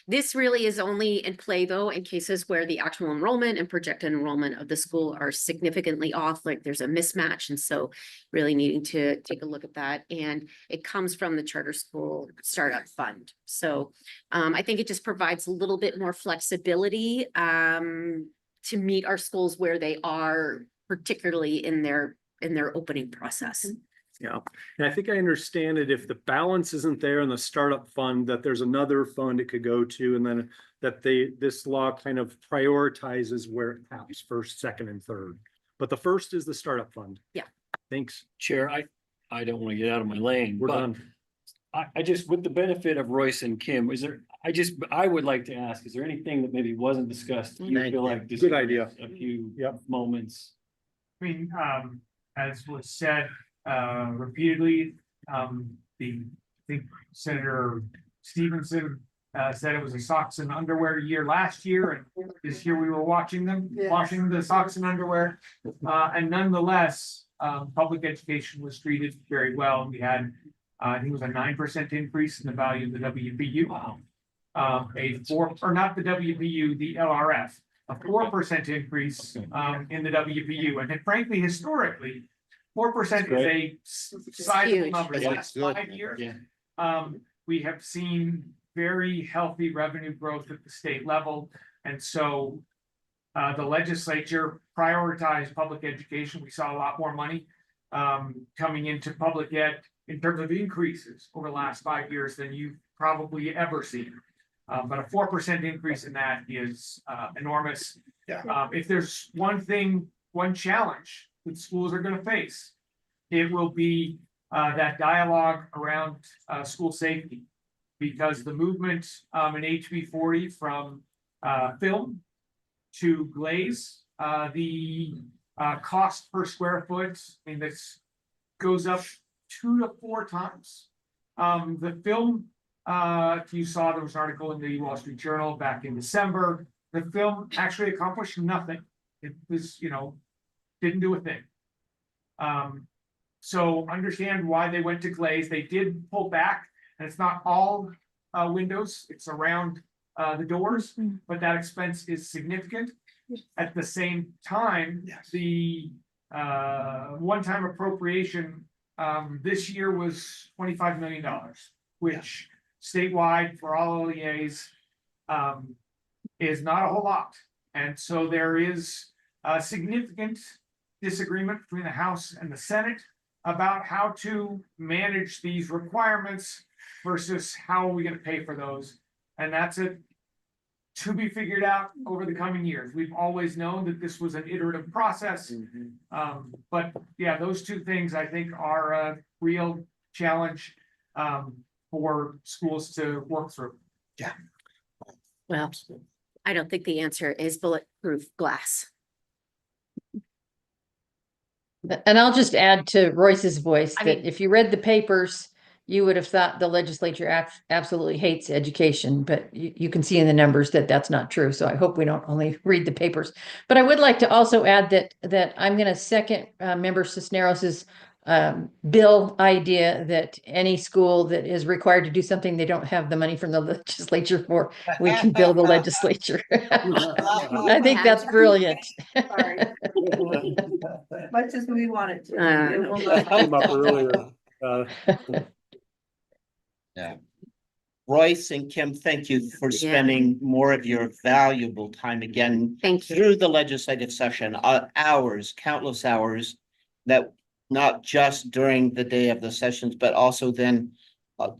[SPEAKER 6] This really is only in play though in cases where the actual enrollment and projected enrollment of the school are significantly off, like there's a mismatch. And so really needing to take a look at that. And it comes from the Charter School Startup Fund. So I think it just provides a little bit more flexibility to meet our schools where they are, particularly in their opening process.
[SPEAKER 10] Yeah, and I think I understand it. If the balance isn't there in the startup fund, that there's another fund it could go to, and then that this law kind of prioritizes where it happens first, second, and third. But the first is the startup fund.
[SPEAKER 6] Yeah.
[SPEAKER 10] Thanks.
[SPEAKER 4] Chair, I don't want to get out of my lane.
[SPEAKER 10] We're
[SPEAKER 4] but
[SPEAKER 10] done.
[SPEAKER 4] I just, with the benefit of Royce and Kim, I would like to ask, is there anything that maybe wasn't discussed? You
[SPEAKER 1] Thank
[SPEAKER 4] feel
[SPEAKER 1] you.
[SPEAKER 4] like this
[SPEAKER 10] Good idea.
[SPEAKER 4] A few
[SPEAKER 10] Yep.
[SPEAKER 4] moments.
[SPEAKER 20] I mean, as was said, repeatedly, I think Senator Stevenson, said it was a socks and underwear year last year, and this year we were washing the socks and underwear. And nonetheless, public education was treated very well. We had, I think it was a 9% increase in the value of the WPU.
[SPEAKER 4] Wow.
[SPEAKER 20] Not the WPU, the LRF, a 4% increase in the WPU. And frankly, historically, 4% is a sizable
[SPEAKER 6] huge.
[SPEAKER 20] number. The
[SPEAKER 1] Yeah,
[SPEAKER 20] last
[SPEAKER 1] good.
[SPEAKER 20] 5 years,
[SPEAKER 4] Yeah.
[SPEAKER 20] we have seen very healthy revenue growth at the state level. And so the legislature prioritized public education. We saw a lot more money coming into public ed in terms of increases over the last 5 years than you've probably ever seen. But a 4% increase in that is enormous.
[SPEAKER 1] Yeah.
[SPEAKER 20] If there's one challenge that schools are going to face, it will be that dialogue around school safety. Because the movement in HB 40 from film to glaze, the cost per square foot, I mean, this goes up 2 to 4 times. The film, if you saw, there was an article in the Wall Street Journal back in December. The film actually accomplished nothing. It was, didn't do a thing. So understand why they went to glaze. They did pull back, and it's not all windows, it's around the doors, but that expense is significant. At the same time, the one-time appropriation this year was $25 million, which statewide for all OEAs is not a whole lot. And so there is a significant disagreement between the House and the Senate about how to manage these requirements versus how are we gonna pay for those? And that's it to be figured out over the coming years. We've always known that this was an iterative process. But yeah, those two things I think are a real challenge for schools to work through.
[SPEAKER 6] Well, I don't think the answer is bulletproof glass.
[SPEAKER 19] And I'll just add to Royce's voice
[SPEAKER 12] I
[SPEAKER 19] that
[SPEAKER 12] mean-
[SPEAKER 19] if you read the papers, you would have thought the legislature absolutely hates education, but you can see in the numbers that that's not true. So I hope we don't only read the papers. But I would like to also add that I'm going to second Member Cisneros's bill idea that any school that is required to do something they don't have the money from the legislature for, we can bill the legislature. I think that's brilliant.
[SPEAKER 15] Sorry. Much as we want it to.
[SPEAKER 6] Uh,
[SPEAKER 15] It will not.
[SPEAKER 10] Came up earlier.
[SPEAKER 1] Royce and Kim, thank you for
[SPEAKER 6] Yeah.
[SPEAKER 1] spending more of your valuable time again
[SPEAKER 6] Thank you.
[SPEAKER 1] through the legislative session, hours, countless hours, that not just during the day of the sessions, but also then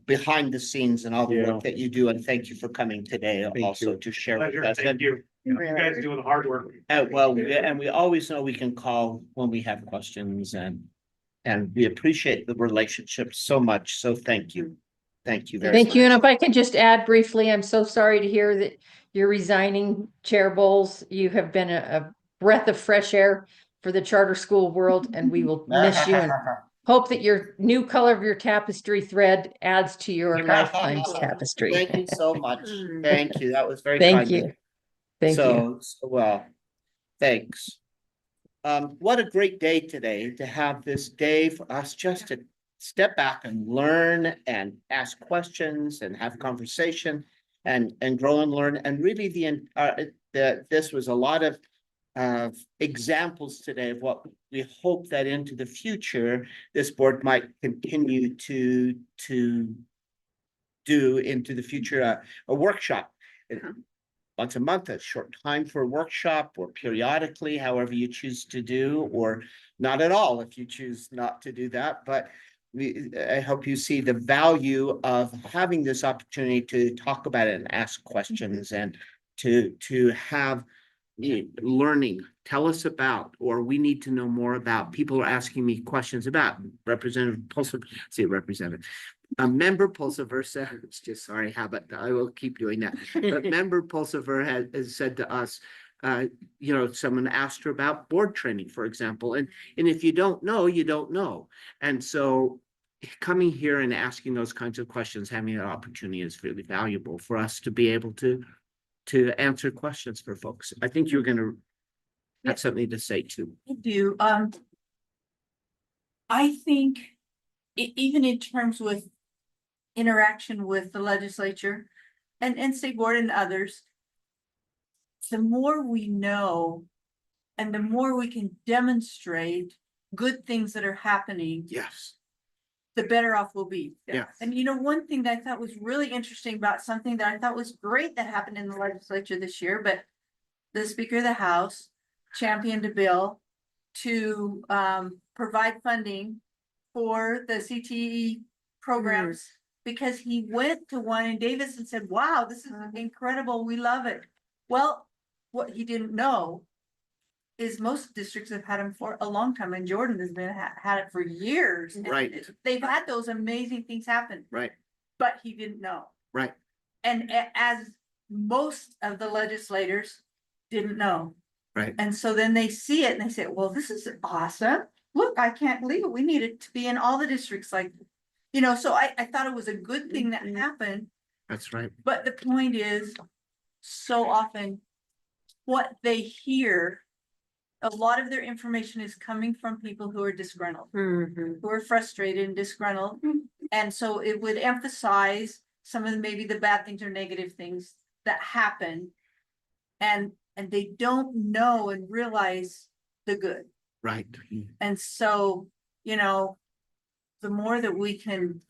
[SPEAKER 1] behind the scenes and all the
[SPEAKER 10] Yeah.
[SPEAKER 1] work that you do. And thank you for coming today also to share with
[SPEAKER 20] Pleasure,
[SPEAKER 1] us.
[SPEAKER 20] thank you. You guys doing the hard work.
[SPEAKER 1] Well, and we always know we can call when we have questions, and we appreciate the relationship so much. So thank you. Thank you very much.
[SPEAKER 19] Thank you. And if I can just add briefly, I'm so sorry to hear that you're resigning, Chair Bowles. You have been a breath of fresh air for the charter school world, and we will miss you and hope that your new color of your tapestry thread adds to your lifetime's tapestry.
[SPEAKER 1] Thank you so much. Thank you. That was very
[SPEAKER 19] Thank
[SPEAKER 1] kind.
[SPEAKER 19] you. Thank you.
[SPEAKER 1] So well, thanks. What a great day today to have this day for us just to step back and learn and ask questions and have conversation and grow and learn. And really this was a lot of examples today of what we hope that into the future, this board might continue to do into the future, a workshop. Once a month, a short time for a workshop, or periodically, however you choose to do, or not at all if you choose not to do that. But I hope you see the value of having this opportunity to talk about it and ask questions and to have learning. Tell us about, or we need to know more about. People are asking me questions about. Representative Pulsifer, Member Pulsifer said, it's just sorry habit, I will keep doing that. But Member Pulsifer has said to us, someone asked her about board training, for example, and if you don't know, you don't know. And so coming here and asking those kinds of questions, having that opportunity is really valuable for us to be able to answer questions for folks. I think you're gonna have something to say too.
[SPEAKER 15] I do. I think even in terms with interaction with the legislature and state board and others, the more we know and the more we can demonstrate good things that are happening,
[SPEAKER 1] Yes.
[SPEAKER 15] the better off we'll be.
[SPEAKER 1] Yeah.
[SPEAKER 15] And one thing that I thought was really interesting about something that I thought was great that happened in the legislature this year, but the Speaker of the House championed a bill to provide funding for the CTE programs because he went to one in Davis and said, wow, this is incredible. We love it. Well, what he didn't know is most districts have had them for a long time, and Jordan has been had it for years. and
[SPEAKER 1] Right.
[SPEAKER 15] They've had those amazing things happen.
[SPEAKER 1] Right.
[SPEAKER 15] But he didn't know.
[SPEAKER 1] Right.
[SPEAKER 15] And as most of the legislators didn't know.
[SPEAKER 1] Right.
[SPEAKER 15] And so then they see it and they say, well, this is awesome. Look, I can't believe it. We need it to be in all the districts, so I thought it was a good thing that happened.
[SPEAKER 1] That's right.
[SPEAKER 15] But the point is, so often what they hear, a lot of their information is coming from people who are disgruntled, who are frustrated and disgruntled. And so it would emphasize some of maybe the bad things or negative things that happen. And they don't know and realize the good.
[SPEAKER 1] Right.
[SPEAKER 15] And so, the more that we can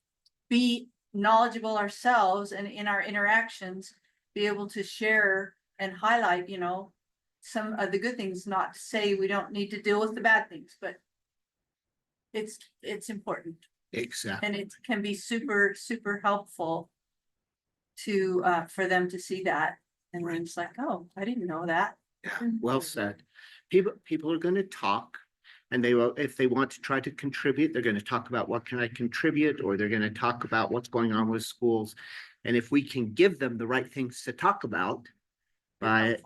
[SPEAKER 15] be knowledgeable ourselves and in our interactions, be able to share and highlight, some of the good things, not to say we don't need to deal with the bad things, but it's important.
[SPEAKER 1] Exactly.
[SPEAKER 15] And it can be super, super helpful to, for them to see that. And then it's like, oh, I didn't know that.
[SPEAKER 1] Yeah, well said. People are going to talk. And they will, if they want to try to contribute, they're going to talk about what can I contribute, or they're going to talk about what's going on with schools. And if we can give them the right things to talk about, by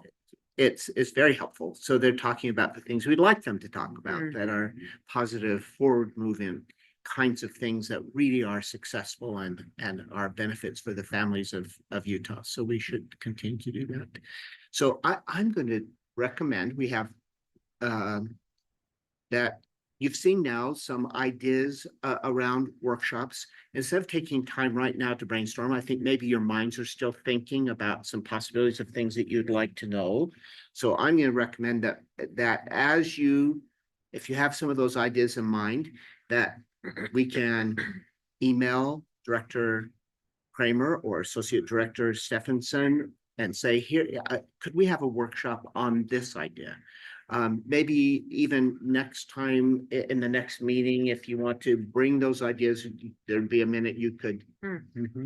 [SPEAKER 1] it's very helpful. So they're talking about the things we'd like them to talk about that are positive, forward moving kinds of things that really are successful and are benefits for the families of Utah. So we should continue to do that. So I'm going to recommend we have that you've seen now some ideas around workshops. Instead of taking time right now to brainstorm, I think maybe your minds are still thinking about some possibilities of things that you'd like to know. So I'm going to recommend that as you, if you have some of those ideas in mind, that we can email Director Kramer or Associate Director Stephenson and say, here, could we have a workshop on this idea? Maybe even next time in the next meeting, if you want to bring those ideas, there'd be a minute you could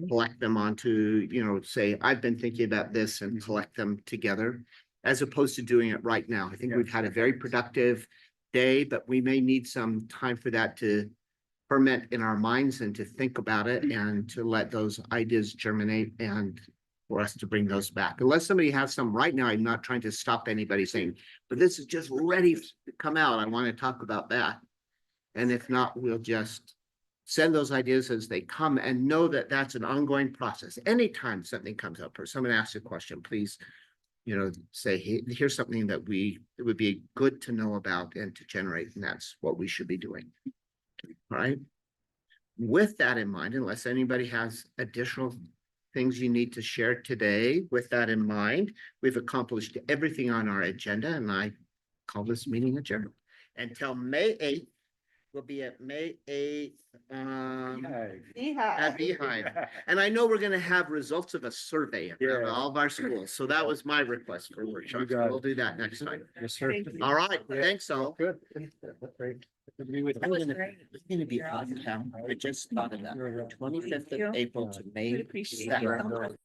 [SPEAKER 1] collect them onto, say, I've been thinking about this and collect them together, as opposed to doing it right now. I think we've had a very productive day, but we may need some time for that to ferment in our minds and to think about it and to let those ideas germinate and for us to bring those back. Unless somebody has some right now, I'm not trying to stop anybody saying, but this is just ready to come out. I want to talk about that. And if not, we'll just send those ideas as they come and know that that's an ongoing process. Anytime something comes up or someone asks a question, please, say, hey, here's something that it would be good to know about and to generate. And that's what we should be doing. All right. With that in mind, unless anybody has additional things you need to share today, with that in mind, we've accomplished everything on our agenda, and I call this meeting adjourned. Until May 8th, we'll be at May 8th at Beehive. And I know we're going to have results of a survey around all of our schools. So that was my request for workshops. So we'll do that next time.
[SPEAKER 4] Yes, sir.
[SPEAKER 1] All right. Thanks all.
[SPEAKER 4] Good.
[SPEAKER 1] I'm gonna be out of town. I just thought of that. 25th of April to May 2nd.